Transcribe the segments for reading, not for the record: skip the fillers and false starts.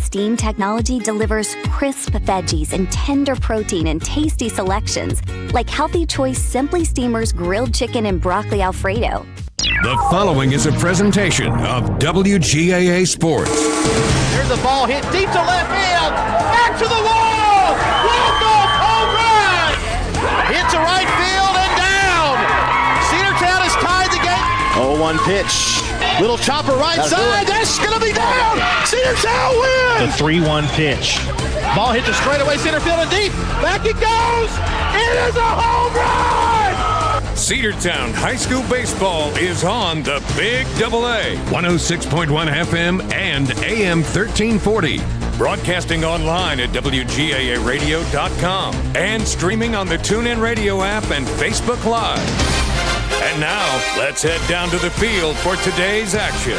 steam technology delivers crisp veggies and tender protein in tasty selections, like Healthy Choice Simply Steamers grilled chicken and broccoli Alfredo. The following is a presentation of WGAA Sports. There's a ball hit deep to left field. Back to the wall. Walk-off home run. Hit to right field and down. Cedartown has tied the game. 0-1 pitch. Little chopper right side. That's going to be down. Cedartown wins. The 3-1 pitch. Ball hit to straightaway center field and deep. Back it goes. It is a home run. Cedartown High School Baseball is on the Big AA, 106.1 FM and AM 1340. Broadcasting online at WGAAradio.com and streaming on the TuneIn Radio app and Facebook Live. And now, let's head down to the field for today's action.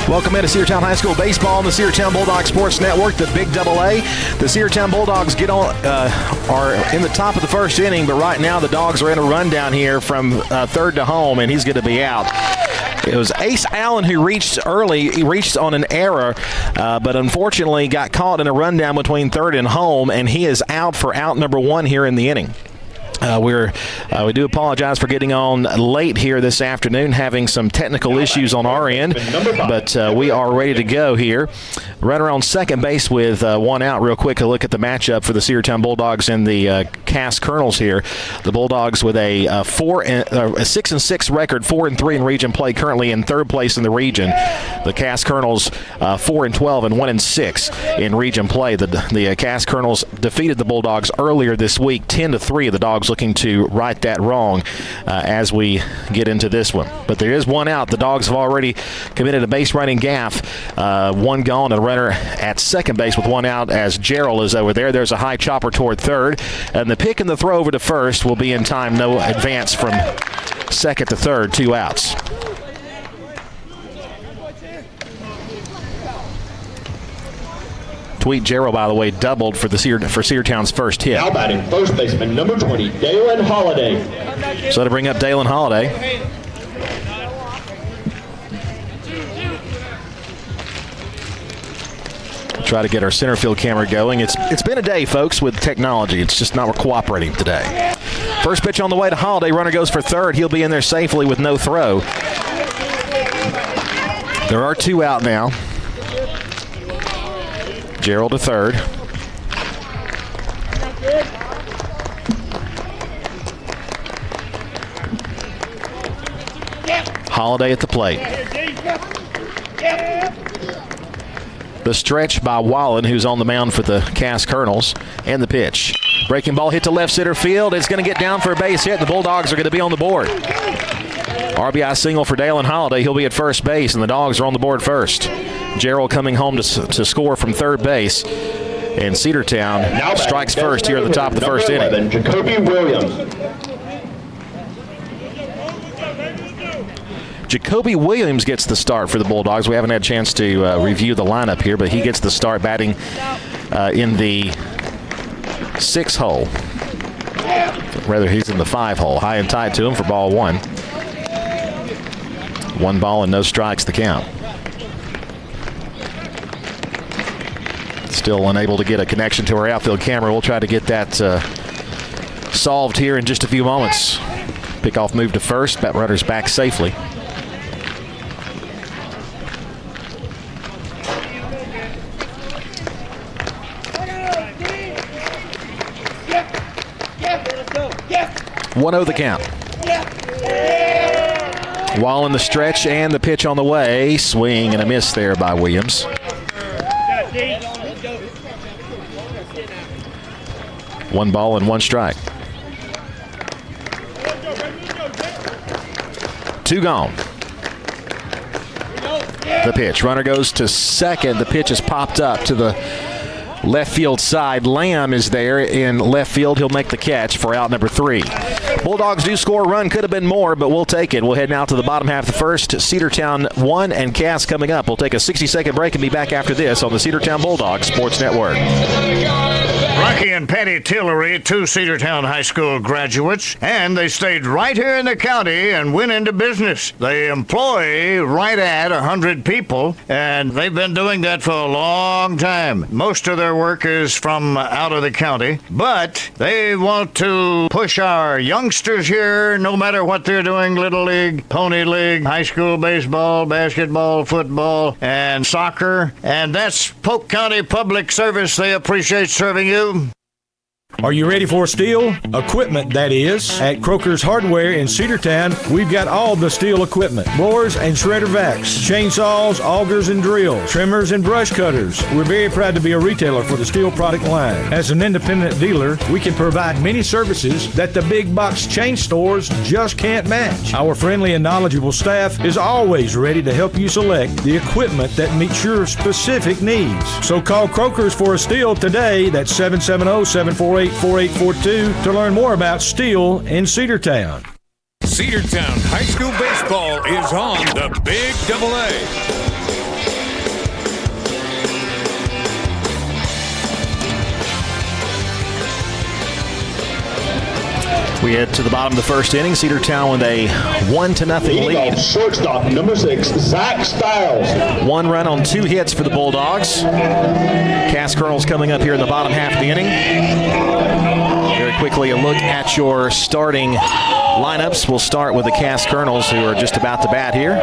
Welcome into Cedartown High School Baseball on the Cedartown Bulldogs Sports Network, the Big AA. The Cedartown Bulldogs are in the top of the first inning, but right now the Dogs are in a rundown here from third to home, and he's going to be out. It was Ace Allen who reached early. He reached on an error, but unfortunately got caught in a rundown between third and home, and he is out for out number one here in the inning. We do apologize for getting on late here this afternoon, having some technical issues on our end, but we are ready to go here. Runner on second base with one out. Real quick, a look at the matchup for the Cedartown Bulldogs and the Cass Colonels here. The Bulldogs with a 6-6 record, 4-3 in region play, currently in third place in the region. The Cass Colonels 4-12 and 1-6 in region play. The Cass Colonels defeated the Bulldogs earlier this week, 10-3. The Dogs looking to right that wrong as we get into this one. But there is one out. The Dogs have already committed a base running gaffe. One gone, a runner at second base with one out as Gerald is over there. There's a high chopper toward third. And the pick and the throw over to first will be in time. No advance from second to third, two outs. Tweet Gerald, by the way, doubled for Cedartown's first hit. Now batting first baseman number 20, Dalen Holiday. So to bring up Dalen Holiday. Try to get our center field camera going. It's been a day, folks, with technology. It's just not cooperating today. First pitch on the way to Holiday. Runner goes for third. He'll be in there safely with no throw. There are two out now. Gerald to third. Holiday at the plate. The stretch by Wallen, who's on the mound for the Cass Colonels, and the pitch. Breaking ball hit to left center field. It's going to get down for a base hit. The Bulldogs are going to be on the board. RBI single for Dalen Holiday. He'll be at first base, and the Dogs are on the board first. Gerald coming home to score from third base. And Cedartown strikes first here at the top of the first inning. Jacoby Williams. Jacoby Williams gets the start for the Bulldogs. We haven't had a chance to review the lineup here, but he gets the start batting in the 6 hole. Rather, he's in the 5 hole. High and tight to him for ball one. 1 ball and no strikes the count. Still unable to get a connection to our outfield camera. We'll try to get that solved here in just a few moments. Pickoff move to first. Bat runner's back safely. One-0 the count. While in the stretch and the pitch on the way. Swing and a miss there by Williams. One ball and one strike. 2 gone. The pitch. Runner goes to second. The pitch is popped up to the left field side. Lamb is there in left field. He'll make the catch for out number 3. Bulldogs do score a run. Could have been more, but we'll take it. We'll head now to the bottom half of the first. Cedartown 1 and Cass coming up. We'll take a 60-second break and be back after this on the Cedartown Bulldogs Sports Network. Rocky and Patty Tillery, 2 Cedartown High School graduates, and they stayed right here in the county and went into business. They employ right at 100 people, and they've been doing that for a long time. Most of their work is from out of the county, but they want to push our youngsters here, no matter what they're doing, Little League, Pony League, high school baseball, basketball, football, and soccer, and that's Polk County Public Service. They appreciate serving you. Are you ready for steel? Equipment, that is. At Croker's Hardware in Cedartown, we've got all the steel equipment. Blowers and shredder vacs, chainsaws, augers and drills, trimmers and brush cutters. We're very proud to be a retailer for the steel product line. As an independent dealer, we can provide many services that the big box chain stores just can't match. Our friendly and knowledgeable staff is always ready to help you select the equipment that meets your specific needs. So call Croker's for a steel today. That's 770-748-4842 to learn more about steel in Cedartown. Cedartown High School Baseball is on the Big AA. We head to the bottom of the first inning. Cedartown with a 1-0 lead. Shortstop number 6, Zach Stiles. 1 run on 2 hits for the Bulldogs. Cass Colonels coming up here in the bottom half of the inning. Very quickly, a look at your starting lineups. We'll start with the Cass Colonels, who are just about to bat here.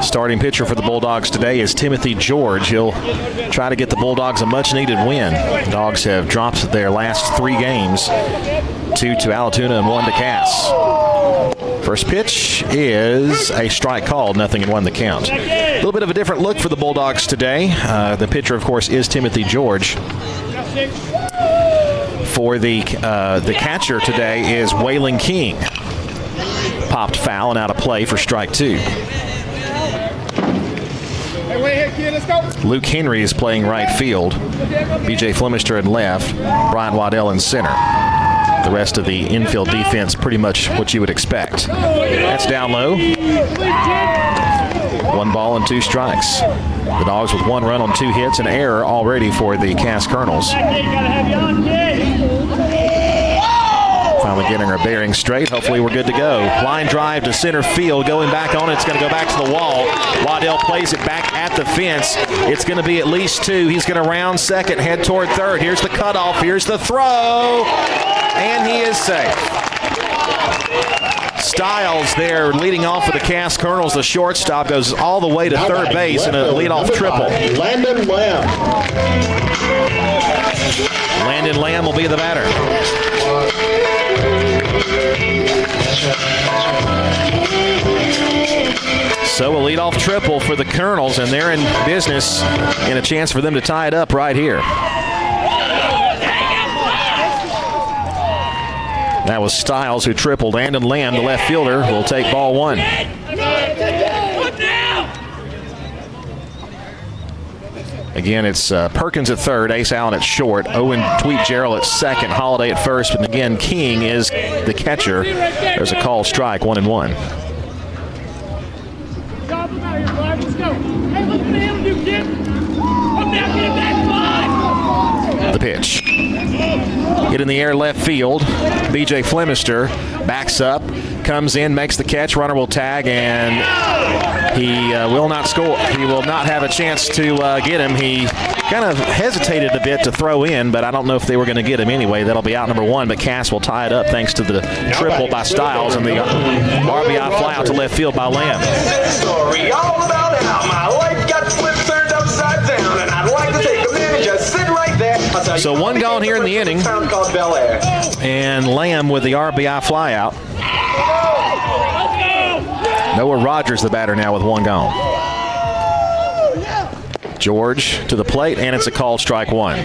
Starting pitcher for the Bulldogs today is Timothy George. He'll try to get the Bulldogs a much-needed win. The Dogs have dropped their last 3 games, 2 to Allatoona and 1 to Cass. First pitch is a strike called, 0-1 the count. A little bit of a different look for the Bulldogs today. The pitcher, of course, is Timothy George. For the catcher today is Waylon King. Popped foul and out of play for strike 2. Luke Henry is playing right field. B.J. Flemister in left. Brian Waddell in center. The rest of the infield defense pretty much what you would expect. That's down low. 1 ball and 2 strikes. The Dogs with 1 run on 2 hits, an error already for the Cass Colonels. Finally getting our bearings straight. Hopefully we're good to go. Line drive to center field. Going back on it. It's going to go back to the wall. Waddell plays it back at the fence. It's going to be at least 2. He's going to round second, head toward third. Here's the cutoff. Here's the throw. And he is safe. Stiles there leading off for the Cass Colonels. The shortstop goes all the way to third base in a leadoff triple. Landon Lamb. Landon Lamb will be the batter. So a leadoff triple for the Colonels, and they're in business and a chance for them to tie it up right here. That was Stiles who tripled. Landon Lamb, the left fielder, will take ball 1. Again, it's Perkins at third, Ace Allen at short, Owen Tweet-Gerald at second, Holiday at first, and again, King is the catcher. There's a call strike, 1-1. The pitch. Hit in the air left field. B.J. Flemister backs up, comes in, makes the catch. Runner will tag, and he will not score. He will not have a chance to get him. He kind of hesitated a bit to throw in, but I don't know if they were going to get him anyway. That'll be out number 1, but Cass will tie it up thanks to the triple by Stiles and the RBI fly out to left field by Lamb. Story all about how my life got flipped, turned upside down, and I'd like to take a minute, just sit right there. So 1 gone here in the inning, and Lamb with the RBI fly out. Noah Rogers, the batter now with 1 gone. George to the plate, and it's a called strike 1.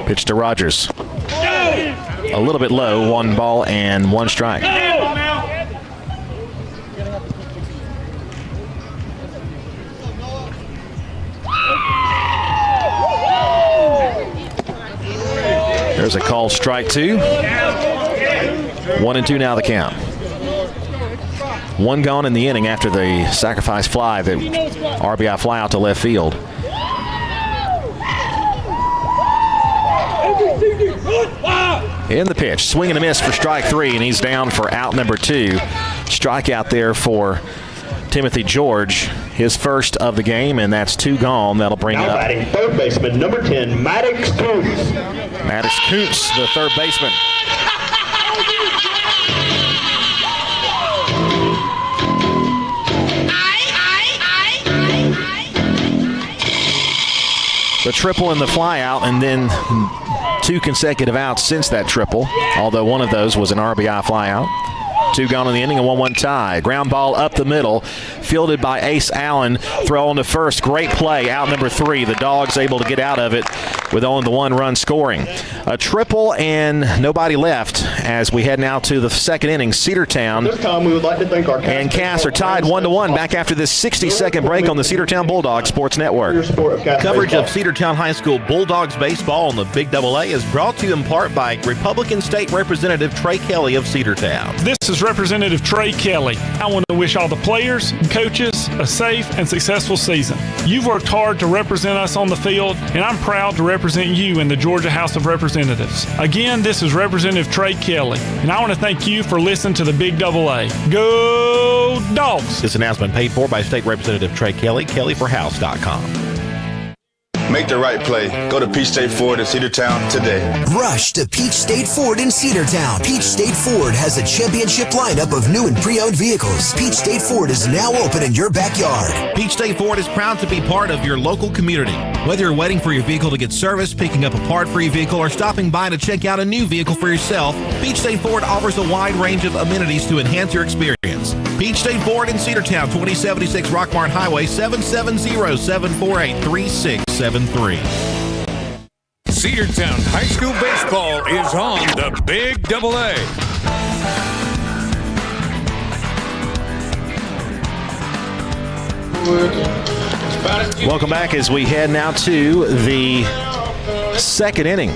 Pitch to Rogers. A little bit low, 1 ball and 1 strike. There's a called strike 2. 1-2 now the count. One gone in the inning after the sacrifice fly, the RBI fly out to left field. In the pitch, swing and a miss for strike 3, and he's down for out number 2. Strikeout there for Timothy George, his first of the game, and that's 2 gone. That'll bring Now up batting third baseman, number 10, Maddox Coons. Maddox Kuntz, the third baseman. The triple and the fly out, and then 2 consecutive outs since that triple, although one of those was an RBI fly out. 2 gone in the inning, a 1-1 tie. Ground ball up the middle, fielded by Ace Allen. Throw on to first. Great play. Out number 3. The Dogs able to get out of it with only the 1 run scoring. A triple and nobody left as we head now to the second inning. Cedartown This time we would like to thank our and Cass are tied 1-1 back after this 60-second break on the Cedartown Bulldogs Sports Network. Coverage of Cedartown High School Bulldogs baseball on the Big AA is brought to you in part by Republican State Representative Trey Kelly of Cedartown. This is Representative Trey Kelly. I want to wish all the players and coaches a safe and successful season. You've worked hard to represent us on the field, and I'm proud to represent you in the Georgia House of Representatives. Again, this is Representative Trey Kelly, and I want to thank you for listening to the Big AA. Go Dogs! This announcement paid for by State Representative Trey Kelly, kellyforhouse.com. Make the right play. Go to Peach State Ford in Cedartown today. Rush to Peach State Ford in Cedartown. Peach State Ford has a championship lineup of new and pre-owned vehicles. Peach State Ford is now open in your backyard. Peach State Ford is proud to be part of your local community. Whether you're waiting for your vehicle to get serviced, picking up a part for your vehicle, or stopping by to check out a new vehicle for yourself, Peach State Ford offers a wide range of amenities to enhance your experience. Peach State Ford in Cedartown, 2076 Rockmart Highway, 770-748-3673. Cedartown High School Baseball is on the Big AA. Welcome back as we head now to the second inning.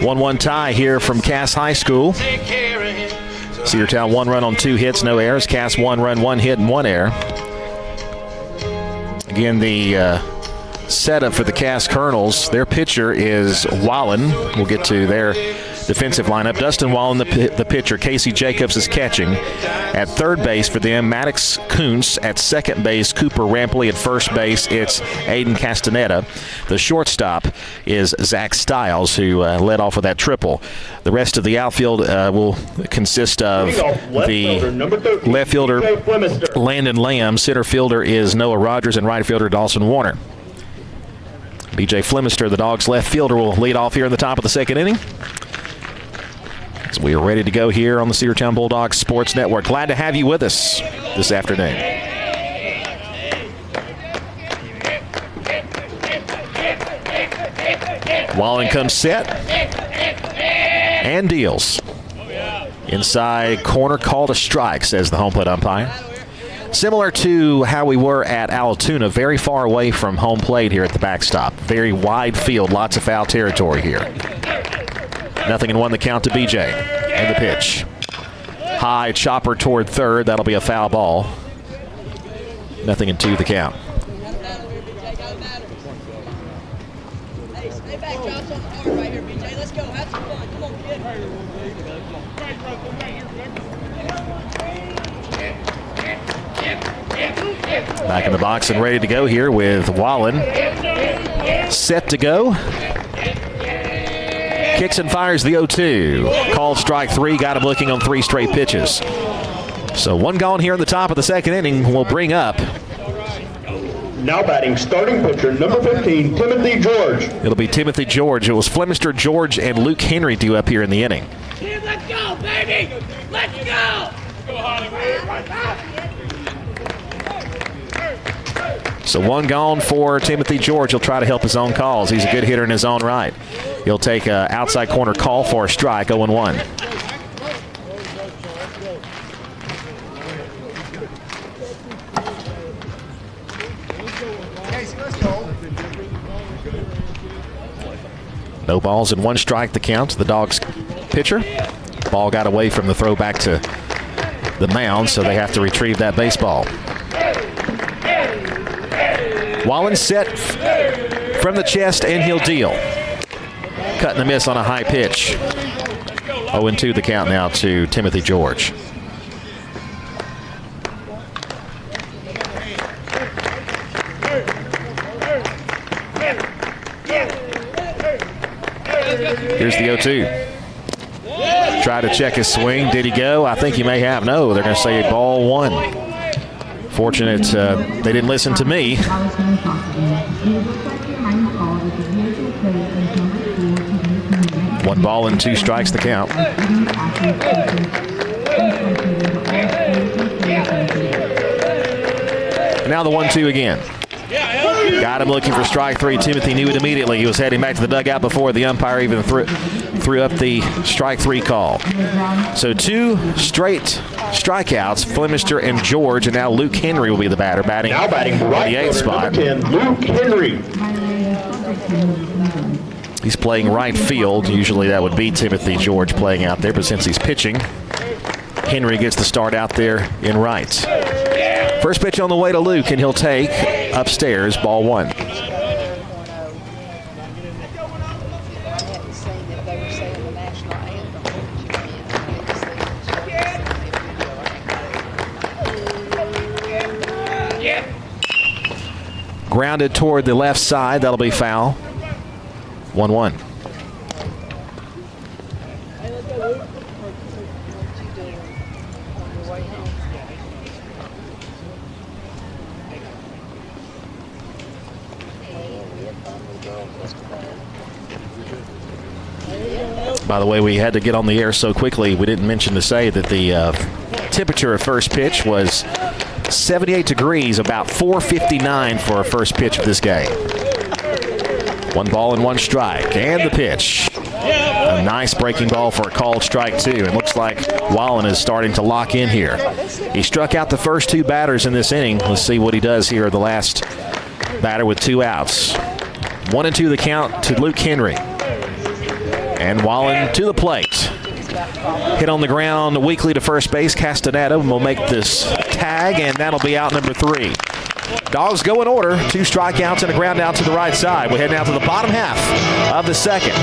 1-1 tie here from Cass High School. Cedartown 1 run on 2 hits, no errors. Cass 1 run, 1 hit, and 1 error. Again, the setup for the Cass Colonels, their pitcher is Wallen. We'll get to their defensive lineup. Dustin Wallen, the pitcher. Casey Jacobs is catching. At third base for them, Maddox Kuntz. At second base, Cooper Rampley. At first base, it's Aiden Castaneda. The shortstop is Zach Stiles, who led off with that triple. The rest of the outfield will consist of the left fielder, Landon Lamb. Center fielder is Noah Rogers, and right fielder, Dawson Warner. B.J. Flemister, the Dogs' left fielder, will lead off here in the top of the second inning. As we are ready to go here on the Cedartown Bulldogs Sports Network. Glad to have you with us this afternoon. Wallen comes set and deals. Inside corner, called a strike, says the home plate umpire. Similar to how we were at Altoona, very far away from home plate here at the backstop. Very wide field, lots of foul territory here. 0-1 the count to BJ. And the pitch. High chopper toward third. That'll be a foul ball. 0-2 the count. Back in the box and ready to go here with Wallen. Set to go. Kicks and fires the 0-2. Called strike 3. Got him looking on 3 straight pitches. So 1 gone here in the top of the second inning will bring up. Now batting starting pitcher number 15, Timothy George. It'll be Timothy George. It was Flemister, George, and Luke Henry due up here in the inning. Let's go, baby! Let's go! So 1 gone for Timothy George. He'll try to help his own calls. He's a good hitter in his own right. He'll take an outside corner call for a strike, 0-1. No balls and 1 strike the count to the Dogs pitcher. Ball got away from the throw back to the mound, so they have to retrieve that baseball. Wallen set from the chest, and he'll deal. Cut and a miss on a high pitch. 0-2 the count now to Timothy George. Here's the 0-2. Tried to check his swing. Did he go? I think he may have. No, they're going to say ball 1. Fortunate they didn't listen to me. 1 ball and 2 strikes the count. Now the 1-2 again. Got him looking for strike 3. Timothy knew it immediately. He was heading back to the dugout before the umpire even threw up the strike 3 call. So 2 straight strikeouts, Flemister and George, and now Luke Henry will be the batter, batting Now batting right the 8th spot. 10, Luke Henry. He's playing right field. Usually that would be Timothy George playing out there, but since he's pitching, Henry gets the start out there in right. First pitch on the way to Luke, and he'll take upstairs, ball 1. Grounded toward the left side. That'll be foul. 1-1. By the way, we had to get on the air so quickly, we didn't mention to say that the temperature of first pitch was 78 degrees, about 4:59 for a first pitch of this game. 1 ball and 1 strike, and the pitch. A nice breaking ball for a called strike 2. It looks like Wallen is starting to lock in here. He struck out the first 2 batters in this inning. Let's see what he does here, the last batter with 2 outs. 1-2 the count to Luke Henry. And Wallen to the plate. Hit on the ground weakly to first base. Castaneda will make this tag, and that'll be out number 3. Dogs go in order. 2 strikeouts and a ground out to the right side. We're heading out to the bottom half of the second.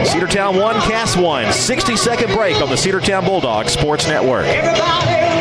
Cedartown 1, Cass 1. 60-second break on the Cedartown Bulldogs Sports Network.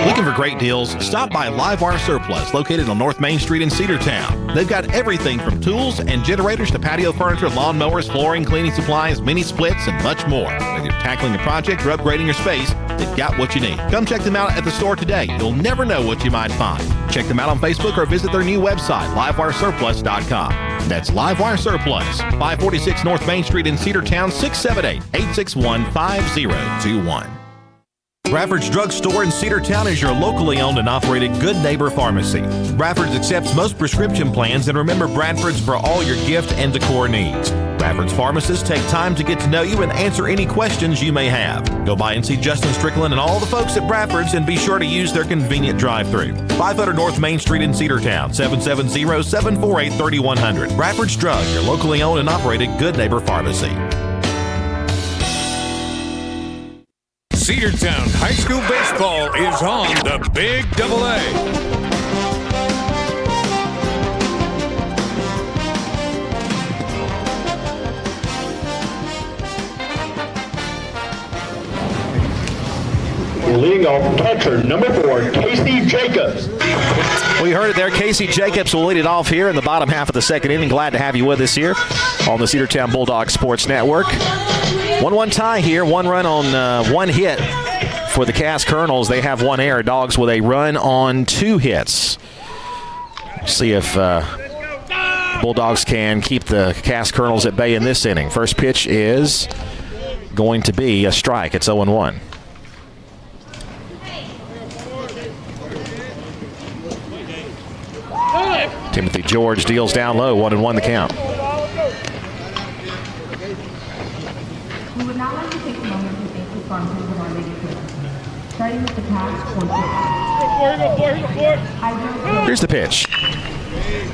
Looking for great deals? Stop by Livewire Surplus, located on North Main Street in Cedartown. They've got everything from tools and generators to patio furniture, lawn mowers, flooring, cleaning supplies, mini splits, and much more. Whether you're tackling a project or upgrading your space, they've got what you need. Come check them out at the store today. You'll never know what you might find. Check them out on Facebook or visit their new website, livewiresurplus.com. That's Livewire Surplus, 546 North Main Street in Cedartown, 678-861-5021. Bradford's Drug Store in Cedartown is your locally owned and operated Good Neighbor Pharmacy. Bradford's accepts most prescription plans, and remember, Bradford's for all your gift and decor needs. Bradford's pharmacists take time to get to know you and answer any questions you may have. Go by and see Justin Strickland and all the folks at Bradford's, and be sure to use their convenient drive-thru. 500 North Main Street in Cedartown, 770-748-3100. Bradford's Drug, your locally owned and operated Good Neighbor Pharmacy. Cedartown High School Baseball is on the Big AA. Leading off catcher number 4, Casey Jacobs. We heard it there. Casey Jacobs will lead it off here in the bottom half of the second inning. Glad to have you with us here on the Cedartown Bulldogs Sports Network. 1-1 tie here. 1 run on 1 hit for the Cass Colonels. They have 1 error. Dogs with a run on 2 hits. See if Bulldogs can keep the Cass Colonels at bay in this inning. First pitch is going to be a strike. It's 0-1. Timothy George deals down low, 1-1 the count. We would now like to take a moment to thank the sponsors of our lady clinic, starting with the Cass Sports. Here's the pitch.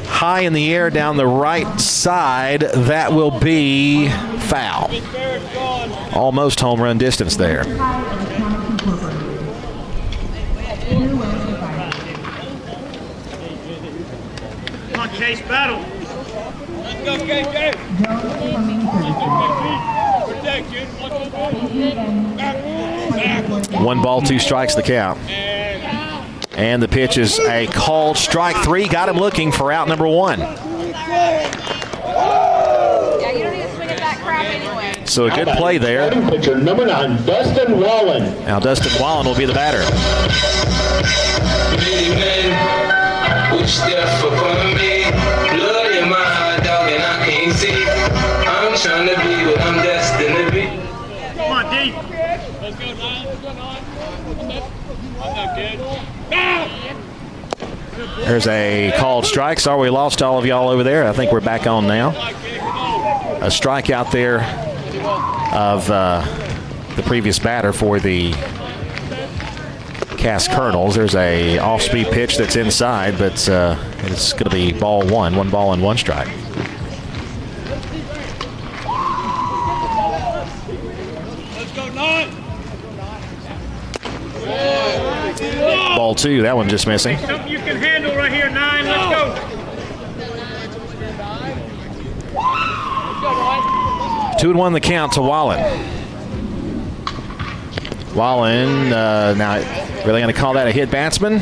high in the air down the right side. That will be foul. Almost home run distance there. Come on, Chase, battle. Let's go, go. One ball, 2 strikes the count. And the pitch is a called strike 3. Got him looking for out number 1. Yeah, you don't need to swing at that crap anyway. So a good play there. Pitcher number 9, Dustin Wallen. Now Dustin Wallen will be the batter. I'm trying to be what I'm destined to be. Come on, D. Let's go, Nine. Let's go, Nine. I'm not good. There's a called strike. Sorry we lost all of y'all over there. I think we're back on now. A strikeout there of the previous batter for the Cass Colonels. There's a off-speed pitch that's inside, but it's going to be ball 1. 1 ball and 1 strike. Let's go, Nine. Ball 2. That one just missing. Something you can handle right here, 9. Let's go. 2-1 the count to Wallen. Wallen, now really going to call that a hit batsman?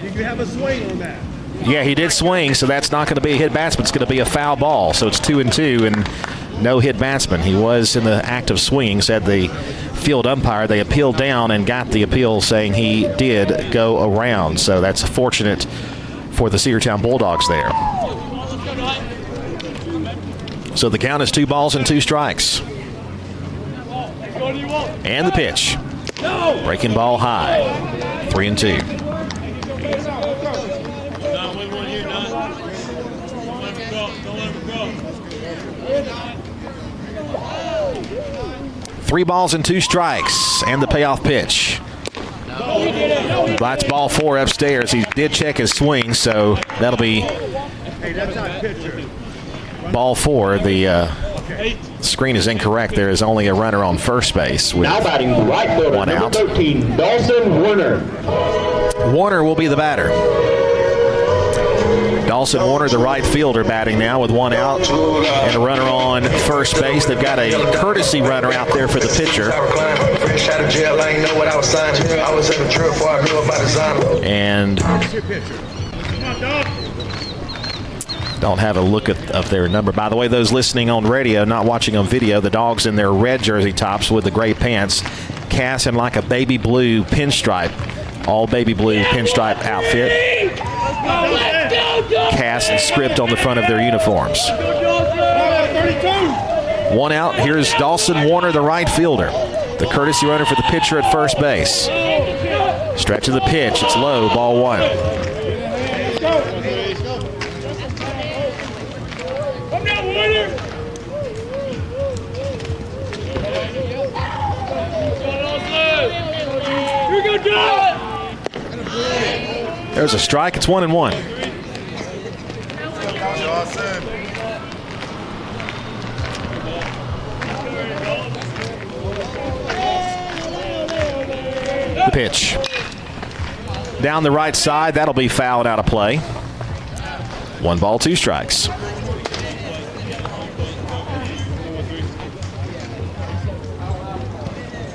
Did you have a swing on that? Yeah, he did swing, so that's not going to be a hit batsman. It's going to be a foul ball. So it's 2-2 and no hit batsman. He was in the act of swinging, said the field umpire. They appealed down and got the appeal saying he did go around. So that's fortunate for the Cedartown Bulldogs there. So the count is 2 balls and 2 strikes. And the pitch. Breaking ball high. 3-2. Three balls and 2 strikes, and the payoff pitch. That's ball 4 upstairs. He did check his swing, so that'll be ball 4. The screen is incorrect. There is only a runner on first base with now batting right fielder, 1 out. number 13, Dawson Warner. Warner will be the batter. Dawson Warner, the right fielder, batting now with 1 out and a runner on first base. They've got a courtesy runner out there for the pitcher. And don't have a look of their number. By the way, those listening on radio, not watching on video, the Dogs in their red jersey tops with the gray pants. Cass in like a baby blue pinstripe, all baby blue pinstripe outfit. Cass and script on the front of their uniforms. 1 out. Here's Dawson Warner, the right fielder. The courtesy runner for the pitcher at first base. Stretch of the pitch. It's low. Ball 1. There's a strike. It's 1-1. The pitch. Down the right side. That'll be fouled out of play. 1 ball, 2 strikes. Come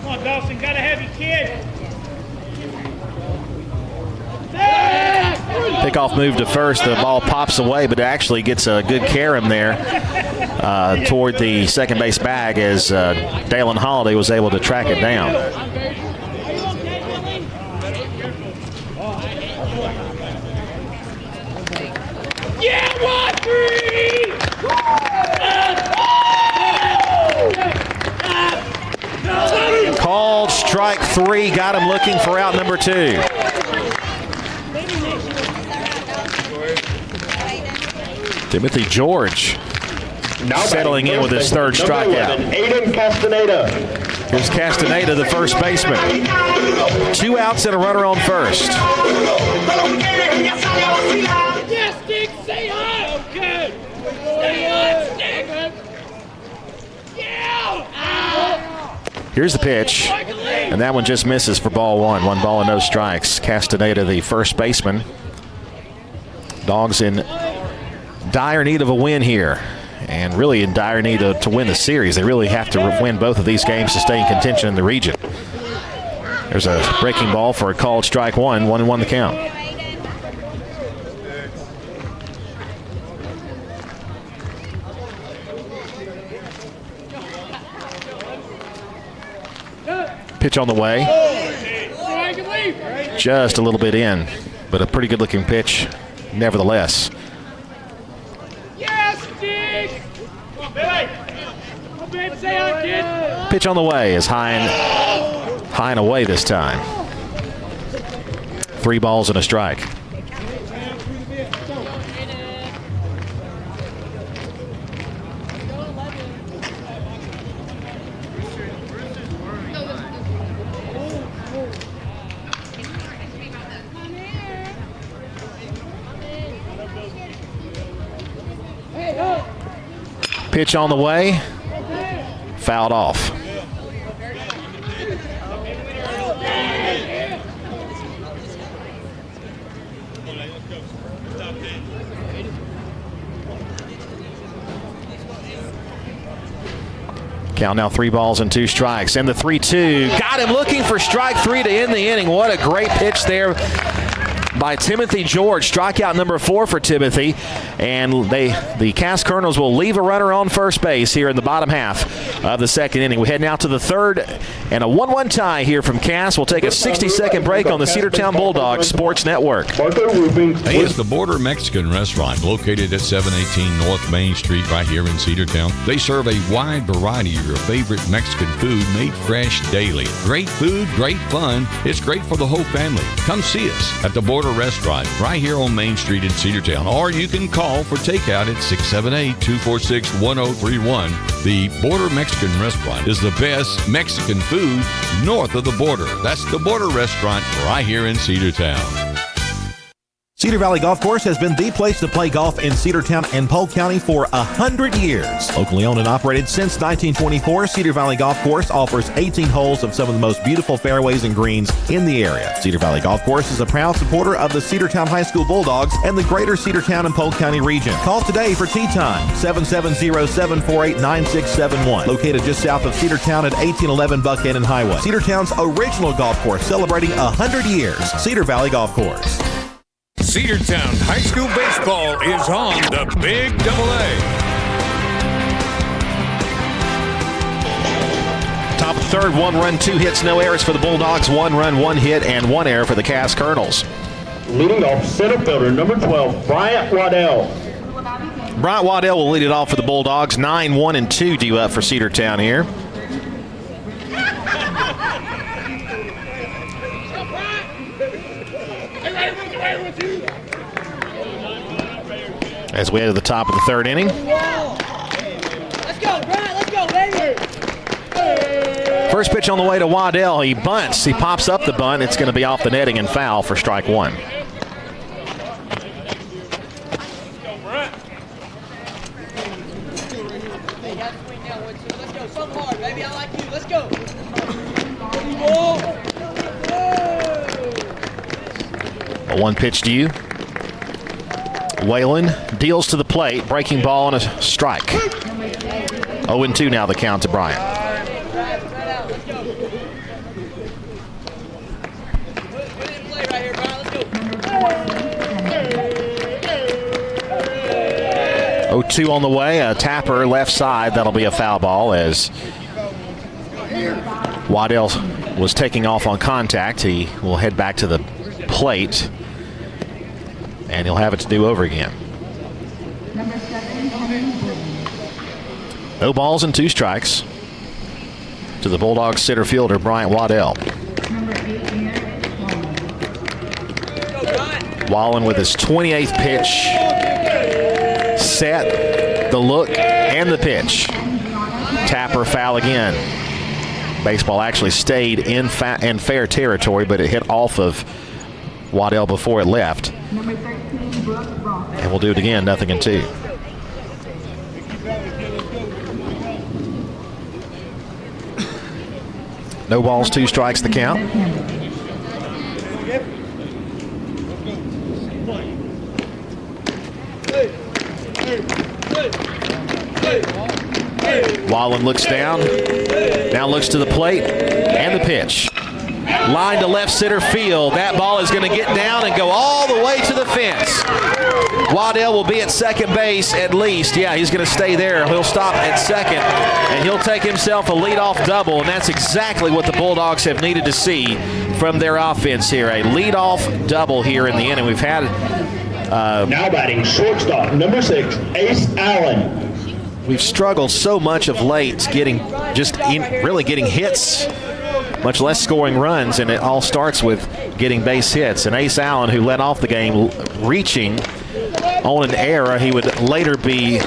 on, Dawson. Got a heavy kid. Pickoff move to first. The ball pops away, but it actually gets a good carom there toward the second base bag as Dalen Holiday was able to track it down. Called strike 3. Got him looking for out number 2. Timothy George settling in with his 3rd strikeout. Aiden Castaneda. Here's Castaneda, the first baseman. 2 outs and a runner on first. Here's the pitch, and that one just misses for ball one. 1 ball and no strikes. Castaneda, the first baseman. Dogs in dire need of a win here, and really in dire need to win the series. They really have to win both of these games to stay in contention in the region. There's a breaking ball for a called strike one. 1-1 the count. Pitch on the way. Just a little bit in, but a pretty good looking pitch nevertheless. Pitch on the way is high and away this time. 3 balls and a strike. Pitch on the way, fouled off. Count now 3 balls and 2 strikes. And the 3-2. Got him looking for strike 3 to end the inning. What a great pitch there by Timothy George. Strikeout number 4 for Timothy. And the Cass Colonels will leave a runner on first base here in the bottom half of the second inning. We head now to the third, and a 1-1 tie here from Cass. We'll take a 60-second break on the Cedartown Bulldogs Sports Network. Hey, it's the Border Mexican Restaurant located at 718 North Main Street right here in Cedartown. They serve a wide variety of your favorite Mexican food made fresh daily. Great food, great fun. It's great for the whole family. Come see us at the Border Restaurant right here on Main Street in Cedartown, or you can call for takeout at 678-246-1031. The Border Mexican Restaurant is the best Mexican food north of the border. That's the Border Restaurant right here in Cedartown. Cedar Valley Golf Course has been the place to play golf in Cedartown and Polk County for 100 years. Locally owned and operated since 1924, Cedar Valley Golf Course offers 18 holes of some of the most beautiful fairways and greens in the area. Cedar Valley Golf Course is a proud supporter of the Cedartown High School Bulldogs and the greater Cedartown and Polk County region. Call today for tee time, 770-748-9671. Located just south of Cedartown at 1811 Buckhannon Highway. Cedartown's original golf course celebrating 100 years. Cedar Valley Golf Course. Cedartown High School Baseball is on the Big AA. Top of the third, 1 run, 2 hits, no errors for the Bulldogs. 1 run, 1 hit, and 1 error for the Cass Colonels. Leading off center fielder, number 12, Bryant Waddell. Bryant Waddell will lead it off for the Bulldogs. 9-1-2 due up for Cedartown here. As we head to the top of the third inning. Let's go, Brian. Let's go, baby. First pitch on the way to Waddell. He bunts. He pops up the bunt. It's going to be off the netting and foul for strike 1. Let's go, something hard, baby. I like you. Let's go. A 1 pitch to you. Whalen deals to the plate, breaking ball and a strike. 0-2 now the count to Bryant. Oh, 2 on the way, a tapper left side. That'll be a foul ball as Waddell was taking off on contact. He will head back to the plate, and he'll have it to do over again. No balls and 2 strikes to the Bulldogs center fielder, Bryant Waddell. Wallen with his 28th pitch. Set, the look, and the pitch. Tapper foul again. Baseball actually stayed in fair territory, but it hit off of Waddell before it left. And we'll do it again, 0-2. No balls, 2 strikes the count. Wallen looks down, now looks to the plate, and the pitch. Line to left center field. That ball is going to get down and go all the way to the fence. Waddell will be at second base at least. Yeah, he's going to stay there. He'll stop at second, and he'll take himself a leadoff double, and that's exactly what the Bulldogs have needed to see from their offense here. A leadoff double here in the inning. We've had now batting shortstop, number 6, Ace Allen. We've struggled so much of late really getting hits, much less scoring runs, and it all starts with getting base hits. And Ace Allen, who led off the game reaching on an error, he would later be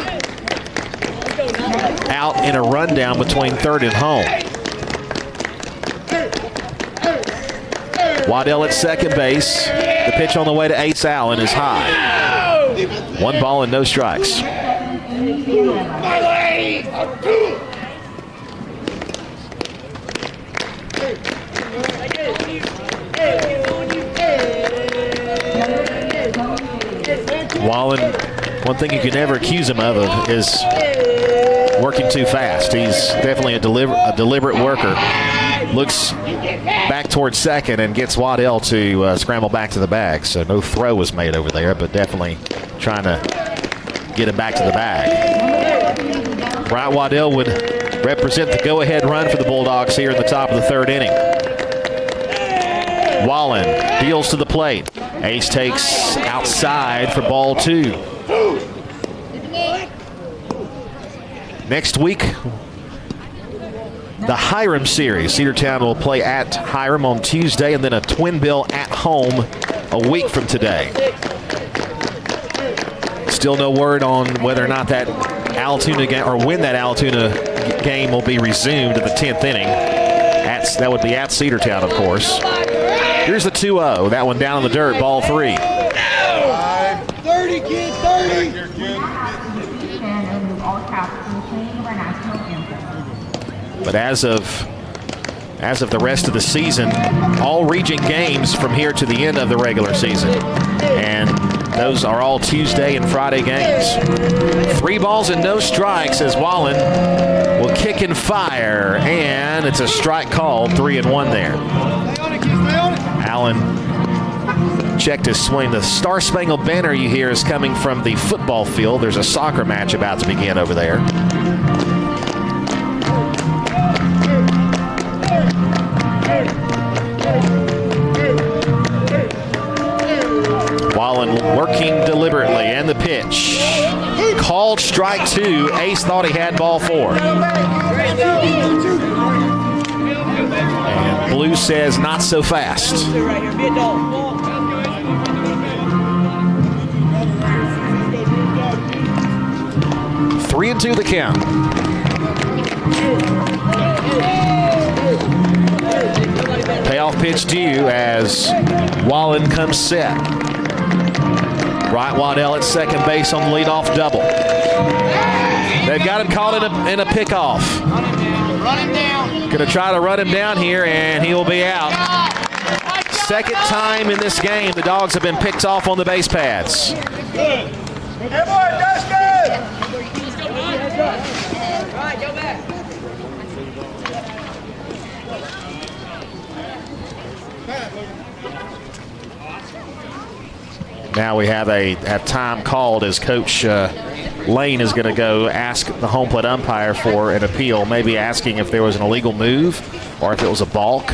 out in a rundown between third and home. Waddell at second base. The pitch on the way to Ace Allen is high. 1 ball and no strikes. Wallen, one thing you can never accuse him of is working too fast. He's definitely a deliberate worker. Looks back towards second and gets Waddell to scramble back to the bag. So no throw was made over there, but definitely trying to get him back to the bag. Bryant Waddell would represent the go-ahead run for the Bulldogs here in the top of the 3rd inning. Wallen deals to the plate. Ace takes outside for ball 2. Next week, the Hiram series. Cedartown will play at Hiram on Tuesday, and then a twin bill at home a week from today. Still no word on whether or not that Altoona game, or when that Altoona game will be resumed in the 10th inning. That would be at Cedartown, of course. Here's the 2-0. That one down in the dirt, ball 3. 30, kid, 30. But as of the rest of the season, all region games from here to the end of the regular season. And those are all Tuesday and Friday games. 3 balls and no strikes as Wallen will kick and fire. And it's a strike called, 3-1 there. Allen checked his swing. The Star Spangled Banner you hear is coming from the football field. There's a soccer match about to begin over there. Wallen working deliberately, and the pitch. Called strike 2. Ace thought he had ball 4. And Blue says not so fast. 3-2 the count. Payoff pitch due as Wallen comes set. Bryant Waddell at second base on the leadoff double. They've got him caught in a pickoff. Going to try to run him down here, and he will be out. Second time in this game the Dogs have been picked off on the base pads. Hey, boy, Dustin! Right, go back. Now we have a time called as Coach Lane is going to go ask the home plate umpire for an appeal, maybe asking if there was an illegal move or if it was a balk.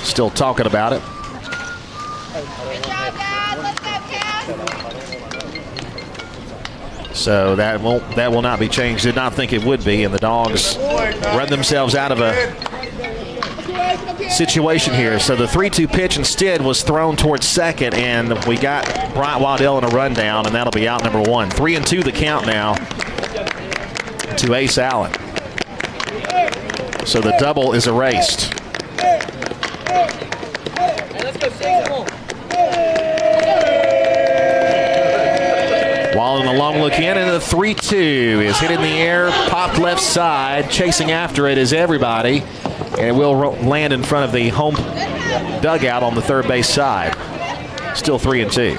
Still talking about it. So that will not be changed. Did not think it would be, and the Dogs run themselves out of a situation here. So the 3-2 pitch instead was thrown towards second, and we got Bryant Waddell in a rundown, and that'll be out number 1. 3-2 the count now to Ace Allen. So the double is erased. Wallen a long look in, and the 3-2 is hit in the air, popped left side. Chasing after it is everybody, and it will land in front of the home dugout on the third base side. Still 3-2.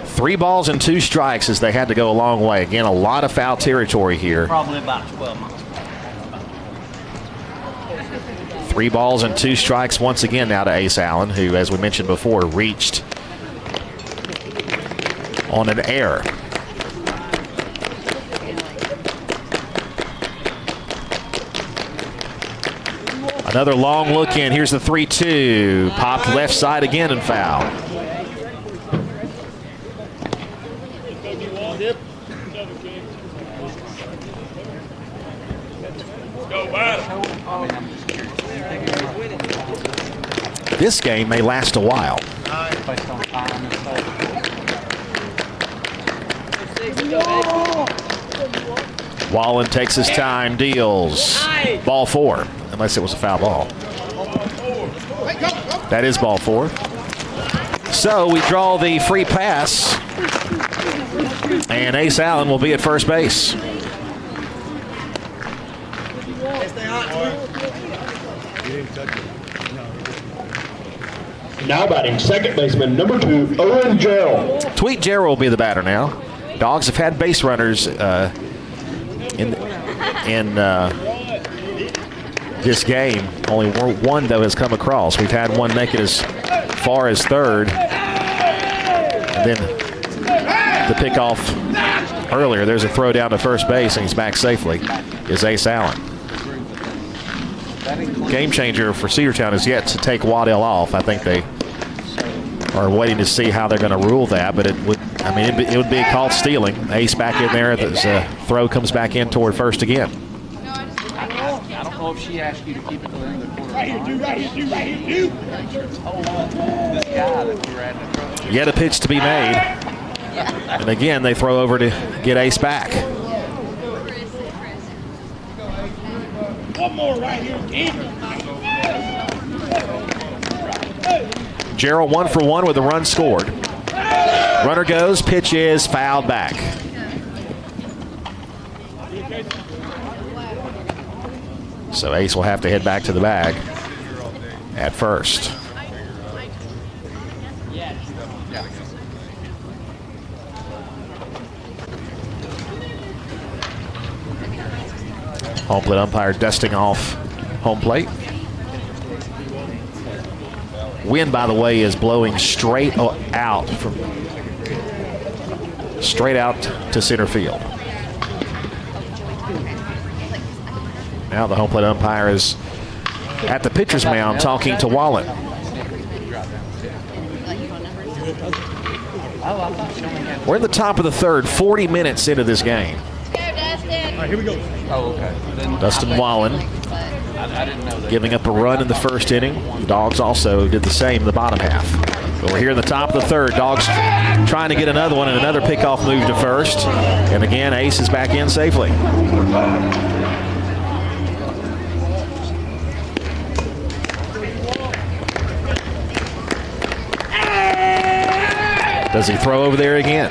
Three balls and 2 strikes as they had to go a long way. Again, a lot of foul territory here. Probably about 12 miles. 3 balls and 2 strikes once again now to Ace Allen, who, as we mentioned before, reached on an error. Another long look in. Here's the 3-2. Popped left side again and foul. This game may last a while. Wallen takes his time, deals. Ball 4, unless it was a foul ball. That is ball 4. So we draw the free pass, and Ace Allen will be at first base. Now batting second baseman, number 2, Owen Jarrell. Tweet Jarrell will be the batter now. Dogs have had base runners in this game. Only one, though, has come across. We've had one make it as far as third. And then the pickoff earlier, there's a throw down to first base, and he's back safely, is Ace Allen. Game changer for Cedartown is yet to take Waddell off. I think they are waiting to see how they're going to rule that, but it would be called stealing. Ace back in there. The throw comes back in toward first again. I don't know if she asked you to keep it to the end of the quarter. Right here, This guy that we were at the throw. Yet a pitch to be made. And again, they throw over to get Ace back. One more right here. Jarrell 1 for 1 with a run scored. Runner goes, pitch is fouled back. So Ace will have to head back to the bag at first. Home plate umpire dusting off home plate. Wind, by the way, is blowing straight out to center field. Now the home plate umpire is at the pitcher's mound talking to Wallen. We're in the top of the third, 40 minutes into this game. All right, here we go. Oh, okay. Dustin Wallen giving up a run in the first inning. The Dogs also did the same in the bottom half. But we're here in the top of the third. Dogs trying to get another one, and another pickoff move to first. And again, Ace is back in safely. Does he throw over there again?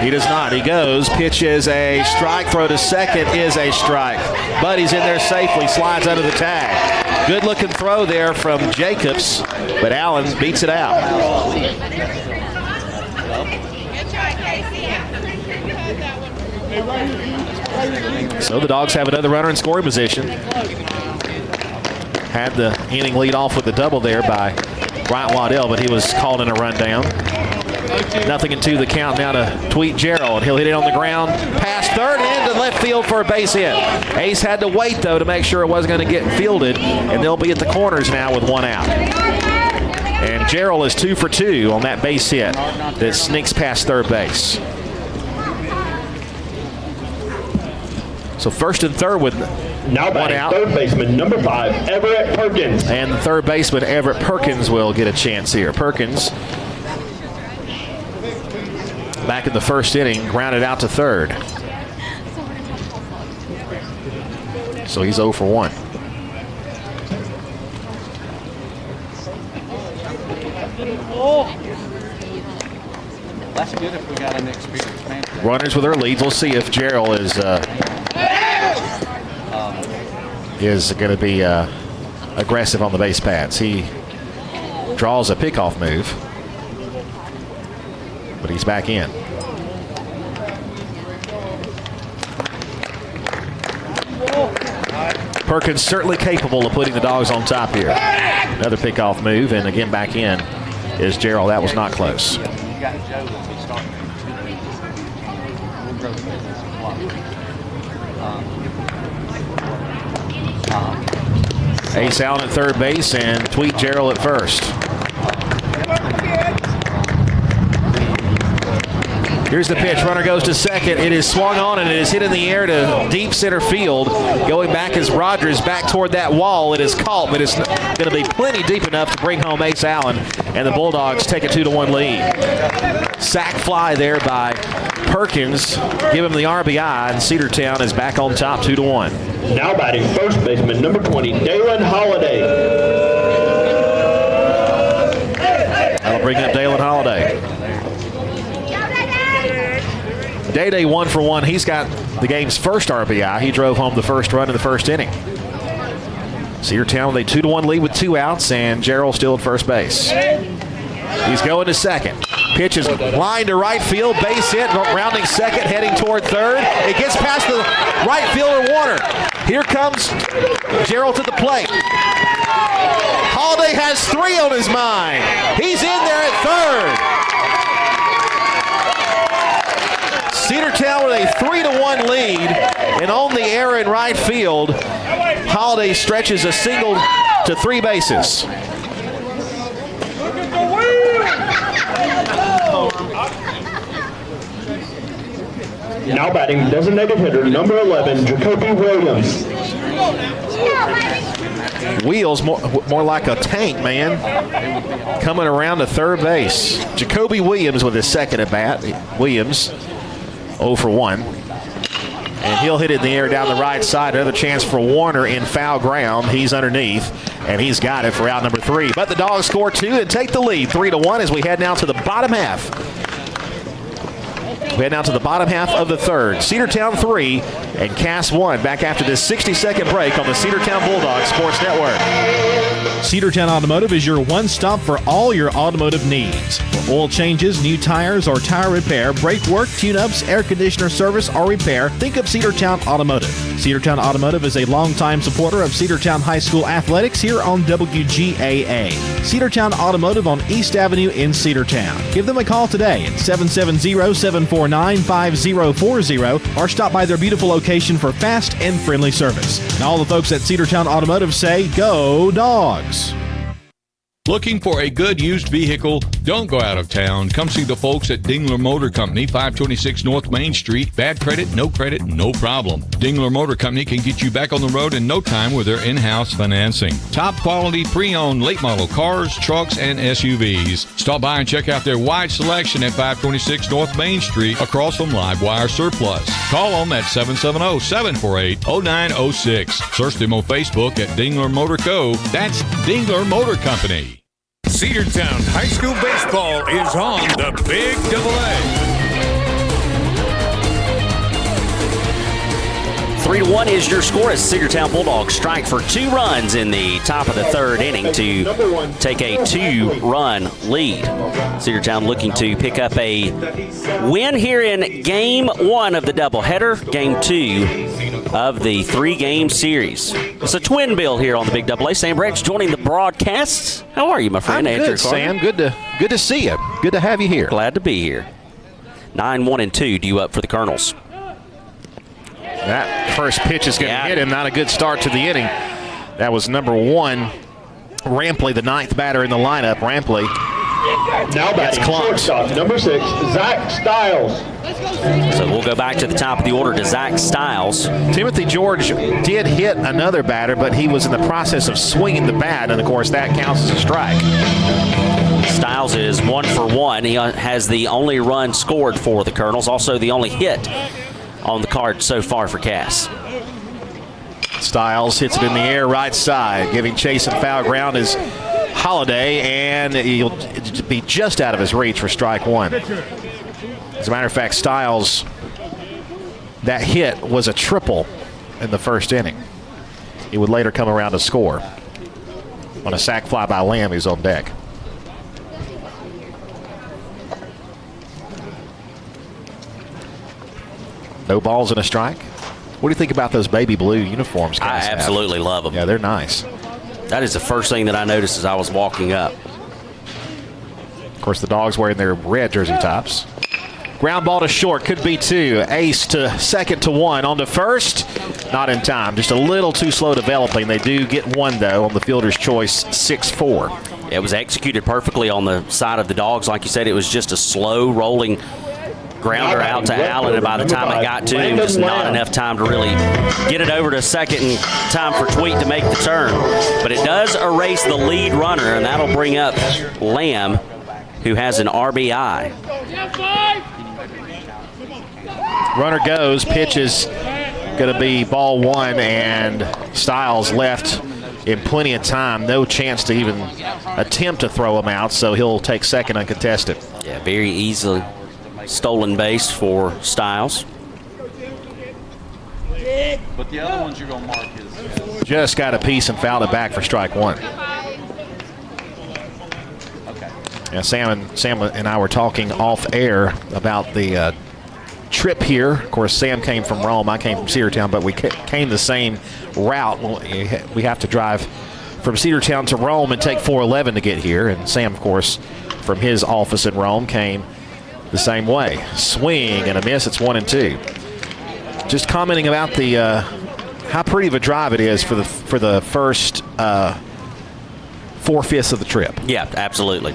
He does not. He goes. Pitch is a strike. Throw to second is a strike. Buddy's in there safely. Slides under the tag. Good looking throw there from Jacobs, but Allen beats it out. So the Dogs have another runner in scoring position. Had the inning lead off with the double there by Bryant Waddell, but he was called in a rundown. 0-2 the count now to Tweet Jarrell, and he'll hit it on the ground past third and into left field for a base hit. Ace had to wait, though, to make sure it wasn't going to get fielded, and they'll be at the corners now with one out. And Jarrell is 2 for 2 on that base hit that sneaks past third base. So first and third with Now batting third baseman, number 5, Everett Perkins. And the third baseman, Everett Perkins, will get a chance here. Perkins, back in the first inning, grounded out to third. So he's 0 for 1. That's good if we got an experienced man. Runners with their leads. We'll see if Gerald is going to be aggressive on the base paths. He draws a pickoff move, but he's back in. Perkins certainly capable of putting the Dogs on top here. Another pickoff move, and again back in is Gerald. That was not close. You got Joe that'll be starting. We'll grow the business a lot. Ace Allen at third base and Tweet Gerald at first. Here's the pitch. Runner goes to second. It is swung on and it is hit in the air to deep center field. Going back is Rogers back toward that wall. It is caught, but it's going to be plenty deep enough to bring home Ace Allen, and the Bulldogs take a 2-1 lead. Sack fly there by Perkins. Give him the RBI, and Cedartown is back on top 2-1. Now batting first baseman, number 20, Dalen Holiday. That'll bring up Dalen Holiday. Day 1 for 1. He's got the game's first RBI. He drove home the first run in the first inning. Cedartown with a 2-1 lead with 2 outs, and Gerald still at first base. He's going to second. Pitch is line to right field, base hit, rounding second, heading toward third. It gets past the right fielder, Warner. Here comes Gerald to the plate. Holiday has 3 on his mind. He's in there at third. Cedartown with a 3-1 lead, and on the air in right field, Holiday stretches a single to 3 bases. Now batting designated hitter, number 11, Jacoby Williams. Wheels more like a tank, man. Coming around to third base. Jacoby Williams with his second at bat. Williams 0 for 1. And he'll hit it in the air down the right side. Another chance for Warner in foul ground. He's underneath, and he's got it for out number 3. But the Dogs score 2 and take the lead 3-1 as we head now to the bottom half. We head now to the bottom half of the third. Cedartown 3 and Cass 1. Back after this 60-second break on the Cedartown Bulldogs Sports Network. Cedartown Automotive is your one-stop for all your automotive needs. For oil changes, new tires, or tire repair, brake work, tune-ups, air conditioner service, or repair, think of Cedartown Automotive. Cedartown Automotive is a longtime supporter of Cedartown High School athletics here on WGAA. Cedartown Automotive on East Avenue in Cedartown. Give them a call today at 770-749-5040 or stop by their beautiful location for fast and friendly service. And all the folks at Cedartown Automotive say, go Dogs! Looking for a good used vehicle? Don't go out of town. Come see the folks at Dingler Motor Company, 526 North Main Street. Bad credit, no problem. Dingler Motor Company can get you back on the road in no time with their in-house financing. Top quality pre-owned late model cars, trucks, and SUVs. Stop by and check out their wide selection at 526 North Main Street across from Livewire Surplus. Call them at 770-748-0906. Search them on Facebook at Dingler Motor Co. That's Dingler Motor Company. Cedartown High School Baseball is on the Big AA. 3-1 is your score as Cedartown Bulldogs strike for 2 runs in the top of the third inning to take a 2-run lead. Cedartown looking to pick up a win here in Game 1 of the doubleheader, Game 2 of the 3-game series. It's a twin bill here on the Big AA. Sam Brett's joining the broadcast. How are you, my friend? I'm good, Sam. Good to see you. Good to have you here. Glad to be here. 9-1-2 due up for the Colonels. That first pitch is going to hit him. Not a good start to the inning. That was number 1, Rampley, the 9th batter in the lineup. Rampley Now batting shortstop, number 6, Zach Stiles. So we'll go back to the top of the order to Zach Stiles. Timothy George did hit another batter, but he was in the process of swinging the bat, and of course that counts as a strike. Stiles is 1 for 1. He has the only run scored for the Colonels, also the only hit on the card so far for Cass. Stiles hits it in the air right side, giving chase and foul ground is Holiday, and he'll be just out of his reach for strike 1. As a matter of fact, Stiles, that hit was a triple in the first inning. He would later come around to score on a sac fly by Lamb, who's on deck. No balls and a strike. What do you think about those baby blue uniforms? I absolutely love them. Yeah, they're nice. That is the first thing that I noticed as I was walking up. Of course, the Dogs wearing their red jersey tops. Ground ball to short, could be 2. Ace to second to 1. On to first, not in time. Just a little too slow developing. They do get 1, though, on the fielder's choice, 6-4. It was executed perfectly on the side of the Dogs. Like you said, it was just a slow rolling grounder out to Allen, and by the time it got to him, just not enough time to really get it over to second and time for Tweet to make the turn. But it does erase the lead runner, and that'll bring up Lamb, who has an RBI. Runner goes, pitch is going to be ball 1, and Stiles left in plenty of time. No chance to even attempt to throw him out, so he'll take second uncontested. Yeah, very easily stolen base for Stiles. But the other ones you're going to mark is... Just got a piece and fouled it back for strike 1. Okay. Yeah, Sam and I were talking off air about the trip here. Of course, Sam came from Rome. I came from Cedartown, but we came the same route. We have to drive from Cedartown to Rome and take 411 to get here. And Sam, of course, from his office in Rome, came the same way. Swing and a miss. It's 1-2. Just commenting about the how pretty of a drive it is for the first 4/5 of the trip. Yeah, absolutely.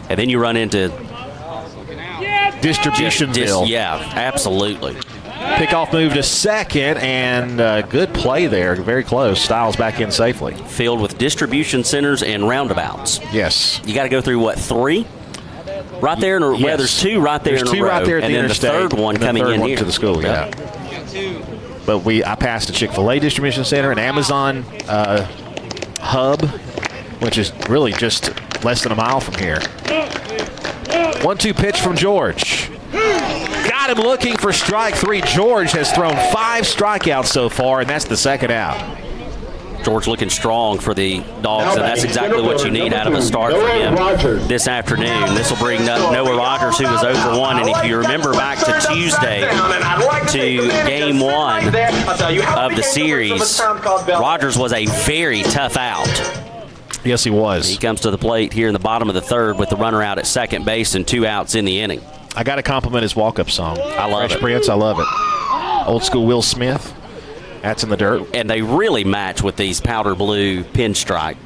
And then you run into Distributionville. Yeah, absolutely. Pickoff move to second, and good play there. Very close. Stiles back in safely. Filled with distribution centers and roundabouts. Yes. You got to go through, what, 3? Right there, Yes. Well, there's 2 right there There's in a 2 row, right there at and the then interstate. the third one coming in here to the school. Yeah. But I passed a Chick-fil-A distribution center, an Amazon hub, which is really just less than a mile from here. 1-2 pitch from George. Got him looking for strike 3. George has thrown 5 strikeouts so far, and that's the second out. George looking strong for the Dogs, and that's exactly what you need out of a start for him this afternoon. This will bring up Noah Rogers, who was 0 for 1, and if you remember back to Tuesday, to game 1 of the series, Rogers was a very tough out. Yes, he was. He comes to the plate here in the bottom of the third with the runner out at second base and 2 outs in the inning. I got to compliment his walk-up song. I love Fresh it. Prince, I love it. Old school Will Smith. That's in the dirt. And they really match with these powder blue pinstripe.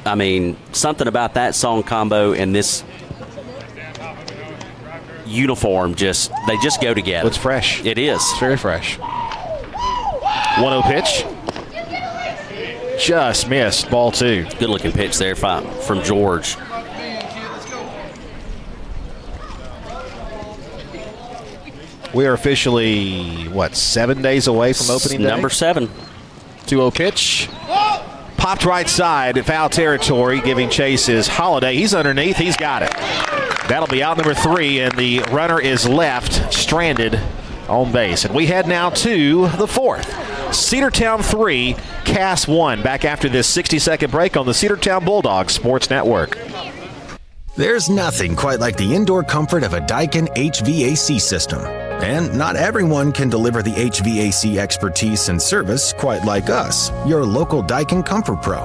I mean, something about that song combo and this uniform, they just go together. It's fresh. It is. It's very fresh. 1-0 pitch. Just missed. Ball 2. Good looking pitch there from George. We are officially, 7 days away from opening day? Number 7. 2-0 pitch. Popped right side, foul territory, giving chase is Holiday. He's underneath. He's got it. That'll be out number 3, and the runner is left, stranded on base. And we head now to the 4th. Cedartown 3, Cass 1. Back after this 60-second break on the Cedartown Bulldogs Sports Network. There's nothing quite like the indoor comfort of a Daikin HVAC system. And not everyone can deliver the HVAC expertise and service quite like us, your local Daikin Comfort Pro.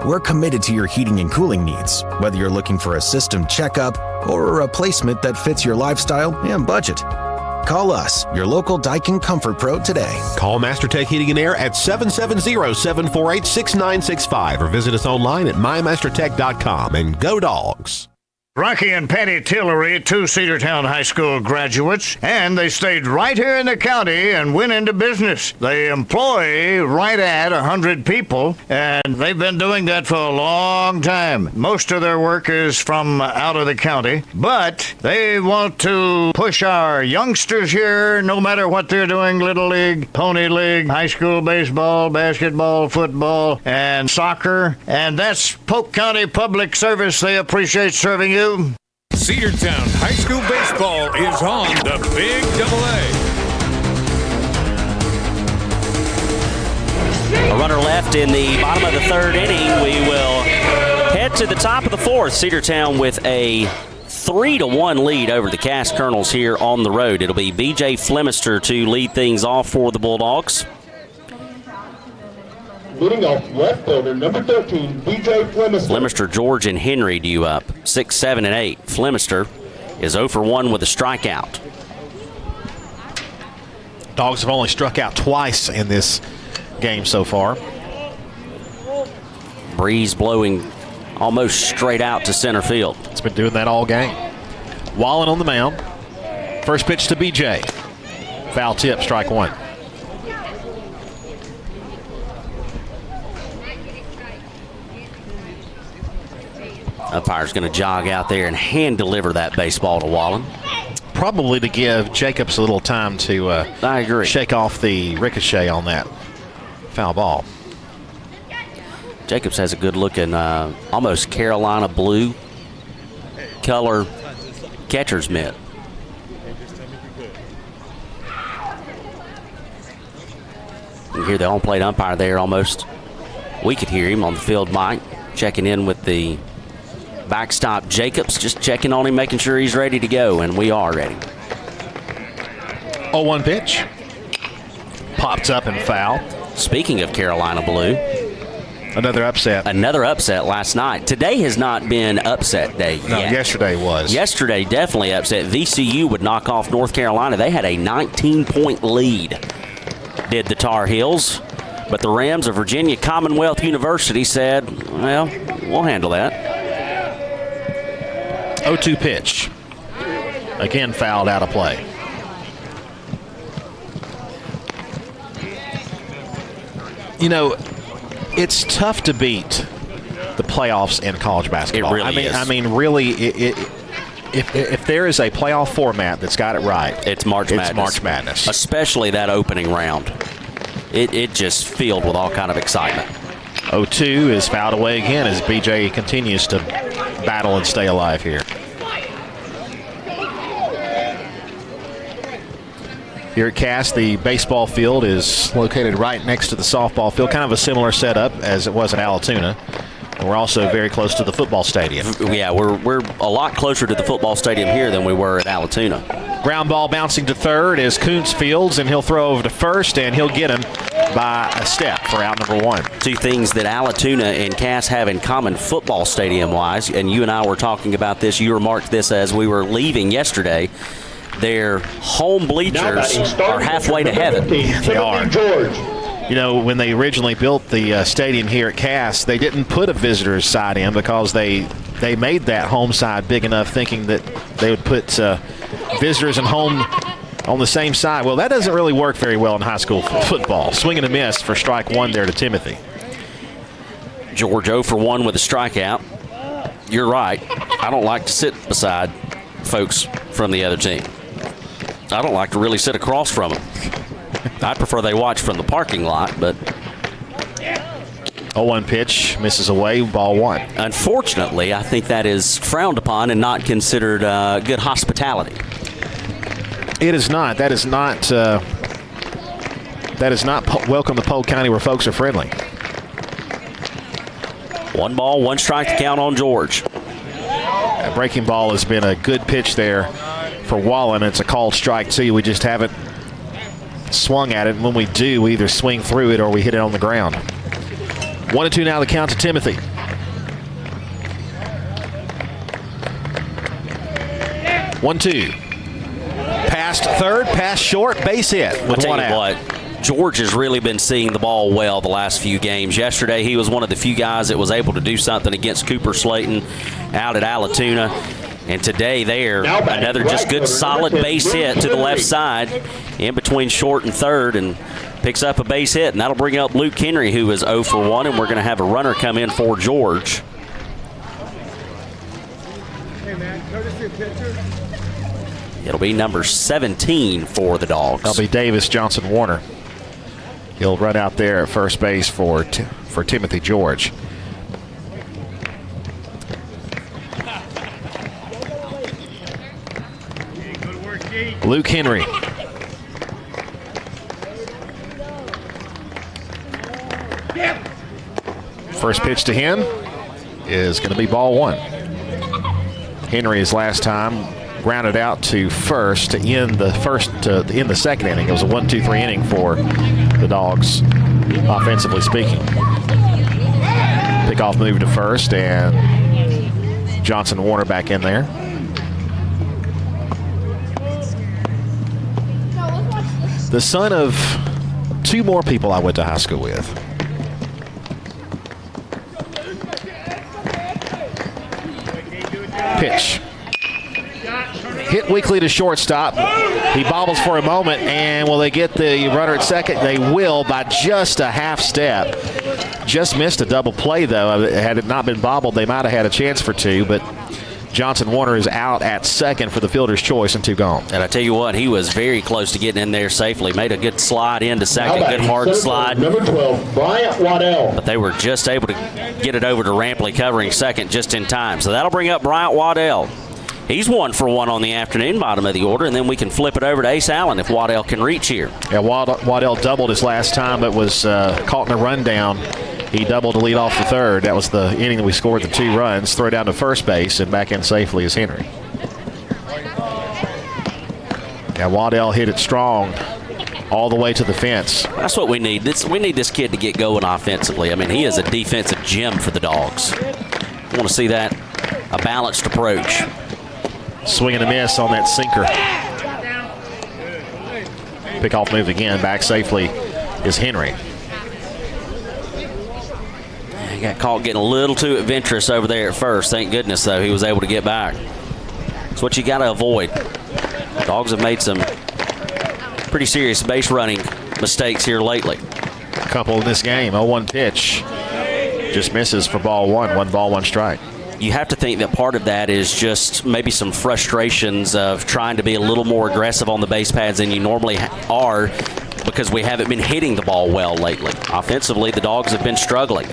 We're committed to your heating and cooling needs, whether you're looking for a system checkup or a replacement that fits your lifestyle and budget. Call us, your local Daikin Comfort Pro, today. Call MasterTech Heating and Air at 770-748-6965 or visit us online at mymastertech.com, and go Dogs. Rocky and Patty Tillery, two Cedartown High School graduates, and they stayed right here in the county and went into business. They employ right at 100 people, and they've been doing that for a long time. Most of their work is from out of the county, but they want to push our youngsters here, no matter what they're doing, Little League, Pony League, high school baseball, basketball, football, and soccer, and that's Polk County Public Service. They appreciate serving you. Cedartown High School Baseball is on the Big AA. A runner left in the bottom of the third inning. We will head to the top of the fourth. Cedartown with a 3-1 lead over the Cass Colonels here on the road. It'll be B.J. Flemister to lead things off for the Bulldogs. Leading off left fielder, number 13, B.J. Flemister. Flemister, George, and Henry due up 6, 7, and 8. Flemister is 0 for 1 with a strikeout. Dogs have only struck out twice in this game so far. Breeze blowing almost straight out to center field. It's been doing that all game. Wallen on the mound. First pitch to B.J. Foul tip, strike one. Umpire's going to jog out there and hand deliver that baseball to Wallen. Probably to give Jacobs a little time to I agree. Shake off the ricochet on that foul ball. Jacobs has a good looking, almost Carolina blue color catcher's mitt. You can hear the home plate umpire there almost. We could hear him on the field mic checking in with the backstop Jacobs, just checking on him, making sure he's ready to go, and we are ready. 0-1 pitch. Popped up and foul. Speaking of Carolina blue. Another upset. Another upset last night. Today has not been upset day yet. No, yesterday was. Yesterday definitely upset. VCU would knock off North Carolina. They had a 19-point lead, did the Tar Heels. But the Rams of Virginia Commonwealth University said, well, we'll handle that. 0-2 pitch. Again fouled out of play. You know, it's tough to beat the playoffs in college basketball. It really is. I mean, really, if there is a playoff format that's got it right, it's March Madness. It's March Madness. Especially that opening round. It just filled with all kind of excitement. 0-2 is fouled away again as BJ continues to battle and stay alive here. Here at Cass, the baseball field is located right next to the softball field, kind of a similar setup as it was at Allatoona. And we're also very close to the football stadium. Yeah, we're a lot closer to the football stadium here than we were at Allatoona. Ground ball bouncing to third is Kuntz fields, and he'll throw over to first, and he'll get him by a step for out number one. Two things that Allatoona and Cass have in common football stadium-wise, and you and I were talking about this. You remarked this as we were leaving yesterday. Their home bleachers are halfway to heaven. They are. You know, when they originally built the stadium here at Cass, they didn't put a visitor's side in because they made that home side big enough thinking that they would put visitors and home on the same side. Well, that doesn't really work very well in high school football. Swing and a miss for strike one there to Timothy. George 0 for 1 with a strikeout. You're right. I don't like to sit beside folks from the other team. I don't like to really sit across from them. I prefer they watch from the parking lot, but 0-1 pitch, misses away, ball one. Unfortunately, I think that is frowned upon and not considered good hospitality. It is not. That is not welcome to Polk County where folks are friendly. 1 ball, 1 strike to count on George. That breaking ball has been a good pitch there for Wallen. It's a called strike too. We just haven't swung at it, and when we do, we either swing through it or we hit it on the ground. 1-2 now the count to Timothy. One-two. Past third, past short, base hit with one out. What, George has really been seeing the ball well the last few games. Yesterday, he was one of the few guys that was able to do something against Cooper Slayton out at Allatoona. And today there, another just good solid base hit to the left side in between short and third, and picks up a base hit, and that'll bring up Luke Henry, who is 0 for 1, and we're going to have a runner come in for George. It'll be number 17 for the Dogs. That'll be Davis Johnson Warner. He'll run out there at first base for Timothy George. Luke Henry. First pitch to him is going to be ball 1. Henry's last time grounded out to first to end the second inning. It was a 1-2-3 inning for the Dogs, offensively speaking. Pickoff move to first, and Johnson Warner back in there. The son of 2 more people I went to high school with. Pitch. Hit weakly to shortstop. He bobbles for a moment, and will they get the runner at second? They will by just a half step. Just missed a double play, though. Had it not been bobbled, they might have had a chance for 2, but Johnson Warner is out at second for the fielder's choice, and 2 gone. And I tell you what, he was very close to getting in there safely. Made a good slide into second, good hard slide. Number 12, Bryant Waddell. But they were just able to get it over to Rampley covering second just in time. So that'll bring up Bryant Waddell. He's 1 for 1 on the afternoon, bottom of the order, and then we can flip it over to Ace Allen if Waddell can reach here. Yeah, Waddell doubled his last time, but was caught in a rundown. He doubled to lead off the third. That was the inning that we scored the 2 runs. Throw down to first base, and back in safely is Henry. Yeah, Waddell hit it strong all the way to the fence. That's what we need. We need this kid to get going offensively. I mean, he is a defensive gem for the Dogs. I want to see that, a balanced approach. Swing and a miss on that sinker. Pickoff move again. Back safely is Henry. He got caught getting a little too adventurous over there at first. Thank goodness, though, he was able to get back. That's what you got to avoid. Dogs have made some pretty serious base running mistakes here lately. A couple in this game. 0-1 pitch. Just misses for ball 1. 1 ball, 1 strike. You have to think that part of that is just maybe some frustrations of trying to be a little more aggressive on the base pads than you normally are, because we haven't been hitting the ball well lately. Offensively, the Dogs have been struggling.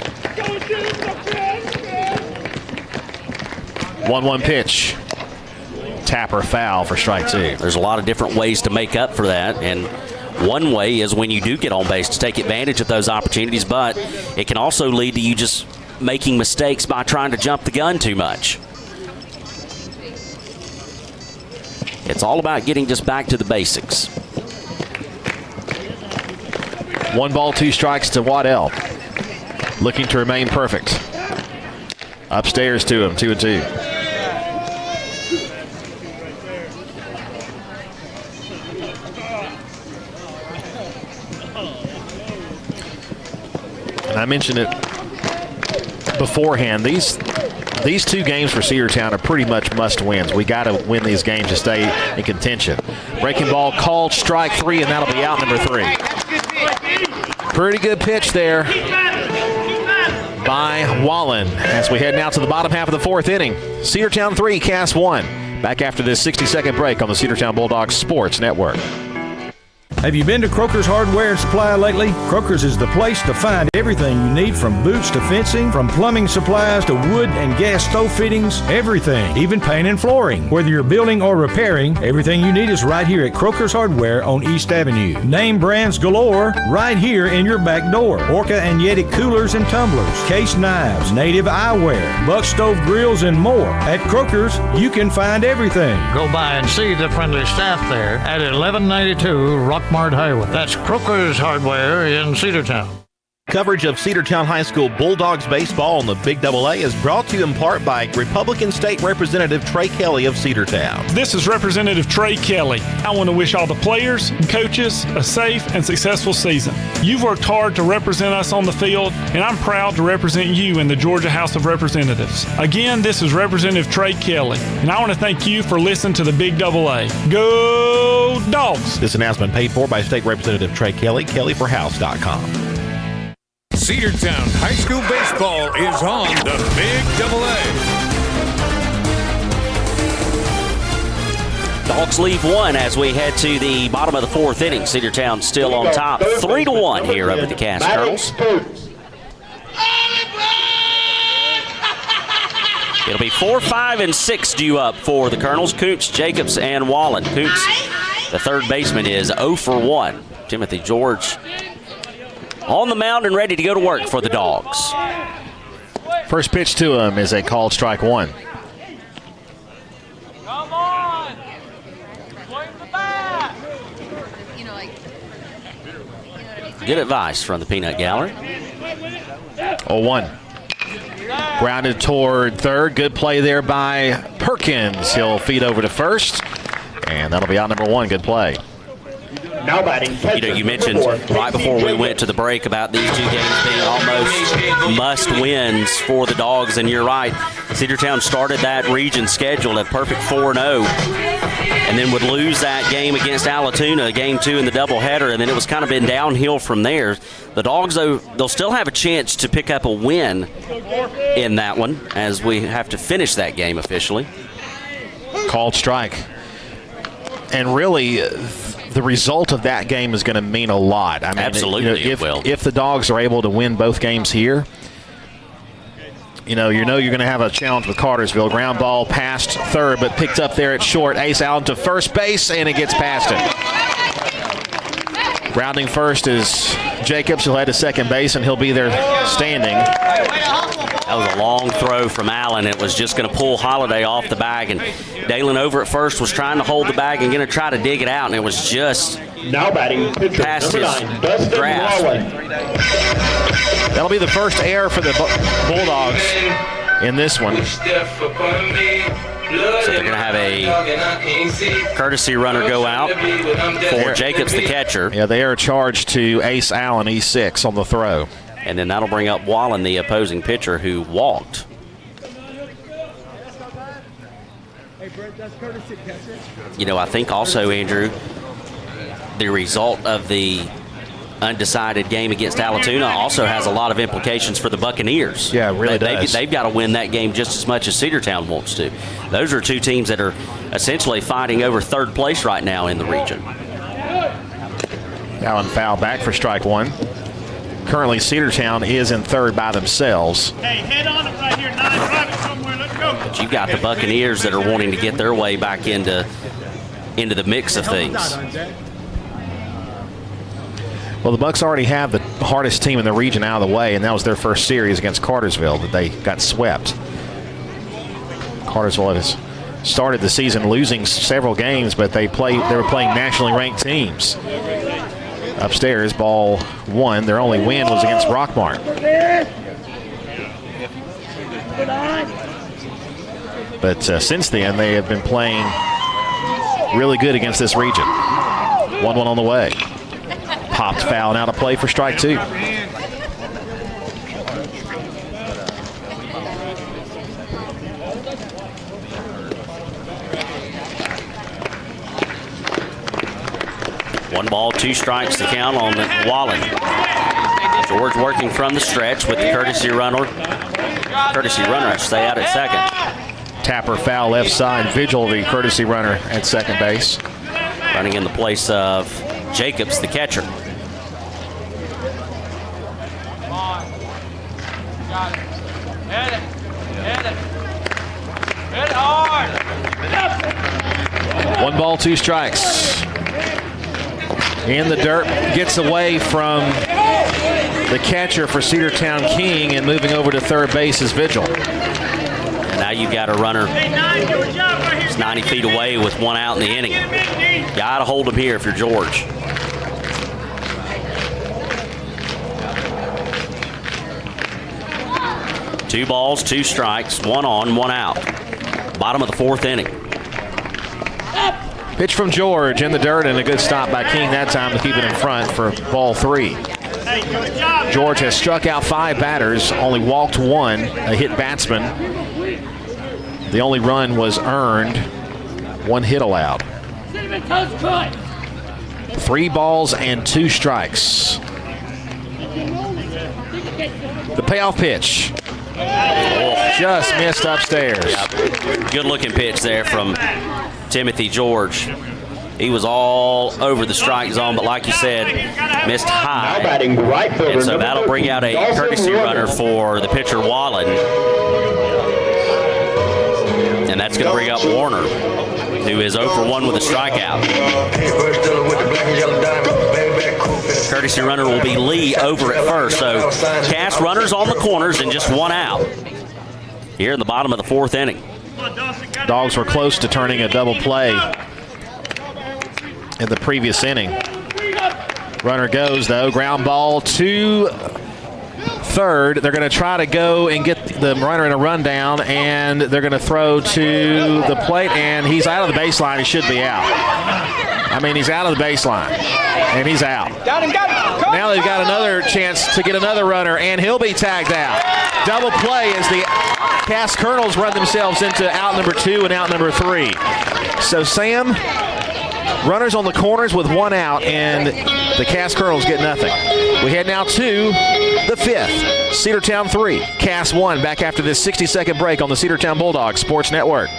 1-1 pitch. Tapper foul for strike 2. There's a lot of different ways to make up for that, and one way is when you do get on base to take advantage of those opportunities, but it can also lead to you just making mistakes by trying to jump the gun too much. It's all about getting just back to the basics. 1 ball, 2 strikes to Waddell. Looking to remain perfect. Upstairs to him, 2-2. And I mentioned it beforehand, these 2 games for Cedartown are pretty much must-wins. We got to win these games to stay in contention. Breaking ball called, strike 3, and that'll be out number 3. Pretty good pitch there by Wallen as we head now to the bottom half of the 4th inning. Cedartown 3, Cass 1. Back after this 60-second break on the Cedartown Bulldogs Sports Network. Have you been to Croker's Hardware and Supply lately? Croker's is the place to find everything you need, from boots to fencing, from plumbing supplies to wood and gas stove fittings, everything, even paint and flooring. Whether you're building or repairing, everything you need is right here at Croker's Hardware on East Avenue. Name brands galore right here in your back door. Orca and Yeti coolers and tumblers, case knives, native eyewear, buck stove grills, and more. At Croker's, you can find everything. Go by and see the friendly staff there at 1192 Rockmart Highway. That's Croker's Hardware in Cedartown. Coverage of Cedartown High School Bulldogs baseball on the Big AA is brought to you in part by Republican State Representative Trey Kelly of Cedartown. This is Representative Trey Kelly. I want to wish all the players and coaches a safe and successful season. You've worked hard to represent us on the field, and I'm proud to represent you in the Georgia House of Representatives. Again, this is Representative Trey Kelly, and I want to thank you for listening to the Big AA. Go Dogs! This announcement paid for by State Representative Trey Kelly, kellyforhouse.com. Cedartown High School baseball is on the Big AA. Dogs leave one as we head to the bottom of the fourth inning. Cedartown still on top, 3-1 here over the Cass Colonels. It'll be 4, 5, and 6 due up for the Colonels. Koontz, Jacobs, and Wallen. Koontz, the third baseman, is 0 for 1. Timothy George on the mound and ready to go to work for the Dogs. First pitch to him is a called strike one. Come on! Swing the bat! Good advice from the Peanut Gallery. 0-1. Grounded toward third. Good play there by Perkins. He'll feed over to first, and that'll be out number one. Good play. Now batting, you mentioned right before we went to the break about these two games being almost must-wins for the Dogs, and you're right. Cedartown started that region schedule at perfect 4-0, and then would lose that game against Allatoona, game 2 in the doubleheader, and then it was kind of been downhill from there. The Dogs, though, they'll still have a chance to pick up a win in that one as we have to finish that game officially. Called strike. And really, the result of that game is going to mean a lot. I mean, absolutely, it will. If the Dogs are able to win both games here, you're going to have a challenge with Cartersville. Ground ball past third, but picked up there at short. Ace out to first base, and it gets past him. Rounding first is Jacobs. He'll head to second base, and he'll be there standing. That was a long throw from Allen. It was just going to pull Holiday off the bag, and Dalen over at first was trying to hold the bag and going to try to dig it out, and it was just now batting pitcher past number his 9, Dustin grasp. Wallen. That'll be the first error for the Bulldogs in this one. So they're going to have a courtesy runner go out for Jacobs, the catcher. Yeah, they are charged to Ace Allen, E6, on the throw. And then that'll bring up Wallen, the opposing pitcher, who walked. I think also, Andrew, the result of the undecided game against Allatoona also has a lot of implications for the Buccaneers. Yeah, it really does. They've got to win that game just as much as Cedartown wants to. Those are two teams that are essentially fighting over third place right now in the region. Allen foul back for strike one. Currently, Cedartown is in third by themselves. Hey, head on it right here, 9, drive it somewhere, let's go. But you've got the Buccaneers that are wanting to get their way back into the mix of things. Well, the Bucks already have the hardest team in the region out of the way, and that was their first series against Cartersville that they got swept. Cartersville has started the season losing several games, but they were playing nationally ranked teams. Upstairs, ball one. Their only win was against Rockmart. But since then, they have been playing really good against this region. 1-1 on the way. Popped foul, now to play for strike two. One ball, 2 strikes to count on Wallen. George working from the stretch with the courtesy runner, I should say, out at second. Tapper foul left side. Vigil, the courtesy runner at second base. Running in the place of Jacobs, the catcher. Hit it hard. 1 ball, 2 strikes. In the dirt, gets away from the catcher for Cedartown King, and moving over to third base is Vigil. And now you've got a runner who's 90 feet away with 1 out in the inning. Got to hold him here if you're George. 2 balls, 2 strikes, 1 on, 1 out. Bottom of the 4th inning. Pitch from George in the dirt, and a good stop by King that time to keep it in front for ball 3. George has struck out 5 batters, only walked 1, a hit batsman. The only run was earned, 1 hit allowed. 3 balls and 2 strikes. The payoff pitch. Just missed upstairs. Good looking pitch there from Timothy George. He was all over the strike zone, but like you said, missed high. And so that'll bring out a courtesy runner for the pitcher Wallen. And that's going to bring up Warner, who is 0 for 1 with a strikeout. Courtesy runner will be Lee over at first. So cast runners on the corners and just 1 out here in the bottom of the 4th inning. Dogs were close to turning a double play in the previous inning. Runner goes, though. Ground ball to third. They're going to try to go and get the runner in a rundown, and they're going to throw to the plate, and he's out of the baseline. He should be out. I mean, he's out of the baseline, and he's out. Now they've got another chance to get another runner, and he'll be tagged out. Double play as the Cass Colonels run themselves into out number 2 and out number 3. So, Sam, runners on the corners with 1 out, and the Cass Colonels get nothing. We head now to the 5th. Cedartown 3, Cass 1, back after this 60-second break on the Cedartown Bulldogs Sports Network.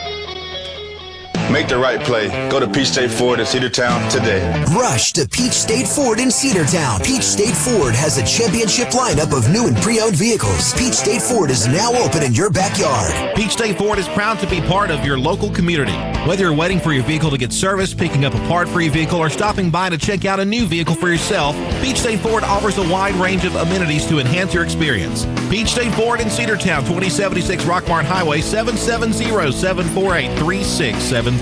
Make the right play. Go to Peach State Ford in Cedartown today. Rush to Peach State Ford in Cedartown. Peach State Ford has a championship lineup of new and pre-owned vehicles. Peach State Ford is now open in your backyard. Peach State Ford is proud to be part of your local community. Whether you're waiting for your vehicle to get serviced, picking up a part for your vehicle, or stopping by to check out a new vehicle for yourself, Peach State Ford offers a wide range of amenities to enhance your experience. Peach State Ford in Cedartown, 2076 Rockmart Highway, 770-748-3673.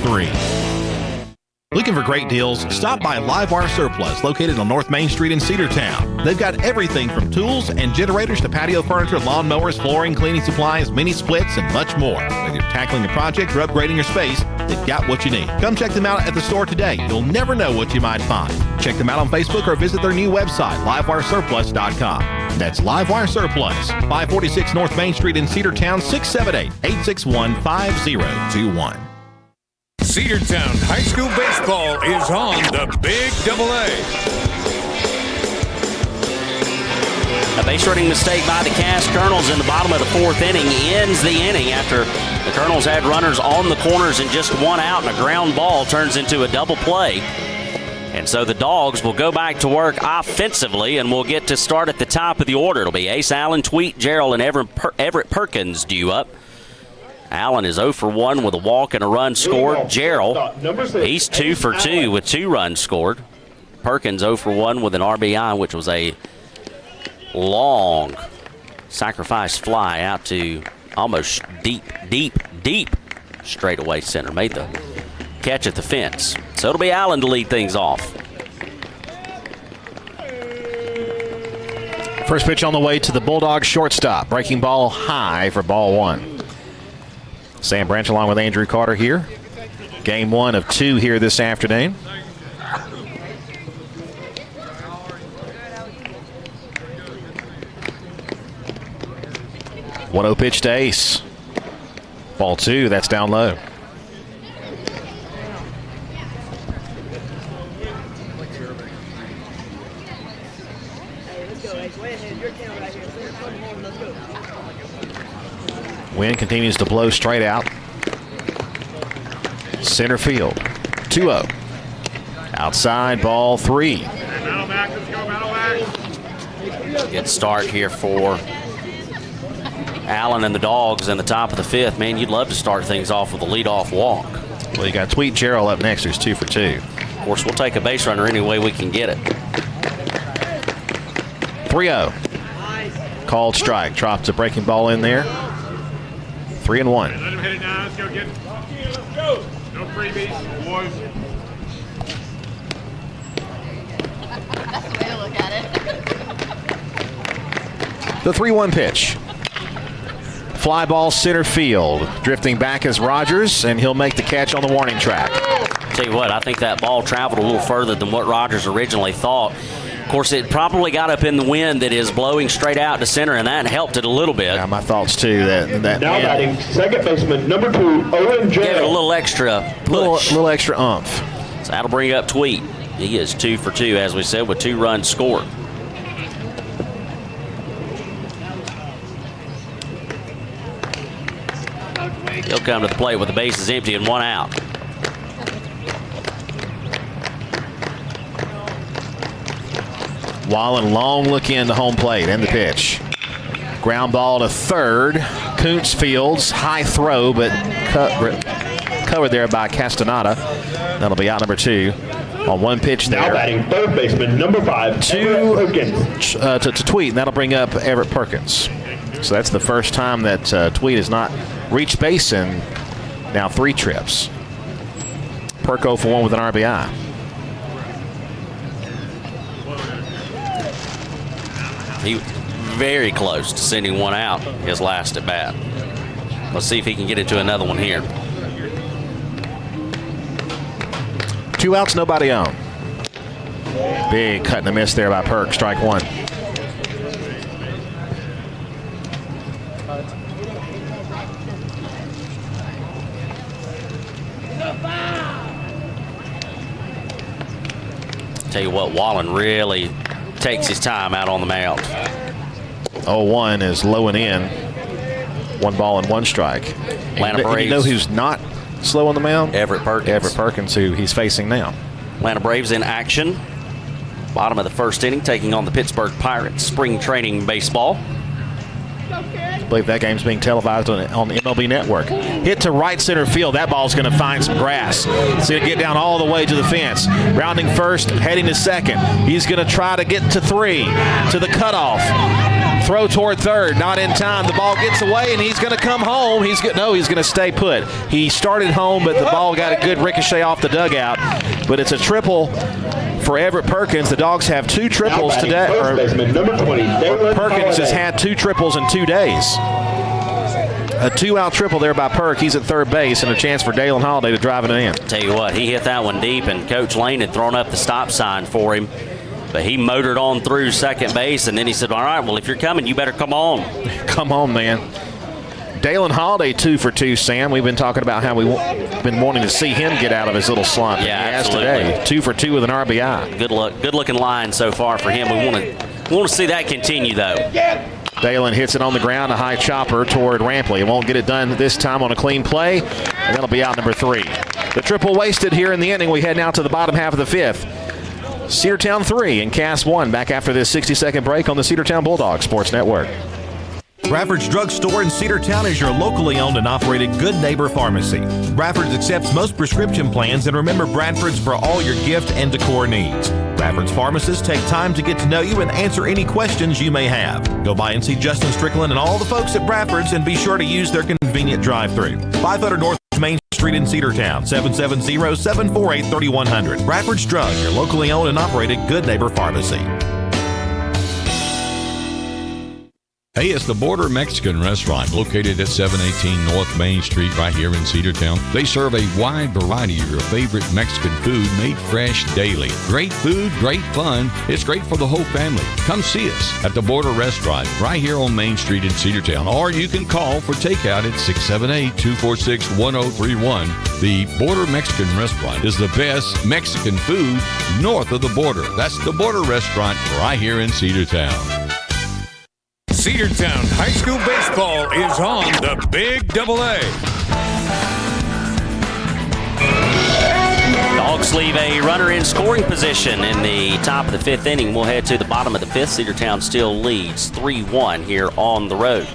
Looking for great deals? Stop by Livewire Surplus, located on North Main Street in Cedartown. They've got everything from tools and generators to patio furniture, lawn mowers, flooring, cleaning supplies, mini splits, and much more. Whether you're tackling a project or upgrading your space, they've got what you need. Come check them out at the store today. You'll never know what you might find. Check them out on Facebook or visit their new website, livewiresurplus.com. That's Livewire Surplus, 546 North Main Street in Cedartown, 678-861-5021. Cedartown High School Baseball is on the Big AA. A base running mistake by the Cass Colonels in the bottom of the 4th inning ends the inning after the Colonels had runners on the corners and just 1 out, and a ground ball turns into a double play. And so the Dogs will go back to work offensively, and we'll get to start at the top of the order. It'll be Ace Allen, Tweet, Gerald, and Everett Perkins due up. Allen is 0 for 1 with a walk and a run scored. Gerald, he's 2 for 2 with 2 runs scored. Perkins 0 for 1 with an RBI, which was a long sacrifice fly out to almost deep straightaway center. Made the catch at the fence. So it'll be Allen to lead things off. First pitch on the way to the Bulldogs shortstop. Breaking ball high for ball 1. Sam Branch along with Andrew Carter here. Game 1 of 2 here this afternoon. One 0 pitch to Ace. Ball 2, that's down low. Wind continues to blow straight out. Center field, 2-0. Outside, ball 3. Good start here for Allen and the Dogs in the top of the 5th. Man, you'd love to start things off with a leadoff walk. Well, you got Tweet Gerald up next, who's 2 for 2. Of course, we'll take a base runner any way we can get it. 3-0. Called strike. Drops a breaking ball in there. 3-1. Let him hit it now. Let's go get it. Let's go. No freebies, boys. That's the way to look at it. The 3-1 pitch. fly ball center field. Drifting back is Rogers, and he'll make the catch on the warning track. Tell you what, I think that ball traveled a little further than what Rogers originally thought. Of course, it probably got up in the wind that is blowing straight out to center, and that helped it a little bit. Yeah, my thoughts too. That now batting second baseman number 2, Owen J. Gave it a little extra push. Little extra umph. So that'll bring up Tweet. He is 2 for 2, as we said, with 2 runs scored. He'll come to the plate with the bases empty and 1 out. Wallen, long look in to home plate and the pitch. Ground ball to third. Kuntz fields, high throw, but covered there by Castaneda. That'll be out number 2 on 1 pitch there. Now batting third baseman number 5, to Tweet, and that'll bring up Everett Perkins. So that's the first time that Tweet has not reached base in now 3 trips. Perko for 1 with an RBI. He was very close to sending 1 out his last at bat. Let's see if he can get into another one here. 2 outs, nobody on. Big cut and a miss there by Perk. Strike 1. Tell you what, Wallen really takes his time out on the mound. 0-1 is low and in. 1 ball and 1 strike. And you know who's not slow on the mound? Everett Perkins. Everett Perkins, who he's facing now. Atlanta Braves in action. Bottom of the first inning, taking on the Pittsburgh Pirates. Spring training baseball. I believe that game's being televised on the MLB Network. Hit to right center field. That ball's going to find some grass. It's going to get down all the way to the fence. Rounding first, heading to second. He's going to try to get to 3, to the cutoff. Throw toward third, not in time. The ball gets away, and he's going to come home. He's going to stay put. He started home, but the ball got a good ricochet off the dugout. But it's a triple for Everett Perkins. The Dogs have 2 triples today. Perkins has had 2 triples in 2 days. A 2-out triple there by Perk. He's at third base, and a chance for Dalen Holiday to drive it in. Tell you what, he hit that one deep, and Coach Lane had thrown up the stop sign for him. But he motored on through second base, and then he said, all right, well, if you're coming, you better come on. Come on, man. Dalen Holiday 2 for 2, Sam. We've been talking about how we've been wanting to see him get out of his little slump. Yeah, he has absolutely. Today. 2 for 2 with an RBI. Good looking line so far for him. We want to see that continue, though. Dalen hits it on the ground, a high chopper toward Rampley. It won't get it done this time on a clean play, and that'll be out number 3. The triple wasted here in the inning. We head now to the bottom half of the 5th. Cedartown 3 and Cass 1 back after this 60-second break on the Cedartown Bulldogs Sports Network. Bradford's Drug Store in Cedartown is your locally owned and operated good neighbor pharmacy. Bradford's accepts most prescription plans, and remember Bradford's for all your gift and decor needs. Bradford's pharmacists take time to get to know you and answer any questions you may have. Go by and see Justin Strickland and all the folks at Bradford's, and be sure to use their convenient drive-thru. 500 North Main Street in Cedartown, 770-748-3100. Bradford's Drug, your locally owned and operated good neighbor pharmacy. Hey, it's the Border Mexican Restaurant located at 718 North Main Street right here in Cedartown. They serve a wide variety of your favorite Mexican food made fresh daily. Great food, great fun. It's great for the whole family. Come see us at the Border Restaurant right here on Main Street in Cedartown. Or you can call for takeout at 678-246-1031. The Border Mexican Restaurant is the best Mexican food north of the border. That's the Border Restaurant right here in Cedartown. Cedartown High School Baseball is on the Big Double A. Dogs leave a runner in scoring position in the top of the 5th inning. We'll head to the bottom of the 5th. Cedartown still leads 3-1 here on the road.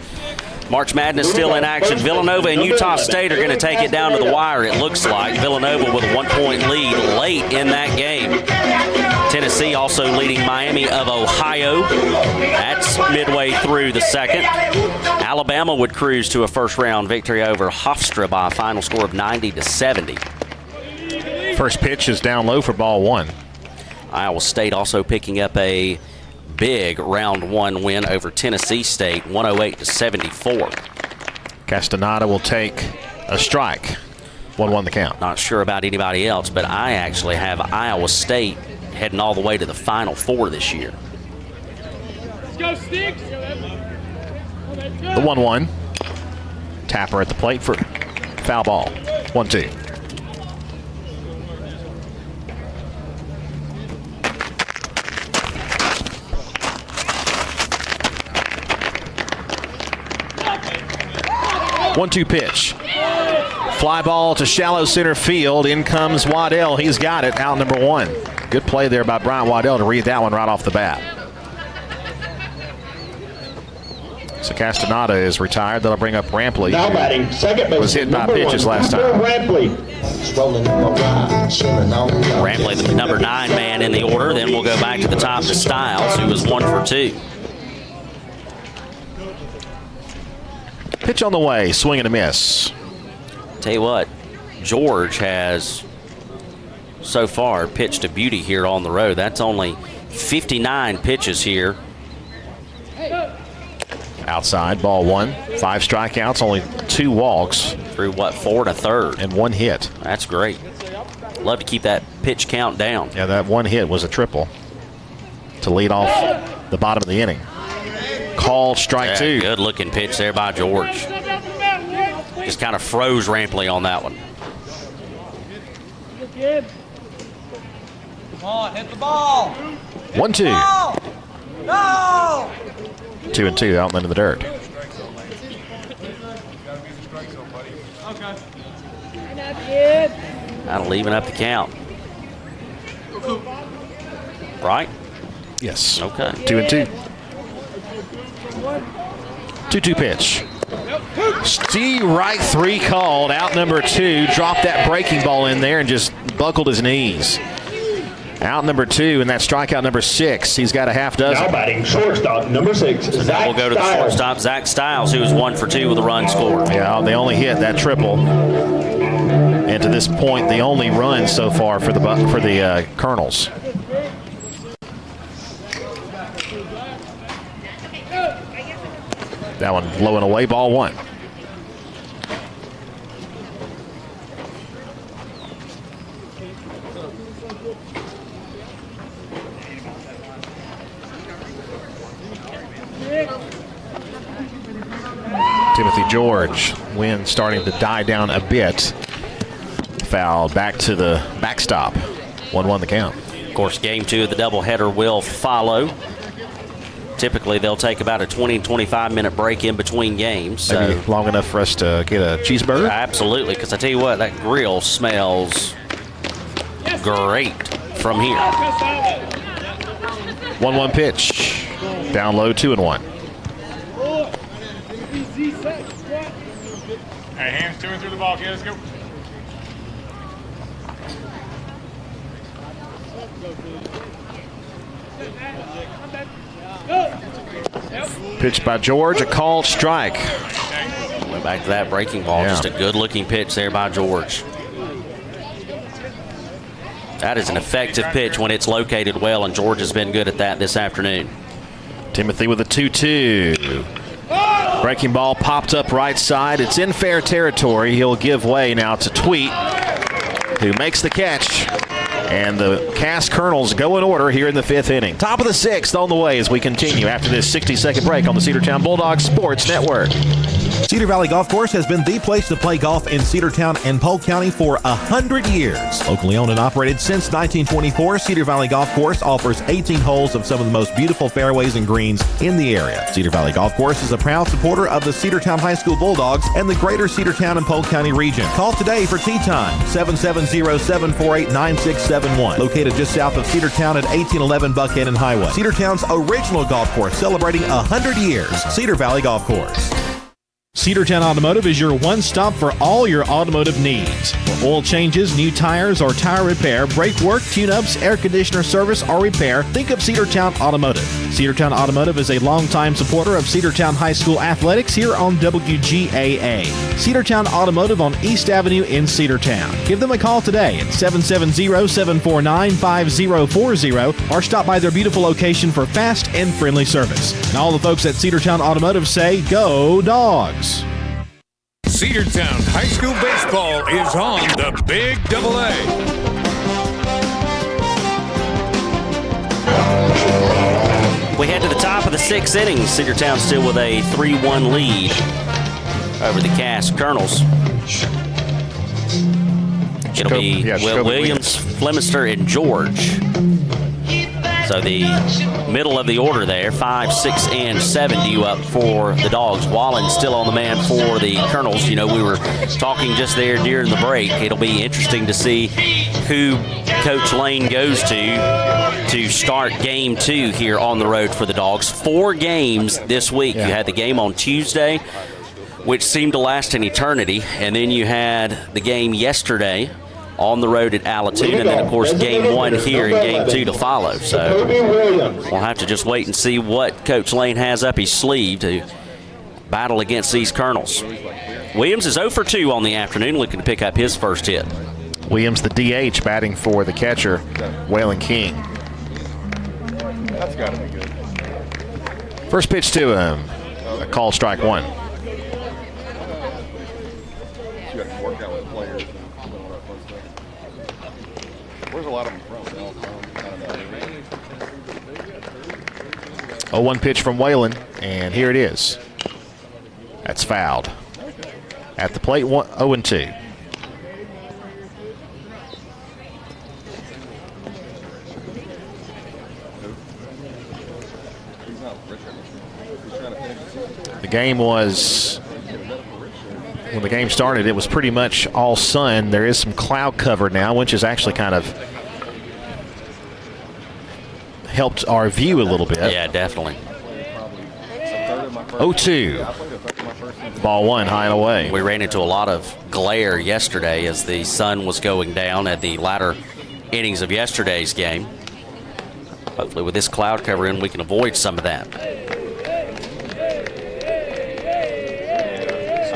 March Madness still in action. Villanova and Utah State are going to take it down to the wire, it looks like. Villanova with a 1-point lead late in that game. Tennessee also leading Miami of Ohio. That's midway through the 2nd. Alabama would cruise to a first-round victory over Hofstra by a final score of 90-70. First pitch is down low for ball 1. Iowa State also picking up a big round 1 win over Tennessee State, 108-74. Castaneda will take a strike. 1-1 the count. Not sure about anybody else, but I actually have Iowa State heading all the way to the Final Four this year. Let's go, Sticks! The 1-1. Tapper at the plate for foul ball. 1-2. One-two pitch. Fly ball to shallow center field. In comes Waddell. He's got it. Out number 1. Good play there by Bryant Waddell to read that one right off the bat. So Castaneda is retired. That'll bring up Rampley. Now batting, second base. Was hit by pitches last time. Rampley. Rampley, the number 9 man in the order. Then we'll go back to the top to Styles, who was 1 for 2. Pitch on the way, swing and a miss. Tell you what, George has so far pitched a beauty here on the road. That's only 59 pitches here. Outside, ball 1. 5 strikeouts, only 2 walks. Through what, 4 1/3? And 1 hit. That's great. Love to keep that pitch count down. Yeah, that 1 hit was a triple to lead off the bottom of the inning. Call strike 2. Good looking pitch there by George. Just kind of froze Rampley on that one. Come on, hit the ball. 1-2. No! 2-2 out into the dirt. That'll even up the count. Right? Yes. Okay. 2-2. 2-2 pitch. Steve Wright 3 called. Out number 2. Dropped that breaking ball in there and just buckled his knees. Out number 2, and that strikeout number 6. He's got a half dozen. Now batting, shortstop number 6. So now we'll go to the shortstop, Zach Styles, who was 1 for 2 with a run scored. Yeah, they only hit that triple. And to this point, the only run so far for the Colonels. That one low and away, ball 1. Timothy George, wind starting to die down a bit. Foul back to the backstop. 1-1 the count. Of course, game 2 of the doubleheader will follow. Typically, they'll take about a 20 to 25-minute break in between games. Maybe long enough for us to get a cheeseburger? Absolutely, because I tell you what, that grill smells great from here. 1-1 pitch. Down low, 2-1. Hey, hands to and through the ball, kid. Let's go. Pitch by George, a called strike. Went back to that breaking ball. Yeah. Just a good-looking pitch there by George. That is an effective pitch when it's located well, and George has been good at that this afternoon. Timothy with a 2-2. Breaking ball popped up right side. It's in fair territory. He'll give way now to Tweet, who makes the catch. And the Cass Colonels go in order here in the 5th inning. Top of the 6th on the way as we continue after this 60-second break on the Cedartown Bulldogs Sports Network. Cedar Valley Golf Course has been the place to play golf in Cedartown and Polk County for 100 years. Locally owned and operated since 1924, Cedar Valley Golf Course offers 18 holes of some of the most beautiful fairways and greens in the area. Cedar Valley Golf Course is a proud supporter of the Cedartown High School Bulldogs and the greater Cedartown and Polk County region. Call today for tee time, 770-748-9671. Located just south of Cedartown at 1811 Buckhannon Highway. Cedartown's original golf course celebrating 100 years. Cedar Valley Golf Course. Cedartown Automotive is your one-stop for all your automotive needs. For oil changes, new tires, or tire repair, brake work, tune-ups, air conditioner service, or repair, think of Cedartown Automotive. Cedartown Automotive is a longtime supporter of Cedartown High School athletics here on WGAA. Cedartown Automotive on East Avenue in Cedartown. Give them a call today at 770-749-5040 or stop by their beautiful location for fast and friendly service. And all the folks at Cedartown Automotive say, go Dogs! Cedartown High School Baseball is on the Big AA. We head to the top of the 6th inning. Cedartown still with a 3-1 lead over the Cass Colonels. It'll be Williams, Flemister, and George. So the middle of the order there, 5, 6, and 7 due up for the Dogs. Wallen still on the man for the Colonels. You know, we were talking just there during the break. It'll be interesting to see who Coach Lane goes to start game 2 here on the road for the Dogs. 4 games this week. You had the game on Tuesday, which seemed to last an eternity, and then you had the game yesterday on the road at Allatoona, and then, of course, game 1 here and game 2 to follow. So we'll have to just wait and see what Coach Lane has up his sleeve to battle against these Colonels. Williams is 0 for 2 on the afternoon, looking to pick up his first hit. Williams, the DH, batting for the catcher, Waylon King. That's got to be good. First pitch to him, a call, strike 1. You got to work out with players. Where's a lot of them from? 0-1 pitch from Waylon, and here it is. That's fouled. At the plate, 0-2. The game was, when the game started, it was pretty much all sun. There is some cloud cover now, which has actually kind of helped our view a little bit. Yeah, definitely. 0-2. Ball 1, high and away. We ran into a lot of glare yesterday as the sun was going down at the latter innings of yesterday's game. Hopefully with this cloud cover in, we can avoid some of that.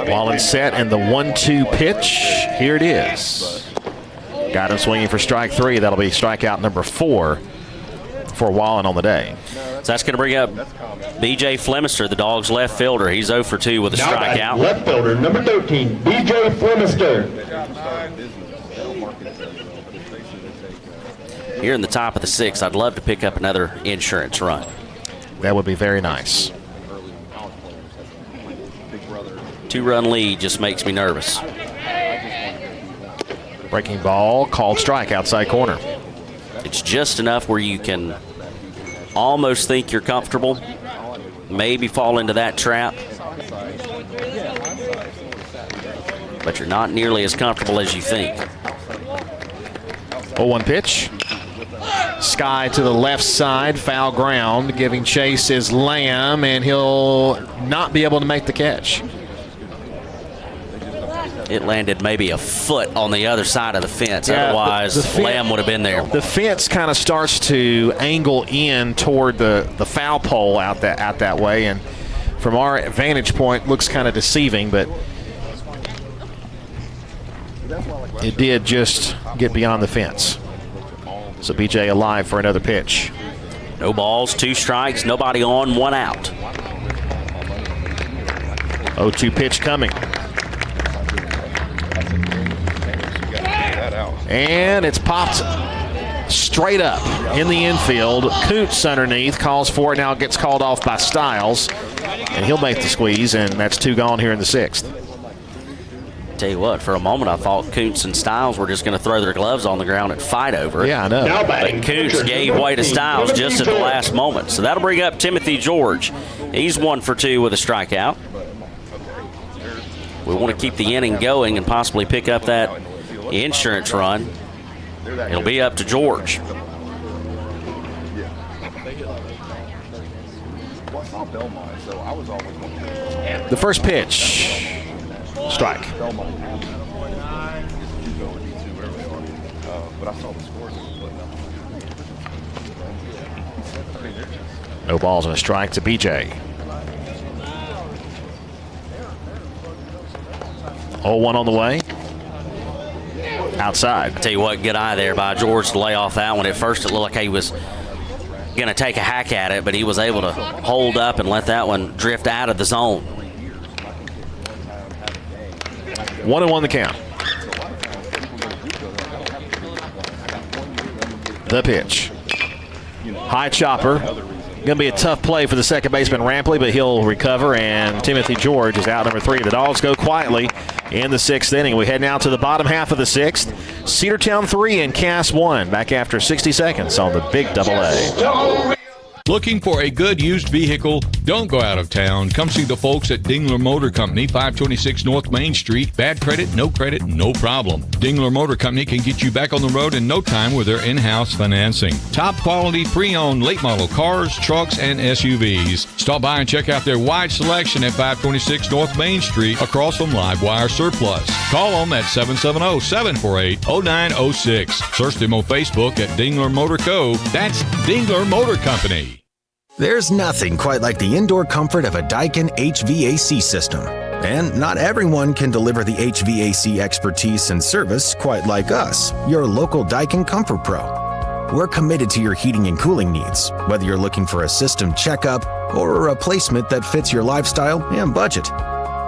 Wallen set, and the 1-2 pitch. Here it is. Got him swinging for strike 3. That'll be strikeout number 4 for Wallen on the day. So that's going to bring up B.J. Flemister, the Dogs' left fielder. He's 0 for 2 with a strikeout. Left fielder, number 13, B.J. Flemister. Here in the top of the 6th, I'd love to pick up another insurance run. That would be very nice. 2-run lead just makes me nervous. Breaking ball, called strike, outside corner. It's just enough where you can almost think you're comfortable, maybe fall into that trap, but you're not nearly as comfortable as you think. 0-1 pitch. Sky to the left side, foul ground. Giving chase is Lamb, and he'll not be able to make the catch. It landed maybe a foot on the other side of the fence. Otherwise, Lamb would have been there. The fence kind of starts to angle in toward the foul pole out that way, and from our vantage point, looks kind of deceiving, but it did just get beyond the fence. So BJ alive for another pitch. No balls, 2 strikes, nobody on, 1 out. 0-2 pitch coming. And it's popped straight up in the infield. Koontz underneath, calls for it, now gets called off by Stiles, and he'll make the squeeze, and that's 2 gone here in the 6th. Tell you what, for a moment I thought Koontz and Stiles were just going to throw their gloves on the ground and fight over it. Yeah, I know. But Koontz gave way to Stiles just at the last moment. So that'll bring up Timothy George. He's 1 for 2 with a strikeout. We want to keep the inning going and possibly pick up that insurance run. It'll be up to George. The first pitch. Strike. No balls and a strike to BJ. 0-1 on the way. Outside. I tell you what, good eye there by George to lay off that one. At first it looked like he was going to take a hack at it, but he was able to hold up and let that one drift out of the zone. 1-1 the count. The pitch. High chopper. Going to be a tough play for the second baseman Rampley, but he'll recover, and Timothy George is out number 3. The Dogs go quietly in the 6th inning. We head now to the bottom half of the 6th. Cedartown 3 and Cass 1 back after 60 seconds on the Big Double A. Looking for a good used vehicle? Don't go out of town. Come see the folks at Dingler Motor Company, 526 North Main Street. Bad credit, no problem. Dingler Motor Company can get you back on the road in no time with their in-house financing. Top quality pre-owned late model cars, trucks, and SUVs. Stop by and check out their wide selection at 526 North Main Street across from Livewire Surplus. Call them at 770-748-0906. Search them on Facebook at Dingler Motor Co. That's Dingler Motor Company. There's nothing quite like the indoor comfort of a Daikin HVAC system. And not everyone can deliver the HVAC expertise and service quite like us, your local Daikin Comfort Pro. We're committed to your heating and cooling needs, whether you're looking for a system checkup or a replacement that fits your lifestyle and budget.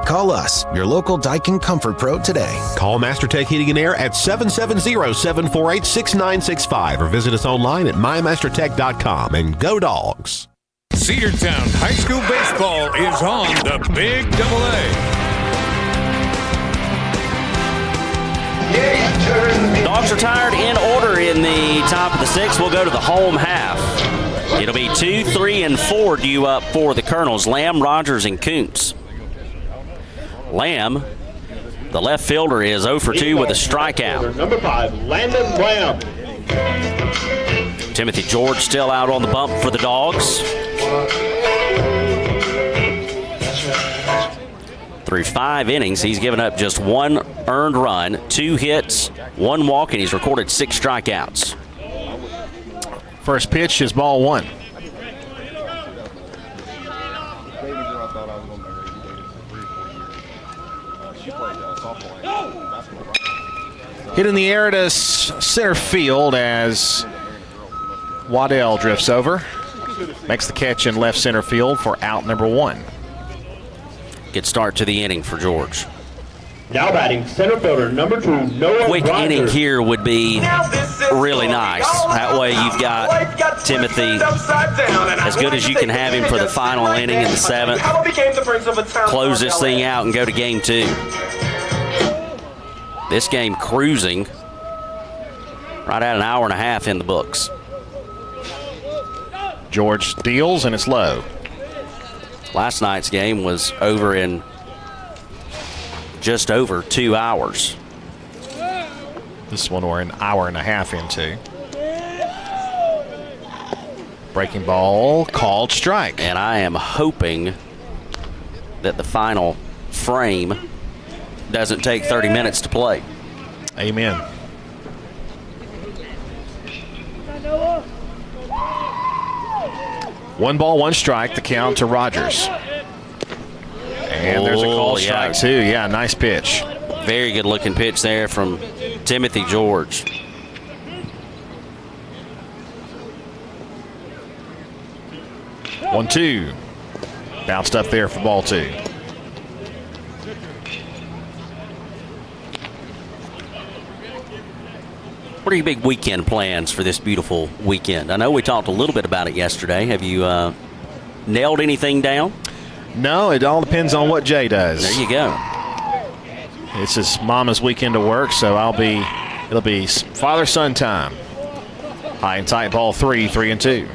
Call us, your local Daikin Comfort Pro, today. Call MasterTech Heating and Air at 770-748-6965 or visit us online at mymastertech.com, and go Dogs. Cedartown High School Baseball is on the Big Double A. Dogs retired in order in the top of the 6th. We'll go to the home half. It'll be 2, 3, and 4 due up for the Colonels. Lamb, Rogers, and Kuntz. Lamb, the left fielder, is 0 for 2 with a strikeout. Number 5, Landon Lamb. Timothy George still out on the bump for the Dogs. Through 5 innings, he's given up just 1 earned run, 2 hits, 1 walk, and he's recorded 6 strikeouts. First pitch is ball 1. Hit in the air to center field as Waddell drifts over. Makes the catch in left center field for out number 1. Good start to the inning for George. Now batting center fielder number 2, Noah Quick Rogers. inning here would be really nice. That way you've got Timothy as good as you can have him for the final inning in the 7th. Close this thing out and go to game 2. This game cruising right at an hour and a half in the books. George deals, and it's low. Last night's game was over in just over 2 hours. This one we're an hour and a half into. Breaking ball, called strike. And I am hoping that the final frame doesn't take 30 minutes to play. Amen. One ball, one strike, the count to Rogers. And there's a call strike too. Yeah, nice pitch. Very good looking pitch there from Timothy George. One, two. Bounced up there for ball 2. What are your big weekend plans for this beautiful weekend? I know we talked a little bit about it yesterday. Have you nailed anything down? No, it all depends on what Jay does. There you go. It's his mama's weekend of work, so it'll be father-son time. High and tight ball 3, 3-2.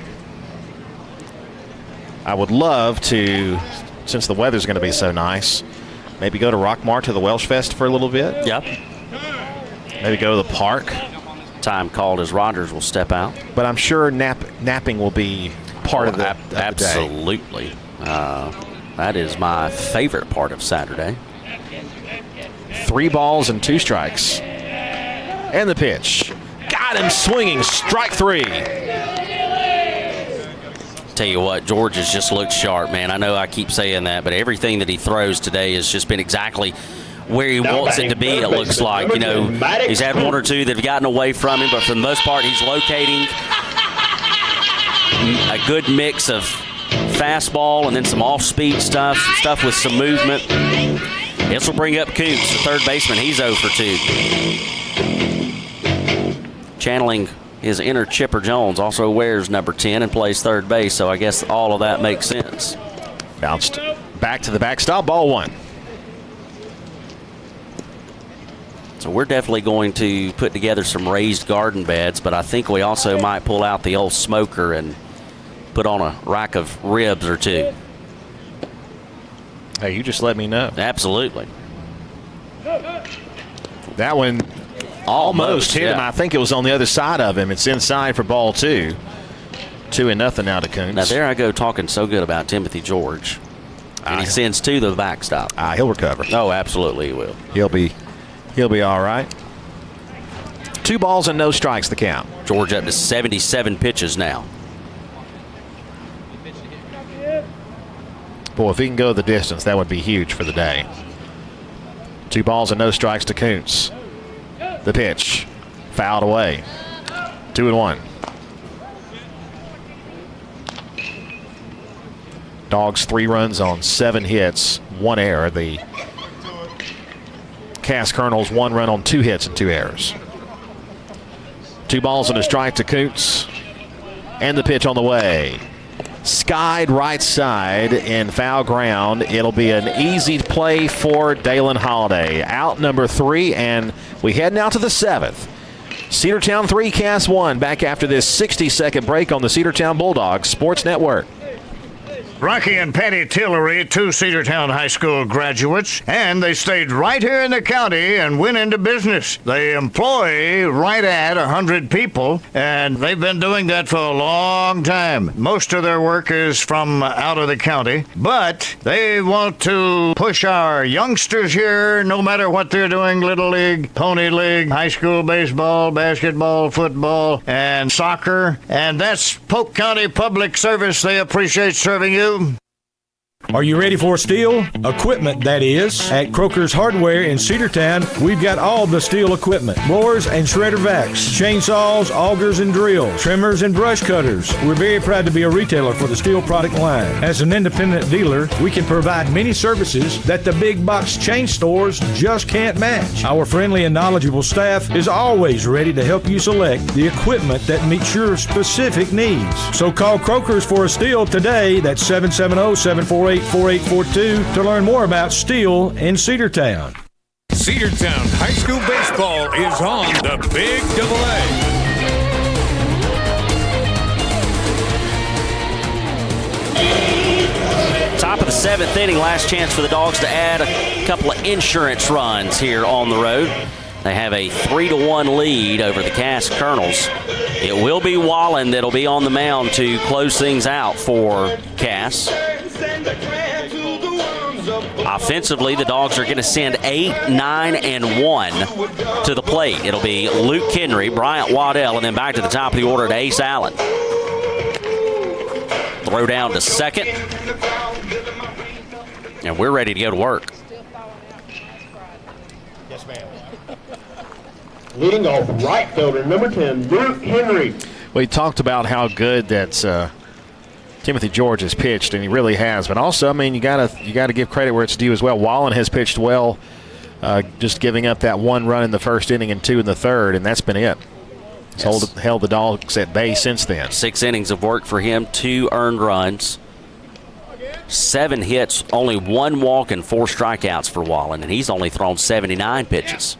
I would love to, since the weather's going to be so nice, maybe go to Rockmart to the Welsh Fest for a little bit. Yep. Maybe go to the park. Time called as Rogers will step out. But I'm sure napping will be part of the absolutely. That is my favorite part of Saturday. 3 balls and 2 strikes. And the pitch. Got him swinging. Strike 3. Tell you what, George has just looked sharp, man. I know I keep saying that, but everything that he throws today has just been exactly where he wants it to be, it looks like. You know, he's had 1 or 2that have gotten away from him, but for the most part, he's locating a good mix of fastball and then some off-speed stuff, some stuff with some movement. This will bring up Coots, the third baseman. He's 0 for 2. Channeling his inner Chipper Jones, also wears number 10 and plays third base, so I guess all of that makes sense. Bounced back to the backstop, ball 1. So we're definitely going to put together some raised garden beds, but I think we also might pull out the old smoker and put on a rack of ribs or 2. Hey, you just let me know. Absolutely. That one almost hit him. Yeah. I think it was on the other side of him. It's inside for ball 2. 2-0 now to Coons. Now there I go talking so good about Timothy George. And he sends to the backstop. He'll recover. Oh, absolutely he will. He'll be all right. 2 balls and no strikes the count. George up to 77 pitches now. Boy, if he can go the distance, that would be huge for the day. 2 balls and no strikes to Kuntz. The pitch. Fouled away. 2-1. Dogs 3 runs on 7 hits, 1 error. The Cass Colonels 1 run on 2 hits and 2 errors. 2 balls and a strike to Kuntz. And the pitch on the way. Skied right side in foul ground. It'll be an easy play for Dalen Holiday. Out number 3, and we head now to the 7th. Cedartown 3, Cass 1. Back after this 60-second break on the Cedartown Bulldogs Sports Network. Rocky and Patty Tillery, 2 Cedartown High School graduates, and they stayed right here in the county and went into business. They employ right at 100 people, and they've been doing that for a long time. Most of their work is from out of the county, but they want to push our youngsters here, no matter what they're doing, Little League, Pony League, high school baseball, basketball, football, and soccer, and that's Polk County Public Service. They appreciate serving you. Are you ready for steel? Equipment, that is. At Croker's Hardware in Cedartown, we've got all the steel equipment. Blowers and shredder vacs, chainsaws, augers and drills, trimmers and brush cutters. We're very proud to be a retailer for the steel product line. As an independent dealer, we can provide many services that the big box chain stores just can't match. Our friendly and knowledgeable staff is always ready to help you select the equipment that meets your specific needs. So call Croker's for a steel today. That's 770-748-4842 to learn more about steel in Cedartown. Cedartown High School Baseball is on the Big AA. Top of the 7th inning, last chance for the Dogs to add a couple of insurance runs here on the road. They have a 3-1 lead over the Cass Colonels. It will be Wallen that'll be on the mound to close things out for Cass. Offensively, the Dogs are going to send 8, 9, and 1 to the plate. It'll be Luke Henry, Bryant Waddell, and then back to the top of the order to Ace Allen. Throw down to second. And we're ready to go to work. Yes, ma'am. Leading off, right fielder, number 10, Luke Henry. We talked about how good that Timothy George has pitched, and he really has. But also, I mean, you gotta give credit where it's due as well. Wallen has pitched well, just giving up that 1 run in the first inning and 2 in the third, and that's been it. He's held the Dogs at bay since then. 6 innings of work for him, 2 earned runs, 7 hits, only 1 walk, and 4 strikeouts for Wallen, and he's only thrown 79 pitches.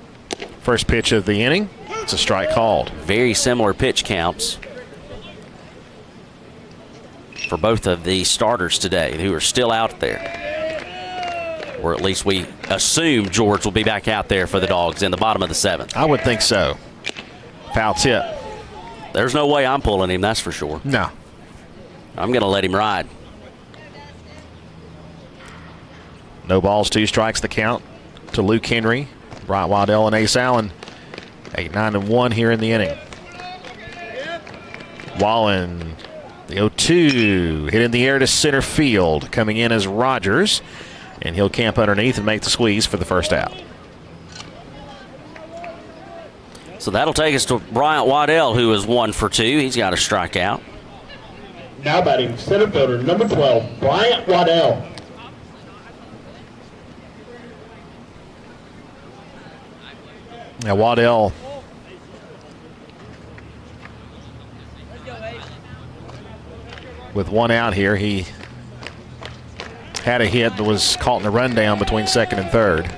First pitch of the inning, it's a strike called. Very similar pitch counts for both of the starters today who are still out there. Or at least we assume George will be back out there for the Dogs in the bottom of the 7th. I would think so. Foul tip. There's no way I'm pulling him, that's for sure. No. I'm going to let him ride. No balls, 2 strikes the count to Luke Henry, Bryant Waddell, and Ace Allen. 8, 9, and 1 here in the inning. Wallen, the 0-2, hit in the air to center field. Coming in as Rogers, and he'll camp underneath and make the squeeze for the first out. So that'll take us to Bryant Waddell, who is 1 for 2. He's got a strikeout. Now batting center fielder, number 12, Bryant Waddell. Now Waddell with one out here. He had a hit but was caught in the rundown between second and third.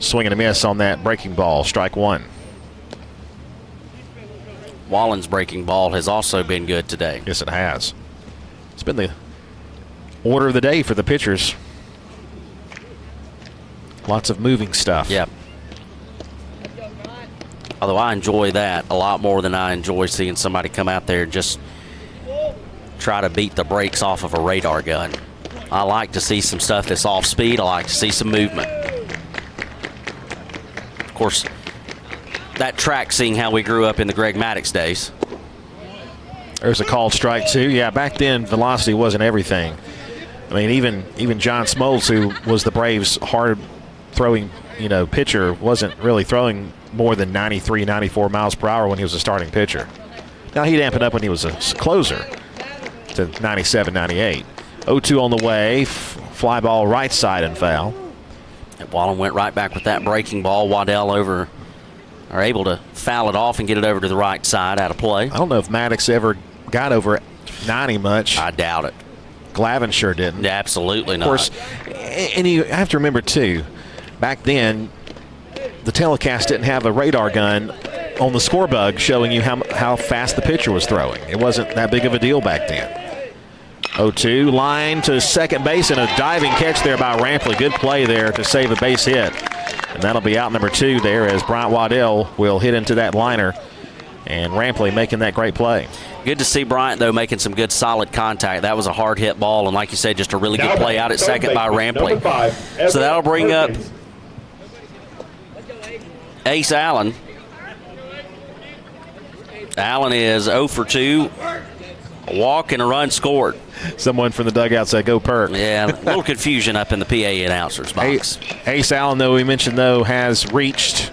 Swing and a miss on that breaking ball. Strike one. Wallen's breaking ball has also been good today. Yes, it has. It's been the order of the day for the pitchers. Lots of moving stuff. Yep. Although I enjoy that a lot more than I enjoy seeing somebody come out there and just try to beat the brakes off of a radar gun. I like to see some stuff that's off speed. I like to see some movement. Of course, that track, seeing how we grew up in the Greg Maddox days. There's a called strike too. Yeah, back then velocity wasn't everything. I mean, even John Smoltz, who was the Braves' hard throwing, pitcher, wasn't really throwing more than 93, 94 miles per hour when he was a starting pitcher. Now he'd amp it up when he was a closer to 97, 98. 0-2 on the way. Fly ball right side and foul. And Wallen went right back with that breaking ball. Waddell are able to foul it off and get it over to the right side out of play. I don't know if Maddox ever got over 90 much. I doubt it. Glavin sure didn't. Absolutely not. Of course, and you have to remember too, back then, the telecast didn't have a radar gun on the score bug showing you how fast the pitcher was throwing. It wasn't that big of a deal back then. 0-2, line to second base, and a diving catch there by Rampley. Good play there to save a base hit. And that'll be out number 2 there as Bryant Waddell will hit into that liner. And Rampley making that great play. Good to see Bryant, though, making some good solid contact. That was a hard hit ball, and like you said, just a really good play out at second by Rampley. So that'll bring up Ace Allen. Allen is 0 for 2. A walk and a run scored. Someone from the dugout said, "Go Perk." Yeah, a little confusion up in the PA announcer's box. Ace Allen, though, we mentioned, has reached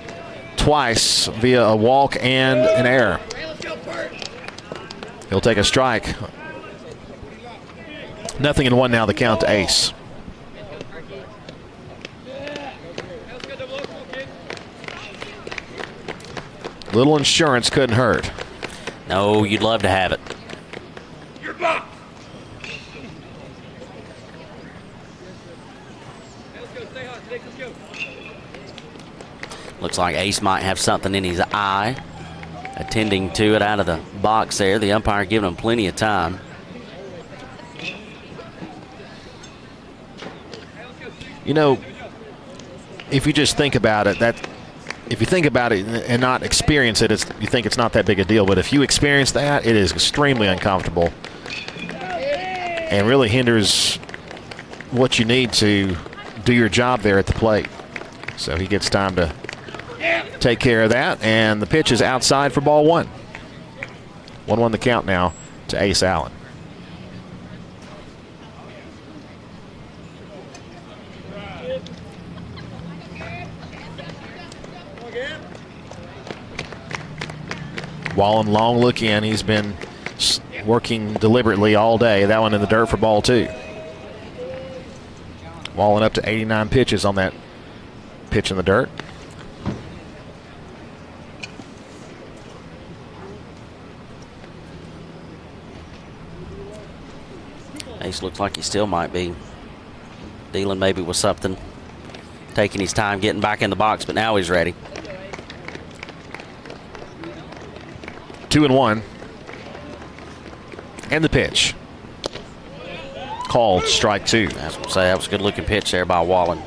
twice via a walk and an error. He'll take a strike. 0-1 now, the count to Ace. Little insurance couldn't hurt. No, you'd love to have it. Looks like Ace might have something in his eye. Attending to it out of the box there. The umpire giving him plenty of time. If you just think about it, if you think about it and not experience it, you think it's not that big a deal. But if you experience that, it is extremely uncomfortable and really hinders what you need to do your job there at the plate. So he gets time to take care of that, and the pitch is outside for ball 1. 1-1 the count now to Ace Allen. Wallen long look in. He's been working deliberately all day. That one in the dirt for ball 2. Wallen up to 89 pitches on that pitch in the dirt. Ace looks like he still might be dealing maybe with something, taking his time getting back in the box, but now he's ready. 2-1. And the pitch. Called strike 2. I was going to say, that was a good looking pitch there by Wallen.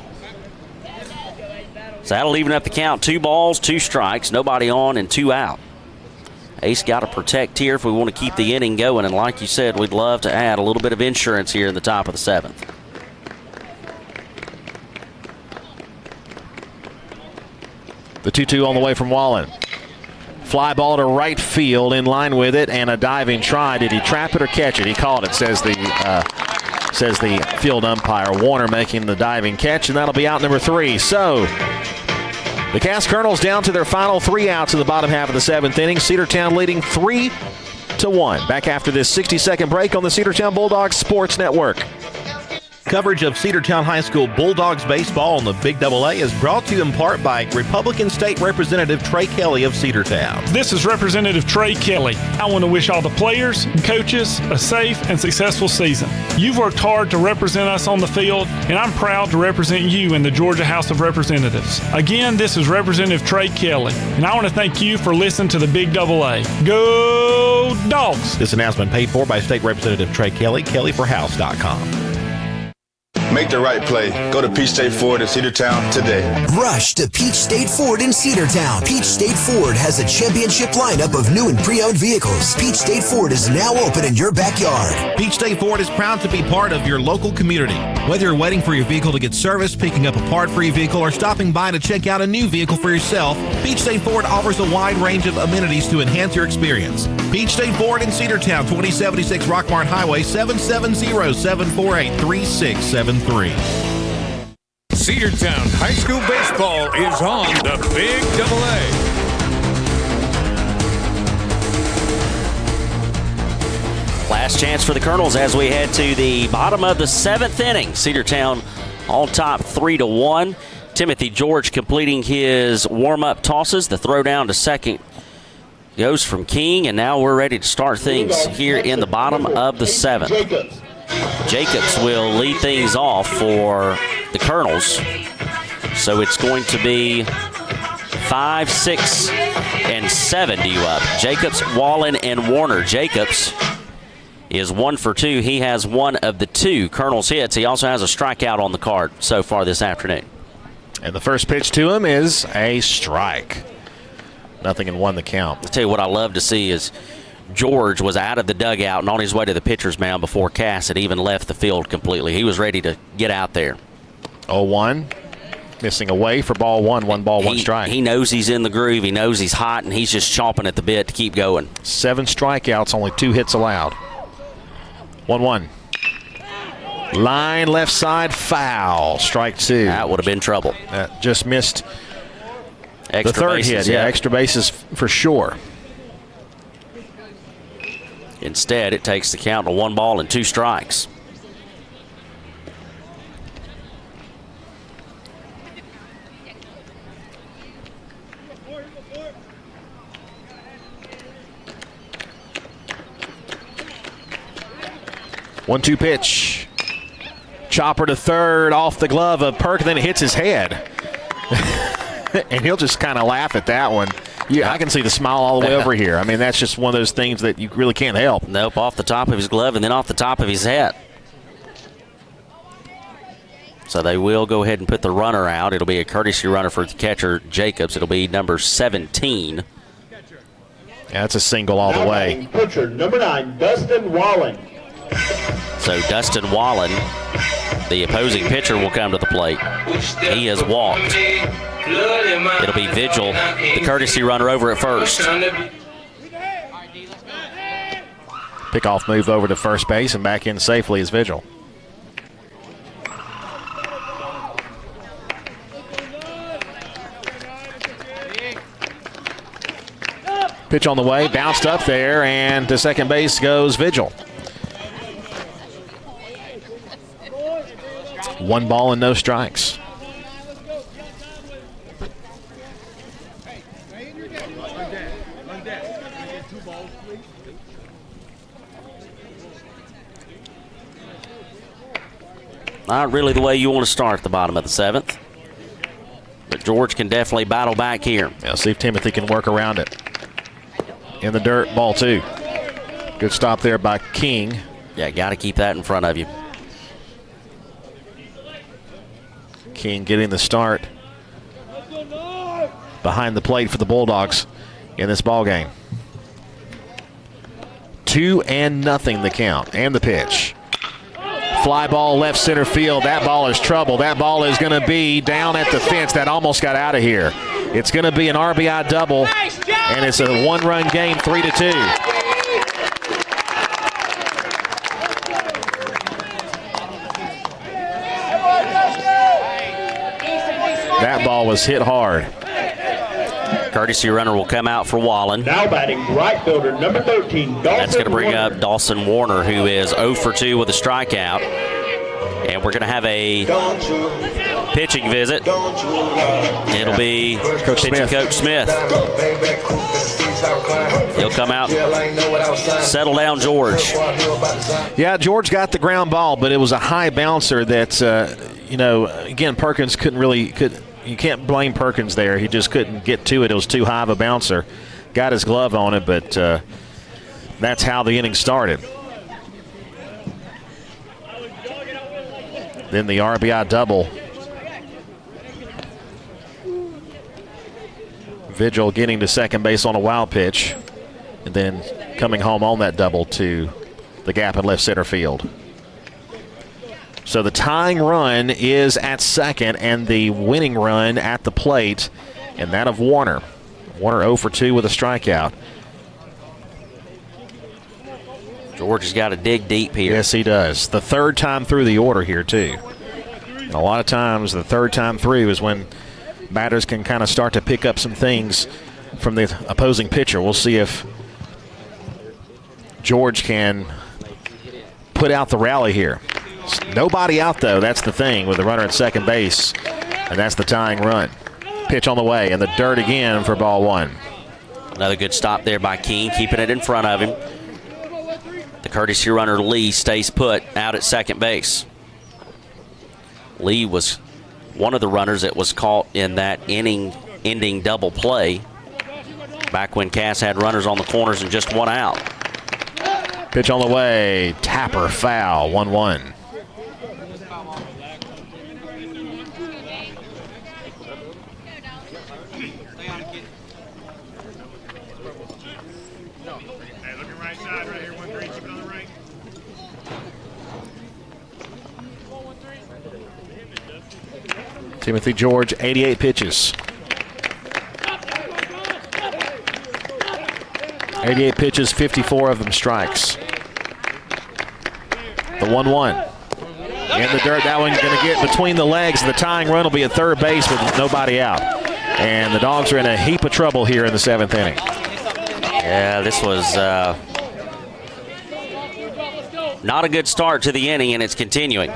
So that'll even up the count. 2 balls, 2 strikes, nobody on and 2 out. Ace got to protect here if we want to keep the inning going. And like you said, we'd love to add a little bit of insurance here in the top of the 7th. The 2-2 on the way from Wallen. Fly ball to right field, in line with it, and a diving try. Did he trap it or catch it? He called it, says the field umpire. Warner making the diving catch, and that'll be out number 3. So the Cass Colonels down to their final 3 outs in the bottom half of the 7th inning. Cedartown leading 3-1. Back after this 60-second break on the Cedartown Bulldogs Sports Network. Coverage of Cedartown High School Bulldogs baseball on the Big AA is brought to you in part by Republican State Representative Trey Kelly of Cedartown. This is Representative Trey Kelly. I want to wish all the players and coaches a safe and successful season. You've worked hard to represent us on the field, and I'm proud to represent you in the Georgia House of Representatives. Again, this is Representative Trey Kelly, and I want to thank you for listening to the Big AA. Go Dogs! This announcement paid for by State Representative Trey Kelly, kellyforhouse.com. Make the right play. Go to Peach State Ford in Cedartown today. Rush to Peach State Ford in Cedartown. Peach State Ford has a championship lineup of new and pre-owned vehicles. Peach State Ford is now open in your backyard. Peach State Ford is proud to be part of your local community. Whether you're waiting for your vehicle to get serviced, picking up a part for your vehicle, or stopping by to check out a new vehicle for yourself, Peach State Ford offers a wide range of amenities to enhance your experience. Peach State Ford in Cedartown, 2076 Rockmart Highway, 770-748-3673. Cedartown High School Baseball is on the Big AA. Last chance for the Colonels as we head to the bottom of the 7th inning. Cedartown on top 3-1. Timothy George completing his warm-up tosses. The throw down to second goes from King, and now we're ready to start things here in the bottom of the 7th. Jacobs will lead things off for the Colonels. So it's going to be 5, 6, and 7 due up. Jacobs, Wallen, and Warner. Jacobs is 1 for 2. He has one of the 2 Colonels hits. He also has a strikeout on the card so far this afternoon. And the first pitch to him is a strike. 0-1 the count. I'll tell you what I love to see is George was out of the dugout and on his way to the pitcher's mound before Cass had even left the field completely. He was ready to get out there. 0-1. Missing away for ball 1. 1 ball, 1 strike. He knows he's in the groove. He knows he's hot, and he's just chomping at the bit to keep going. 7 strikeouts, only 2 hits allowed. 1-1. Line left side, foul. Strike 2. That would have been trouble. Just missed extra the third bases, hit. Yeah, extra bases for sure. Instead, it takes the count to 1 ball and 2 strikes. One-two pitch. Chopper to third off the glove of Perk, and then it hits his head. And he'll just kind of laugh at that one. Yeah, I can see the smile all the way over here. I mean, that's just one of those things that you really can't help. Nope, off the top of his glove and then off the top of his hat. So they will go ahead and put the runner out. It'll be a courtesy runner for the catcher, Jacobs. It'll be number 17. Yeah, that's a single all the way. Pitcher, number 9, Dustin Wallen. So Dustin Wallen, the opposing pitcher, will come to the plate. He has walked. It'll be Vigil, the courtesy runner, over at first. Pickoff move over to first base and back in safely is Vigil. Pitch on the way, bounced up there, and to second base goes Vigil. 1 ball and no strikes. Not really the way you want to start at the bottom of the 7th. But George can definitely battle back here. Yeah, see if Timothy can work around it. In the dirt, ball 2. Good stop there by King. Yeah, got to keep that in front of you. King getting the start behind the plate for the Bulldogs in this ball game. 2-0 the count and the pitch. Fly ball left center field. That ball is trouble. That ball is going to be down at the fence. That almost got out of here. It's going to be an RBI double, and it's a 1-run game, 3-2. That ball was hit hard. Courtesy runner will come out for Wallen. Now batting right fielder, number 13, Dawson That's going to bring Warner. up Dawson Warner, who is 0 for 2 with a strikeout. And we're going to have a pitching visit. It'll be Coach Smith. He'll come out, settle down George. Yeah, George got the ground ball, but it was a high bouncer that, again, Perkins you can't blame Perkins there. He just couldn't get to it. It was too high of a bouncer. Got his glove on it, but that's how the inning started. Then the RBI double. Vigil getting to second base on a wild pitch, and then coming home on that double to the gap in left center field. So the tying run is at second, and the winning run at the plate, and that of Warner. Warner 0 for 2 with a strikeout. George has got to dig deep here. Yes, he does. The third time through the order here, too. And a lot of times the third time through is when batters can kind of start to pick up some things from the opposing pitcher. We'll see if George can put out the rally here. Nobody out, though. That's the thing with the runner at second base, and that's the tying run. Pitch on the way, and the dirt again for ball one. Another good stop there by King, keeping it in front of him. The courtesy runner, Lee, stays put out at second base. Lee was one of the runners that was caught in that inning-ending double play back when Cass had runners on the corners and just one out. Pitch on the way, Tapper foul, 1-1. Timothy George, 88 pitches. 88 pitches, 54 of them strikes. The 1-1. In the dirt, that one going to get between the legs. The tying run will be at third base with nobody out. And the Dogs are in a heap of trouble here in the seventh inning. Yeah, this was not a good start to the inning, and it's continuing.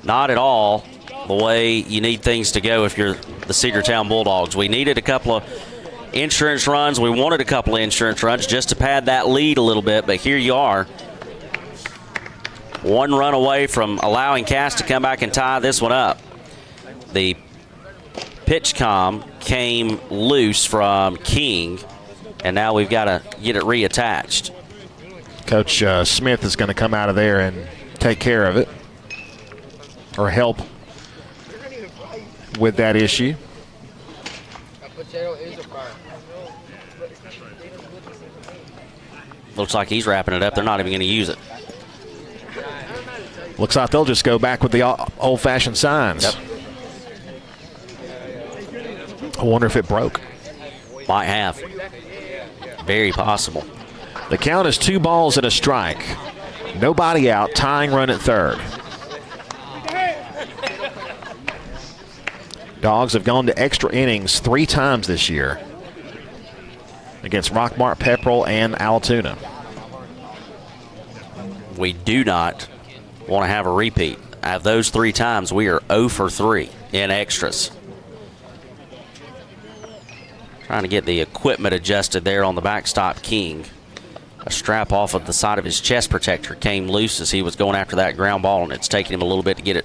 Not at all the way you need things to go if you're the Cedartown Bulldogs. We needed a couple of insurance runs. We wanted a couple of insurance runs just to pad that lead a little bit, but here you are. One run away from allowing Cass to come back and tie this one up. The pitch comm came loose from King, and now we've got to get it reattached. Coach Smith is going to come out of there and take care of it, or help with that issue. Looks like he's wrapping it up. They're not even going to use it. Looks like they'll just go back with the old-fashioned signs. Yep. I wonder if it broke. Might have. Very possible. The count is 2 balls and a strike. Nobody out, tying run at third. Dogs have gone to extra innings 3 times this year against Rockmart, Pepperell, and Altoona. We do not want to have a repeat. Out of those 3 times, we are 0 for 3 in extras. Trying to get the equipment adjusted there on the backstop. King. A strap off of the side of his chest protector came loose as he was going after that ground ball, and it's taken him a little bit to get it.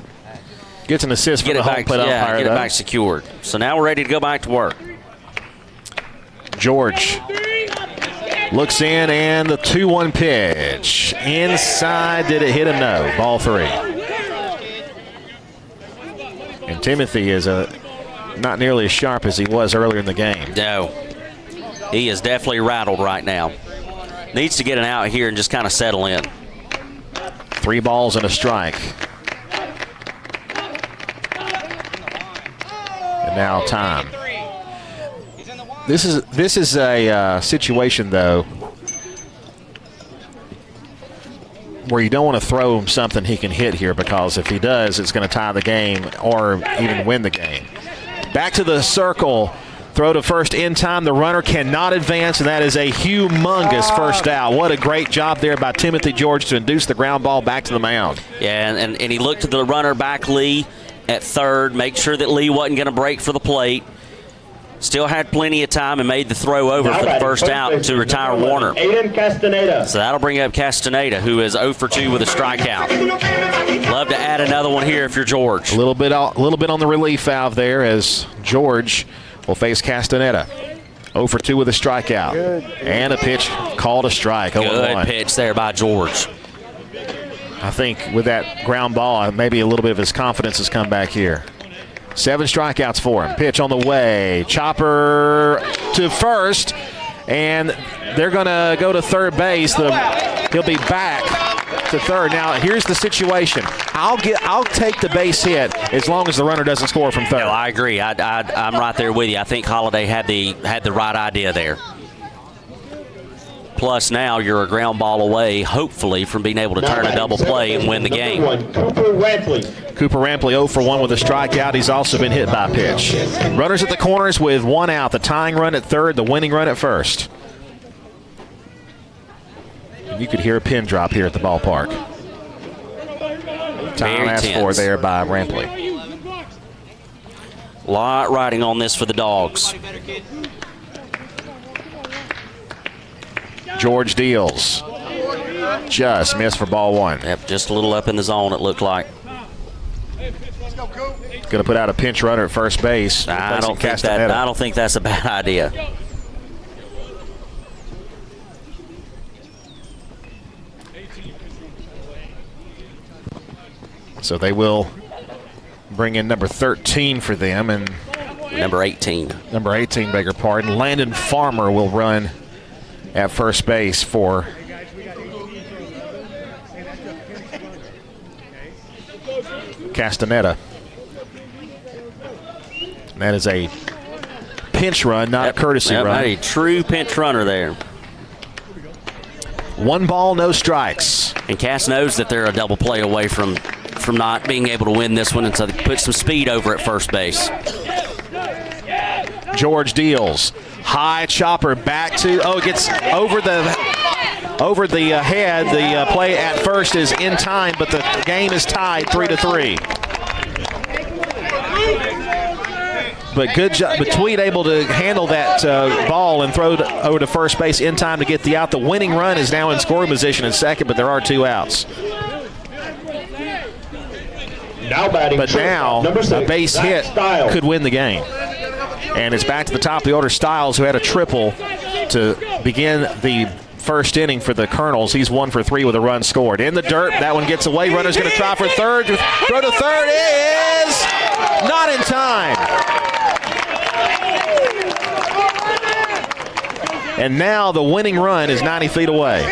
Gets an assist for the home plate umpire. Get it back secured. So now we're ready to go back to work. George looks in, and the 2-1 pitch. Inside, did it hit him? No. Ball 3. And Timothy is not nearly as sharp as he was earlier in the game. No. He is definitely rattled right now. Needs to get an out here and just kind of settle in. 3 balls and a strike. And now time. This is a situation, though, where you don't want to throw him something he can hit here, because if he does, it's going to tie the game or even win the game. Back to the circle Throw to first in time. The runner cannot advance, and that is a humongous first out. What a great job there by Timothy George to induce the ground ball back to the mound. Yeah, and he looked to the runner back Lee at third, make sure that Lee wasn't going to break for the plate. Still had plenty of time and made the throw over for the first out to retire Warner. So that'll bring up Castaneda, who is 0 for 2 with a strikeout. Love to add another one here if you're George. A little bit on the relief valve there as George will face Castaneda. 0 for 2 with a strikeout. Good. And a pitch called a strike. Good pitch there by George. I think with that ground ball, maybe a little bit of his confidence has come back here. 7 strikeouts for him. Pitch on the way. Chopper to first. And they're going to go to third base. He'll be back to third. Now, here's the situation. I'll take the base hit as long as the runner doesn't score from third. No, I agree. I'm right there with you. I think Holiday had the right idea there. Plus, now you're a ground ball away, hopefully, from being able to turn a double play and win the game. Cooper Rampley 0 for 1 with a strikeout. He's also been hit by a pitch. Runners at the corners with 1 out. The tying run at third, the winning run at first. And you could hear a pin drop here at the ballpark. Time asked for there by Rampley. A lot riding on this for the Dogs. George deals. Just missed for ball 1. Yep, just a little up in the zone, it looked like. Going to put out a pinch runner at first base. I don't think that's a bad idea. So they will bring in number 13 for them, and number 18. Number 18, beg your pardon. Landon Farmer will run at first base for Castaneda. And that is a pinch run, not a courtesy run. A true pinch runner there. 1 ball, no strikes. And Cass knows that they're a double play away from not being able to win this one, and so they put some speed over at first base. George deals. High chopper back to, gets over the head. The play at first is in time, but the game is tied 3-3. But good job, but Tweed able to handle that ball and throw over to first base in time to get the out. The winning run is now in scoring position at second, but there are 2 outs. Now batting, but now a base hit could win the game. And it's back to the top of the order. Stiles, who had a triple to begin the first inning for the Colonels. He's 1 for 3 with a run scored. In the dirt, that one gets away. Runner's going to try for third. Throw to third is not in time. And now the winning run is 90 feet away.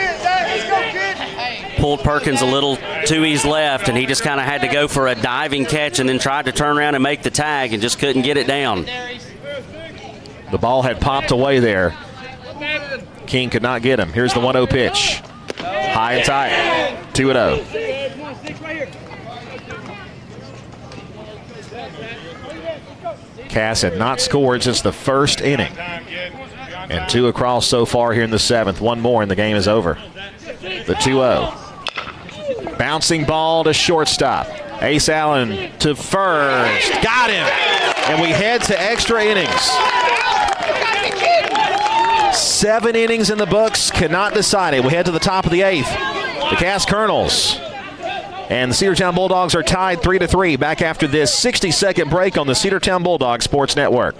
Pulled Perkins a little to his left, and he just kind of had to go for a diving catch and then tried to turn around and make the tag and just couldn't get it down. The ball had popped away there. King could not get him. Here's the 1-0 pitch. High and tight. 2-0. Cass had not scored since the first inning. And 2 across so far here in the 7th. 1 more and the game is over. The 2-0. Bouncing ball to shortstop. Ace Allen to first. Got him. And we head to extra innings. 7 innings in the books, cannot decide it. We head to the top of the 8th. The Cass Colonels and the Cedartown Bulldogs are tied 3-3. Back after this 60-second break on the Cedartown Bulldogs Sports Network.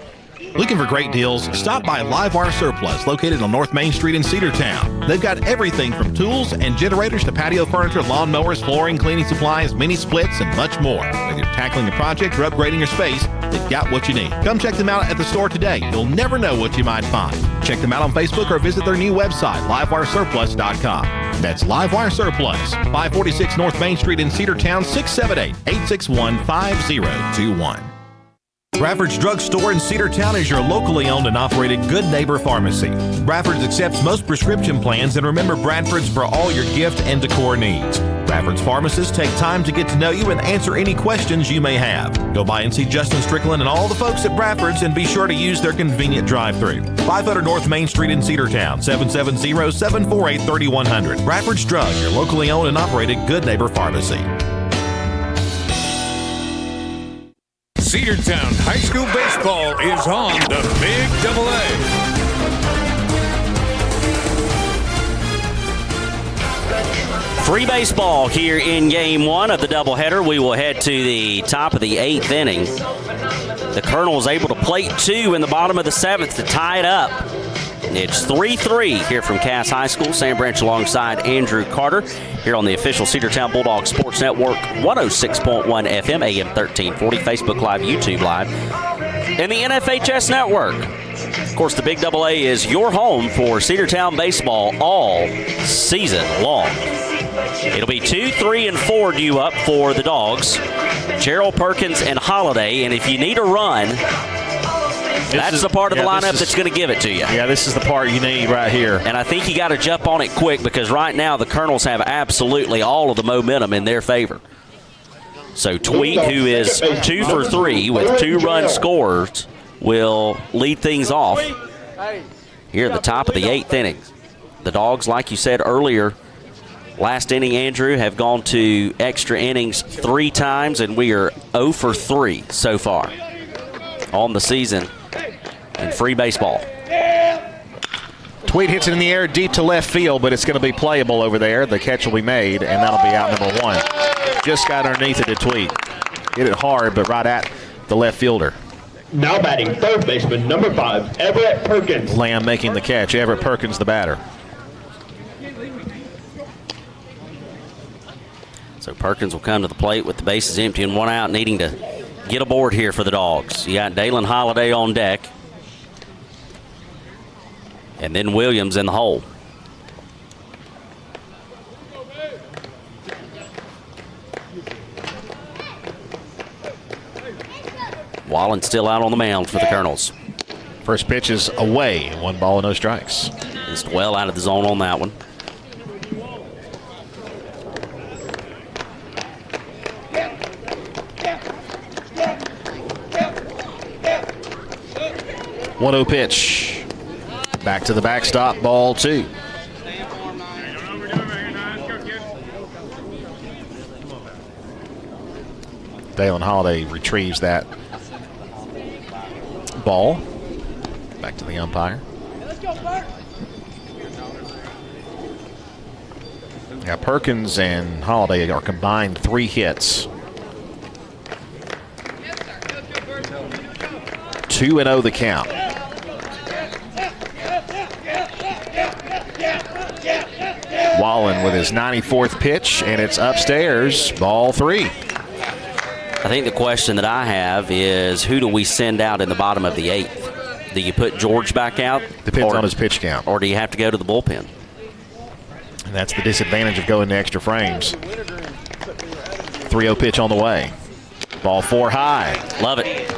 Looking for great deals? Stop by Live Wire Surplus, located on North Main Street in Cedartown. They've got everything from tools and generators to patio furniture, lawn mowers, flooring, cleaning supplies, mini splits, and much more. Whether you're tackling a project or upgrading your space, they've got what you need. Come check them out at the store today. You'll never know what you might find. Check them out on Facebook or visit their new website, livewiresurplus.com. That's Livewire Surplus, 546 North Main Street in Cedartown, 678-861-5021. Bradford's Drug Store in Cedartown is your locally owned and operated Good Neighbor Pharmacy. Bradford's accepts most prescription plans, and remember Bradford's for all your gift and decor needs. Bradford's pharmacists take time to get to know you and answer any questions you may have. Go by and see Justin Strickland and all the folks at Bradford's, and be sure to use their convenient drive-thru. 500 North Main Street in Cedartown, 770-748-3100. Bradford's Drug, your locally owned and operated Good Neighbor Pharmacy. Cedartown High School Baseball is on the Big AA. Free baseball here in Game 1 of the doubleheader. We will head to the top of the 8th inning. The Colonels able to plate 2 in the bottom of the 7th to tie it up. It's 3-3 here from Cass High School. Sam Branch alongside Andrew Carter here on the official Cedartown Bulldogs Sports Network, 106.1 FM, AM 1340, Facebook Live, YouTube Live, and the NFHS Network. Of course, the Big AA is your home for Cedartown baseball all season long. It'll be 2, 3, and 4 due up for the Dogs. Gerald, Perkins, and Holiday. And if you need a run, that's the part of the lineup that's going to give it to you. Yeah, this is the part you need right here. And I think you got to jump on it quick, because right now the Colonels have absolutely all of the momentum in their favor. So Tweet, who is 2 for 3 with 2 run scores, will lead things off here at the top of the 8th inning. The Dogs, like you said earlier, last inning, Andrew, have gone to extra innings 3 times, and we are 0 for 3 so far on the season in free baseball. Tweed hits it in the air deep to left field, but it's going to be playable over there. The catch will be made, and that'll be out number 1. Just got underneath it to Tweed. Hit it hard, but right at the left fielder. Now batting third baseman, number 5, Everett Perkins. Lamb making the catch. Everett Perkins, the batter. So Perkins will come to the plate with the bases empty and 1 out, needing to get aboard here for the Dogs. You got Dalen Holiday on deck, and then Williams in the hole. Wallen still out on the mound for the Colonels. First pitch is away. 1 ball and no strikes. Just well out of the zone on that one. One-0 pitch. Back to the backstop, ball 2. Dalen Holiday retrieves that ball. Back to the umpire. Yeah, Perkins and Holiday are combined 3 hits. 2-0 the count. Wallen with his 94th pitch, and it's upstairs, ball 3. I think the question that I have is, who do we send out in the bottom of the 8th? Do you put George back out? Depends on his pitch count. Or do you have to go to the bullpen? And that's the disadvantage of going to extra frames. 3-0 pitch on the way. Ball 4 high. Love it.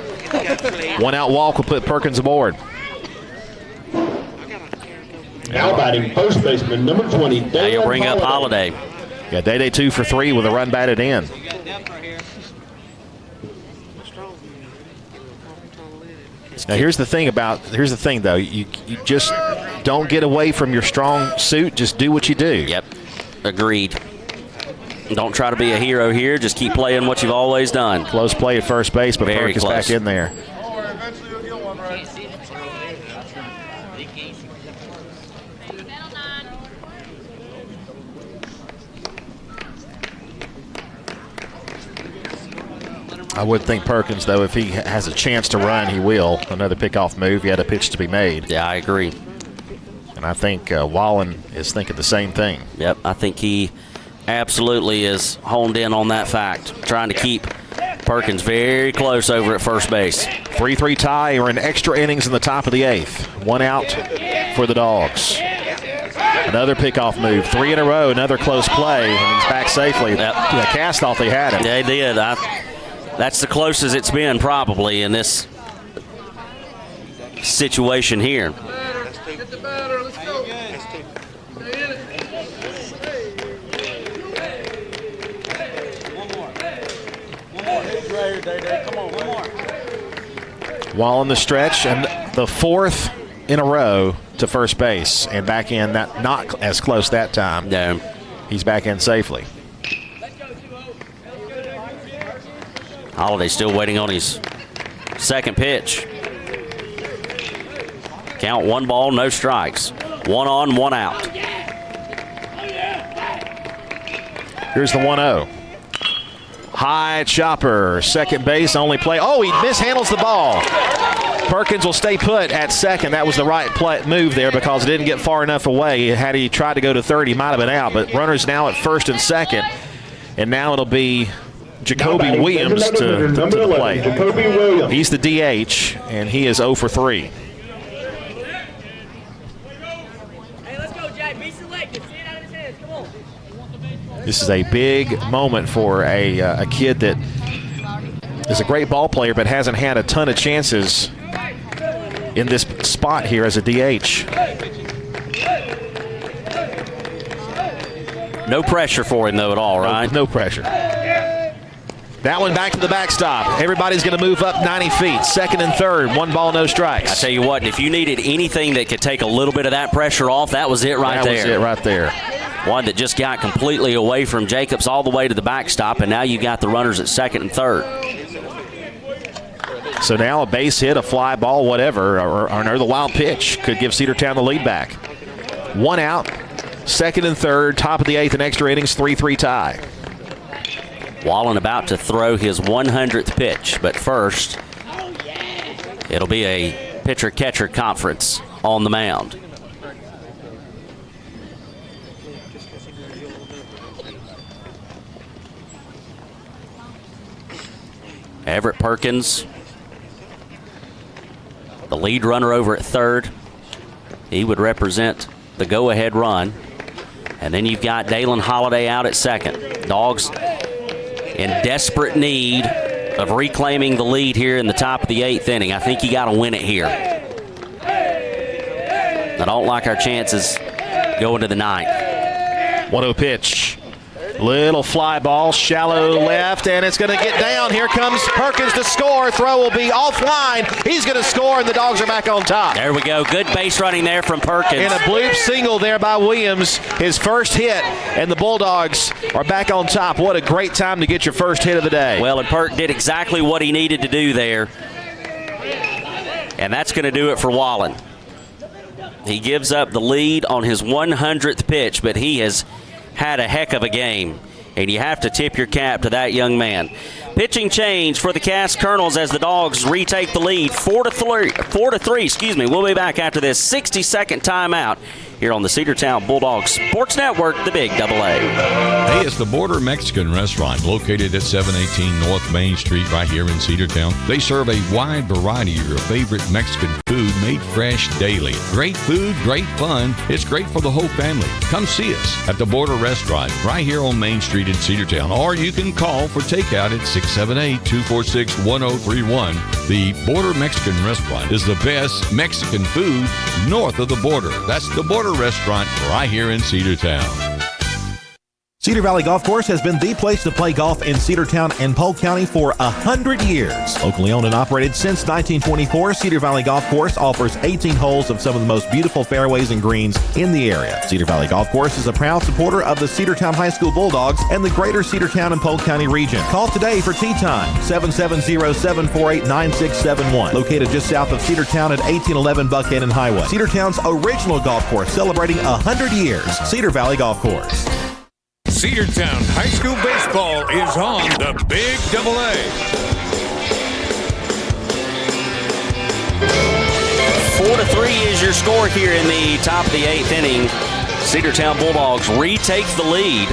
1 out walk will put Perkins aboard. Now batting first baseman, number 20, Dalen Now you'll bring up Holiday. Yeah, Day 2 for 3 with a run batted in. Now here's the thing though, you just don't get away from your strong suit. Just do what you do. Yep, agreed. Don't try to be a hero here. Just keep playing what you've always done. Close play at first base, but Very Perkins close. back in there. I would think Perkins, though, if he has a chance to run, he will. Another pickoff move. He had a pitch to be made. Yeah, I agree. And I think Wallen is thinking the same thing. Yep, I think he absolutely is honed in on that fact, trying to keep Perkins very close over at first base. 3-3 tie. We're in extra innings in the top of the 8th. 1 out for the Dogs. Another pickoff move. 3 in a row. Another close play, and he's back safely. Yep. Yeah, cast off. They had him. They did. That's the closest it's been probably in this situation here. Get the batter. Let's go. Come on, one more. While on the stretch, and the fourth in a row to first base, and back in, that not as close that time. No. He's back in safely. Holiday still waiting on his second pitch. Count 1 ball, no strikes. 1 on, 1 out. Here's the 1-0. High chopper, second base, only play. Oh, he mishandles the ball. Perkins will stay put at second. That was the right move there because it didn't get far enough away. Had he tried to go to third, he might have been out. But runners now at first and second. And now it'll be Jacoby Williams to the plate. Jacoby Williams. He's the DH, and he is 0 for 3. This is a big moment for a kid that is a great ball player but hasn't had a ton of chances in this spot here as a DH. No pressure for him, though, at all, right? No pressure. That one back to the backstop. Everybody's going to move up 90 feet. Second and third, 1 ball, no strikes. I tell you what, if you needed anything that could take a little bit of that pressure off, that was it right there. That was it right there. One that just got completely away from Jacobs all the way to the backstop, and now you got the runners at second and third. So now a base hit, a fly ball, whatever, or another wild pitch could give Cedartown the lead back. 1 out, second and third, top of the 8th in extra innings, 3-3 tie. Wallen about to throw his 100th pitch, but first, it'll be a pitcher-catcher conference on the mound. Everett Perkins, the lead runner over at third. He would represent the go-ahead run. And then you've got Dalen Holiday out at second. Dogs in desperate need of reclaiming the lead here in the top of the 8th inning. I think you got to win it here. I don't like our chances going to the 9th. 1-0 pitch. Little fly ball, shallow left, and it's going to get down. Here comes Perkins to score. Throw will be offline. He's going to score, and the Dogs are back on top. There we go. Good base running there from Perkins. And a bloop single there by Williams, his first hit, and the Bulldogs are back on top. What a great time to get your first hit of the day. Well, and Perk did exactly what he needed to do there. And that's going to do it for Wallen. He gives up the lead on his 100th pitch, but he has had a heck of a game, and you have to tip your cap to that young man. Pitching change for the Cass Colonels as the Dogs retake the lead, 4-3. We'll be back after this 60-second timeout here on the Cedartown Bulldogs Sports Network, the Big Double A. Hey, it's the Border Mexican Restaurant located at 718 North Main Street right here in Cedartown. They serve a wide variety of your favorite Mexican food made fresh daily. Great food, great fun. It's great for the whole family. Come see us at the Border Restaurant right here on Main Street in Cedartown, or you can call for takeout at 678-246-1031. The Border Mexican Restaurant is the best Mexican food north of the border. That's the Border Restaurant right here in Cedartown. Cedar Valley Golf Course has been the place to play golf in Cedartown and Polk County for 100 years. Locally owned and operated since 1924, Cedar Valley Golf Course offers 18 holes of some of the most beautiful fairways and greens in the area. Cedar Valley Golf Course is a proud supporter of the Cedartown High School Bulldogs and the greater Cedartown and Polk County region. Call today for tee time, 770-748-9671. Located just south of Cedartown at 1811 Buckhannon Highway. Cedartown's original golf course celebrating 100 years. Cedar Valley Golf Course. Cedartown High School Baseball is on the Big Double A. 4-3 is your score here in the top of the 8th inning. Cedartown Bulldogs retake the lead.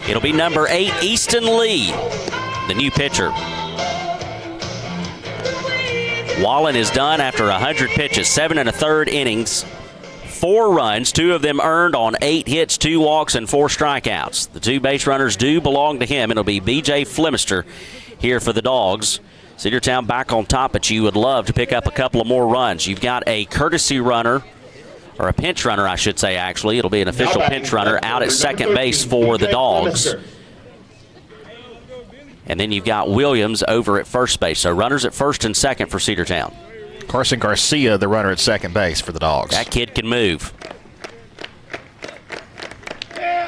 It'll be number 8, Easton Lee, the new pitcher. Wallen is done after 100 pitches, 7 1/3 innings. 4 runs, 2 of them earned on 8 hits, 2 walks, and 4 strikeouts. The 2 base runners do belong to him. It'll be B.J. Flemister here for the Dogs. Cedartown back on top, but you would love to pick up a couple of more runs. You've got a courtesy runner, or a pinch runner, I should say, actually. It'll be an official pinch runner out at second base for the Dogs. And then you've got Williams over at first base. So runners at first and second for Cedartown. Carson Garcia, the runner at second base for the Dogs. That kid can move.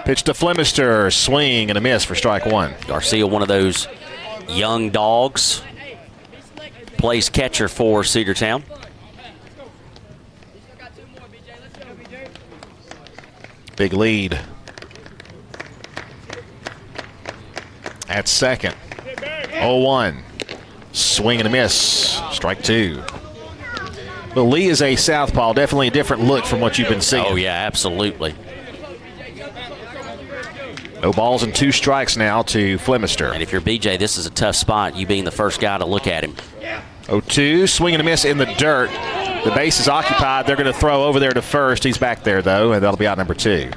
Pitch to Flemister, swing and a miss for strike one. Garcia, one of those young dogs, plays catcher for Cedartown. Big lead at second. 0-1. Swing and a miss. Strike two. Well, Lee is a southpaw. Definitely a different look from what you've been seeing. Oh, yeah, absolutely. No balls and 2 strikes now to Flemister. And if you're BJ, this is a tough spot, you being the first guy to look at him. 0-2. Swing and a miss in the dirt. The base is occupied. They're going to throw over there to first. He's back there, though, and that'll be out number 2.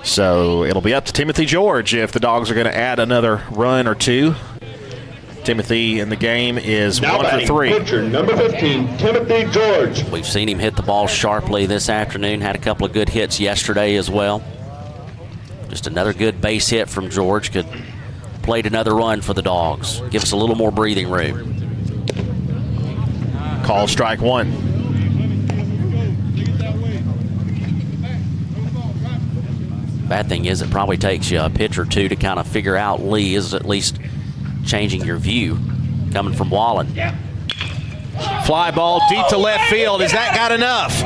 So it'll be up to Timothy George if the Dogs are going to add another run or 2. Timothy in the game is now 1 for 3. Pitcher, number 15, Timothy George. We've seen him hit the ball sharply this afternoon. Had a couple of good hits yesterday as well. Just another good base hit from George. Could played another run for the Dogs. Give us a little more breathing room. Call strike one. Bad thing is it probably takes you a pitch or two to kind of figure out Lee is at least changing your view coming from Wallen. Fly ball deep to left field. Has that got enough?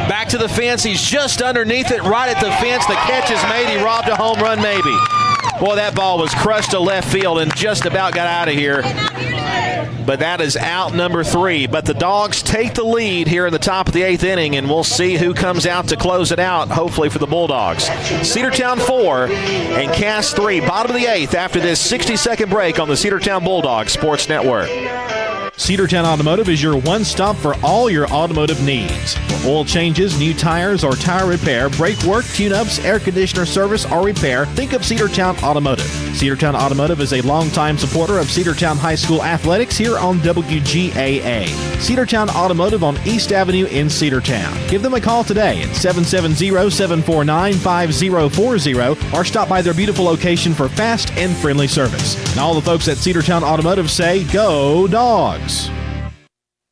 Back to the fence. He's just underneath it, right at the fence. The catch is made. He robbed a home run, maybe. Boy, that ball was crushed to left field and just about got out of here. But that is out number 3. But the Dogs take the lead here in the top of the 8th inning, and we'll see who comes out to close it out, hopefully for the Bulldogs. Cedartown 4 and Cass 3, bottom of the 8th after this 60-second break on the Cedartown Bulldogs Sports Network. Cedartown Automotive is your one-stop for all your automotive needs. For oil changes, new tires, or tire repair, brake work, tune-ups, air conditioner service, or repair, think of Cedartown Automotive. Cedartown Automotive is a longtime supporter of Cedartown High School athletics here on WGAA. Cedartown Automotive on East Avenue in Cedartown. Give them a call today at 770-749-5040 or stop by their beautiful location for fast and friendly service. And all the folks at Cedartown Automotive say, go Dogs!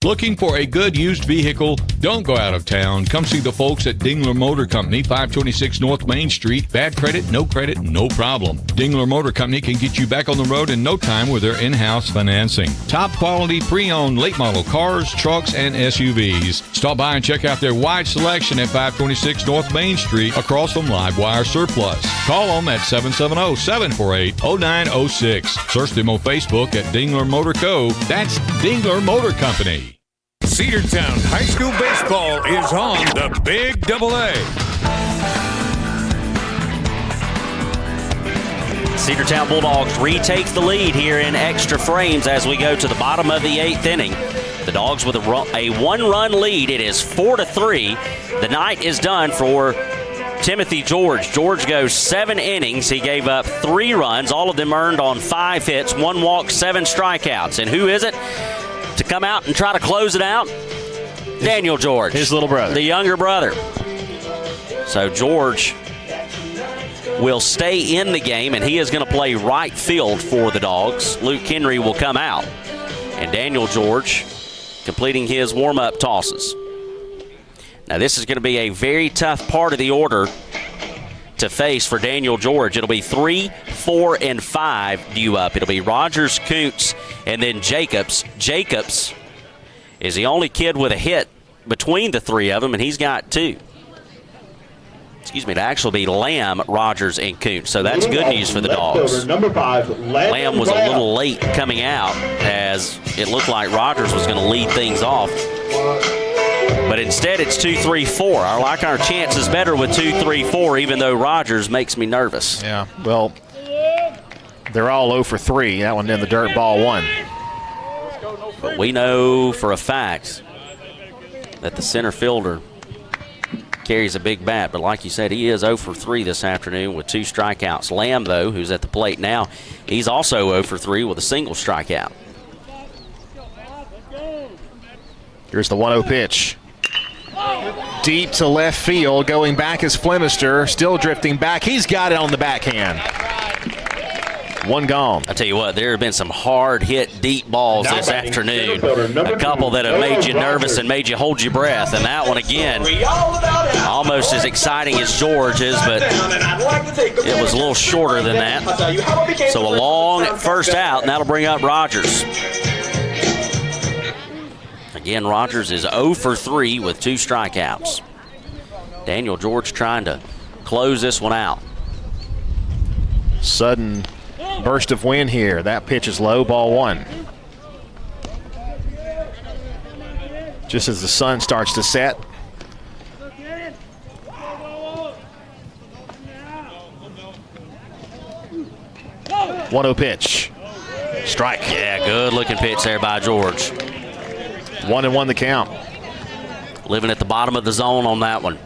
Looking for a good used vehicle? Don't go out of town. Come see the folks at Dingler Motor Company, 526 North Main Street. Bad credit, no problem. Dingler Motor Company can get you back on the road in no time with their in-house financing. Top quality pre-owned late model cars, trucks, and SUVs. Stop by and check out their wide selection at 526 North Main Street across from Livewire Surplus. Call them at 770-748-0906. Search them on Facebook at Dingler Motor Co. That's Dingler Motor Company. Cedartown High School Baseball is on the Big AA. Cedartown Bulldogs retake the lead here in extra frames as we go to the bottom of the 8th inning. The Dogs with a 1-run lead. It is 4-3. The night is done for Timothy George. George goes 7 innings. He gave up 3 runs, all of them earned on 5 hits, 1 walk, 7 strikeouts. And who is it to come out and try to close it out? Daniel George. His little brother. The younger brother. So George will stay in the game, and he is going to play right field for the Dogs. Luke Henry will come out. And Daniel George completing his warm-up tosses. Now, this is going to be a very tough part of the order to face for Daniel George. It'll be 3, 4, and 5 due up. It'll be Rogers, Kuntz, and then Jacobs. Jacobs is the only kid with a hit between the 3 of them, and he's got 2. It'd actually be Lamb, Rogers, and Kuntz. So that's good news for the Dogs. Number 5, Lamb was a little late coming out as it looked like Rogers was going to lead things off. But instead, it's 2, 3, 4. I like our chances better with 2, 3, 4, even though Rogers makes me nervous. Yeah, well, they're all 0 for 3. That one in the dirt, ball 1. But we know for a fact that the center fielder carries a big bat, but like you said, he is 0 for 3 this afternoon with 2 strikeouts. Lamb, though, who's at the plate now, he's also 0 for 3 with a single strikeout. Here's the 1-0 pitch. Deep to left field. Going back is Flemister. Still drifting back. He's got it on the backhand. 1 gone. I tell you what, there have been some hard hit deep balls this afternoon. A couple that have made you nervous and made you hold your breath. And that one again, almost as exciting as George's, but it was a little shorter than that. So a long first out, and that'll bring up Rogers. Again, Rogers is 0 for 3 with 2 strikeouts. Daniel George trying to close this one out. Sudden burst of wind here. That pitch is low, ball 1. Just as the sun starts to set. One 0 pitch. Strike. Yeah, good looking pitch there by George. 1-1 the count. Living at the bottom of the zone on that one.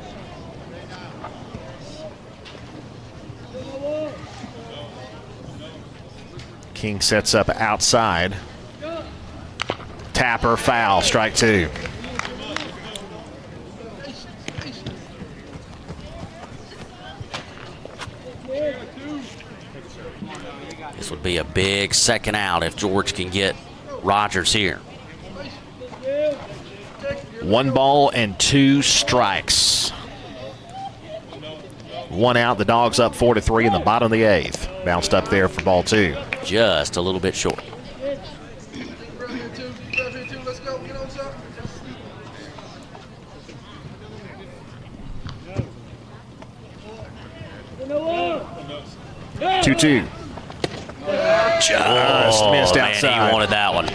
King sets up outside. Tapper, foul, strike 2. This would be a big second out if George can get Rogers here. 1 ball and 2 strikes. 1 out. The Dogs up 4-3 in the bottom of the 8th. Bounced up there for ball 2. Just a little bit short. Two. Just missed outside. Man, he wanted that one.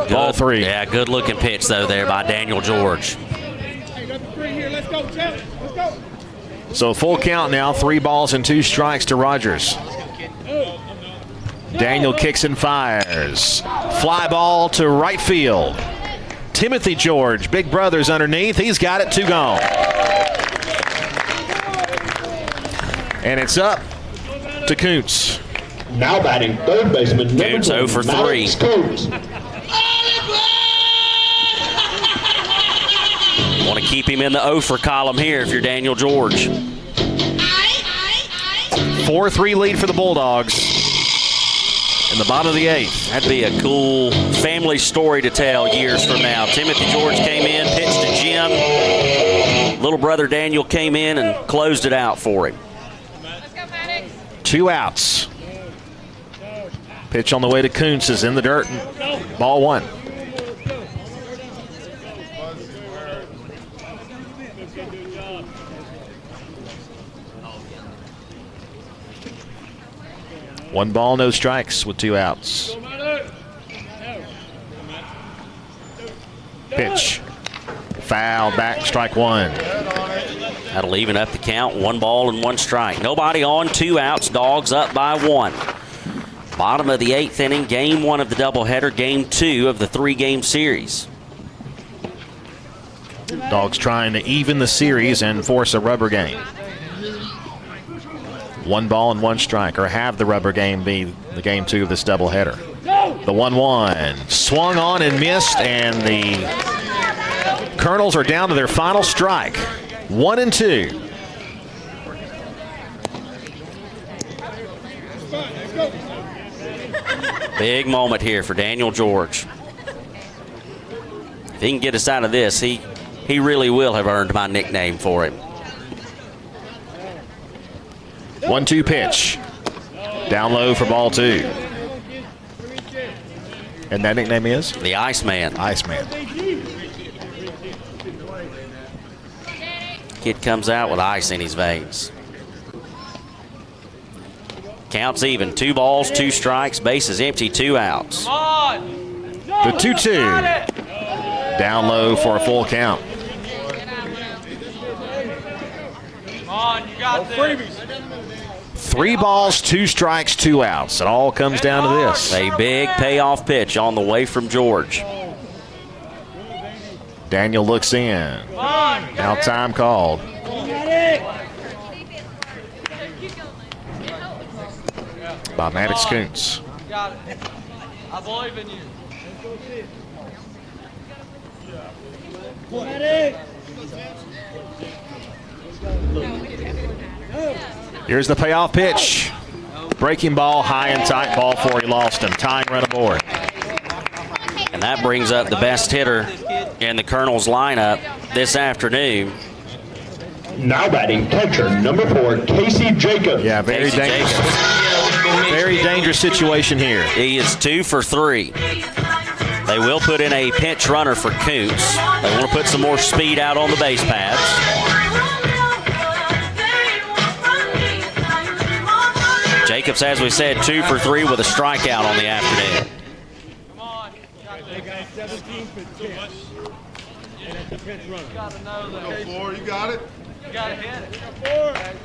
Ball 3. Yeah, good looking pitch though there by Daniel George. So full count now, 3 balls and 2 strikes to Rogers. Daniel kicks and fires. Fly ball to right field. Timothy George, big brother's underneath. He's got it, 2 gone. And it's up to Kuntz. Now batting third baseman, Kuntz 0 for 3. Want to keep him in the 0 for column here if you're Daniel George. 4-3 lead for the Bulldogs in the bottom of the 8th. That'd be a cool family story to tell years from now. Timothy George came in, pitched to Jim. Little brother Daniel came in and closed it out for him. 2 outs. Pitch on the way to Kuntz is in the dirt. Ball 1. One ball, no strikes with 2 outs. Pitch. Foul back, strike 1. That'll even up the count. 1 ball and 1 strike. Nobody on, 2 outs. Dogs up by 1. Bottom of the 8th inning, game 1 of the doubleheader, game 2 of the 3-game series. Dogs trying to even the series and force a rubber game. 1 ball and 1 strike, or have the rubber game be the game 2 of this doubleheader. The 1-1 swung on and missed, and the Colonels are down to their final strike. 1-2. Big moment here for Daniel George. If he can get us out of this, he really will have earned my nickname for him. 1-2 pitch. Down low for ball 2. And that nickname is? The Iceman. Iceman. Kid comes out with ice in his veins. Counts even. 2 balls, 2 strikes. Base is empty. 2 outs. The 2-2. Down low for a full count. Come on, you got this. 3 balls, 2 strikes, 2 outs. It all comes down to this. A big payoff pitch on the way from George. Daniel looks in. Now time called. By Maddox Koontz. Got it. I believe in you. Here's the payoff pitch. Breaking ball, high and tight, ball four. He lost him. Tying run aboard. And that brings up the best hitter in the Colonel's lineup this afternoon. Now batting catcher number 4, Casey Jacobs. Yeah, very dangerous. Very dangerous situation here. He is 2 for 3. They will put in a pinch runner for Koontz. They want to put some more speed out on the base paths. Jacobs, as we said, 2 for 3 with a strikeout on the afternoon. Come on. They got 17 for 10. You got to know that. Go you got it. You got to hit it.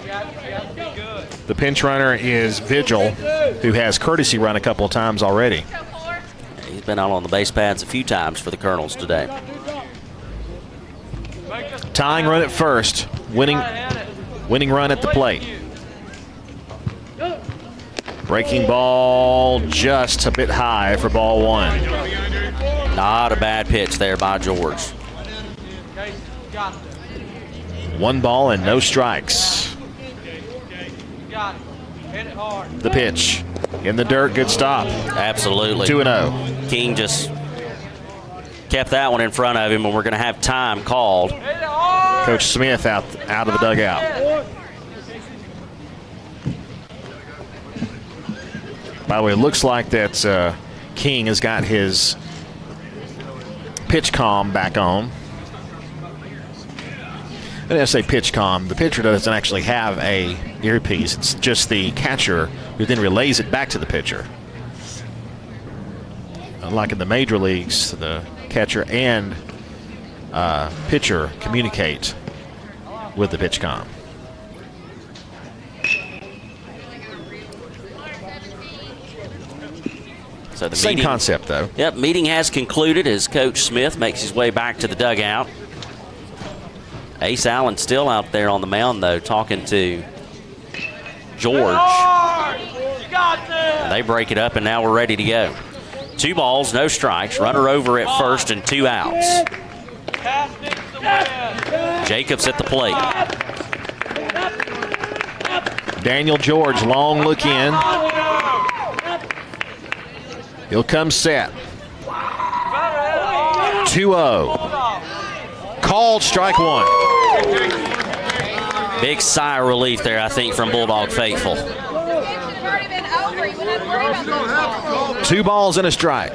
You got to be good. The pinch runner is Vigil, who has courtesy run a couple of times already. He's been out on the base paths a few times for the Colonels today. Tying run at first. Winning run at the plate. Breaking ball just a bit high for ball one. Not a bad pitch there by George. 1 ball and no strikes. The pitch. In the dirt, good stop. Absolutely. 2-0. King just kept that one in front of him, and we're going to have time called. Coach Smith out of the dugout. By the way, it looks like that King has got his pitch comm back on. When I say pitch comm, the pitcher doesn't actually have a earpiece. It's just the catcher who then relays it back to the pitcher. Unlike in the major leagues, the catcher and pitcher communicate with the pitch comm. So the Same concept, though. Yep, meeting has concluded as Coach Smith makes his way back to the dugout. Ace Allen still out there on the mound, though, talking to George. And they break it up, and now we're ready to go. 2 balls, no strikes. Runner over at first and 2 outs. Jacobs at the plate. Daniel George, long look in. He'll come set. 2-0. Called strike 1. Big sigh of relief there, I think, from Bulldog faithful. 2 balls and a strike.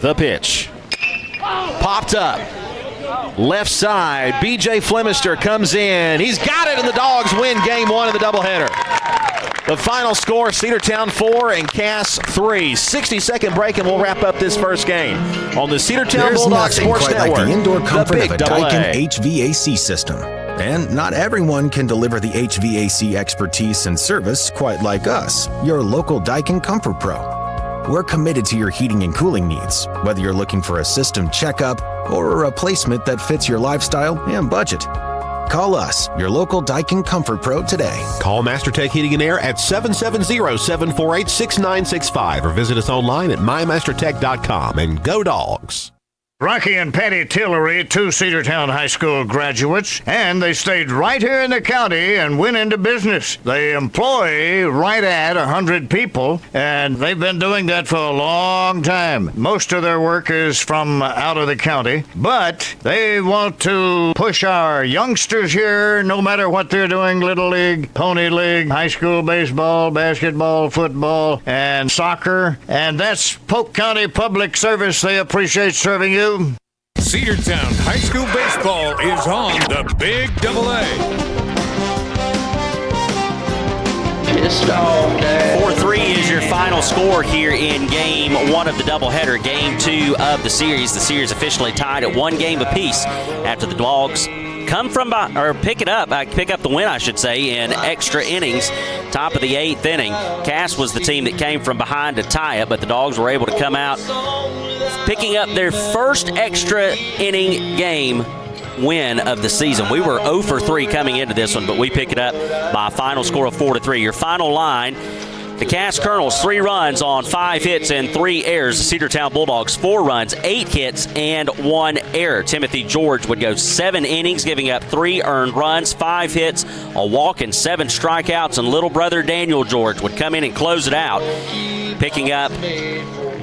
The pitch. Popped up. Left side. B.J. Flemister comes in. He's got it, and the Dogs win game 1 of the doubleheader. The final score, Cedartown 4 and Cass 3. 60-second break, and we'll wrap up this first game on the Cedartown Bulldogs Sports Network. There's nothing quite like the indoor comfort of a Daikin AA. HVAC system. And not everyone can deliver the HVAC expertise and service quite like us, your local Daikin Comfort Pro. We're committed to your heating and cooling needs, whether you're looking for a system checkup or a replacement that fits your lifestyle and budget. Call us, your local Daikin Comfort Pro, today. Call MasterTech Heating and Air at 770-748-6965 or visit us online at mymastertech.com, and go Dogs. Rocky and Patty Tillery, 2 Cedartown High School graduates, and they stayed right here in the county and went into business. They employ right at 100 people, and they've been doing that for a long time. Most of their work is from out of the county, but they want to push our youngsters here, no matter what they're doing, Little League, Pony League, high school baseball, basketball, football, and soccer, and that's Polk County Public Service. They appreciate serving you. Cedartown High School Baseball is on the Big AA. 4-3 is your final score here in game 1 of the doubleheader. Game 2 of the series. The series officially tied at 1 game apiece after the Dogs pick up the win, I should say, in extra innings. Top of the 8th inning. Cass was the team that came from behind to tie it, but the Dogs were able to come out picking up their first extra inning game win of the season. We were 0 for 3 coming into this one, but we pick it up by a final score of 4-3. Your final line: the Cass Colonels 3 runs on 5 hits and 3 errors. The Cedartown Bulldogs 4 runs, 8 hits, and 1 error. Timothy George would go 7 innings, giving up 3 earned runs, 5 hits, a walk, and 7 strikeouts. And little brother Daniel George would come in and close it out, picking up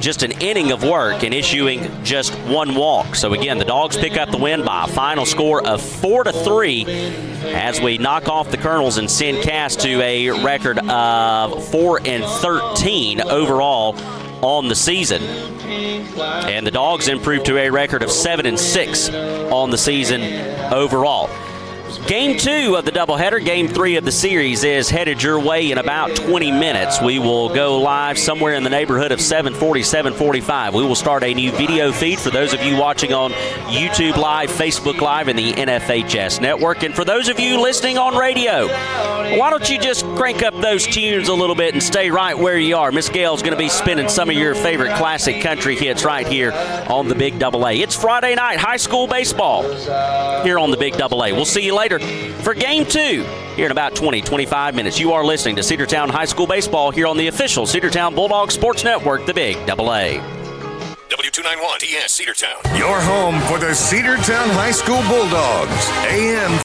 just an inning of work and issuing just 1 walk. So again, the Dogs pick up the win by a final score of 4-3 as we knock off the Colonels and send Cass to a record of 4-13 overall on the season. And the Dogs improved to a record of 7-6 on the season overall. Game 2 of the doubleheader, Game 3 of the series, is headed your way in about 20 minutes. We will go live somewhere in the neighborhood of 7:40, 7:45. We will start a new video feed for those of you watching on YouTube Live, Facebook Live, and the NFHS Network. And for those of you listening on radio, why don't you just crank up those tunes a little bit and stay right where you are. Miss Gail's going to be spinning some of your favorite classic country hits right here on the Big Double A. It's Friday night high school baseball here on the Big Double A. We'll see you later for Game 2 here in about 20-25 minutes. You are listening to Cedartown High School Baseball here on the official Cedartown Bulldogs Sports Network, the Big Double A. W291 TS Cedartown. Your home for the Cedartown High School Bulldogs. AM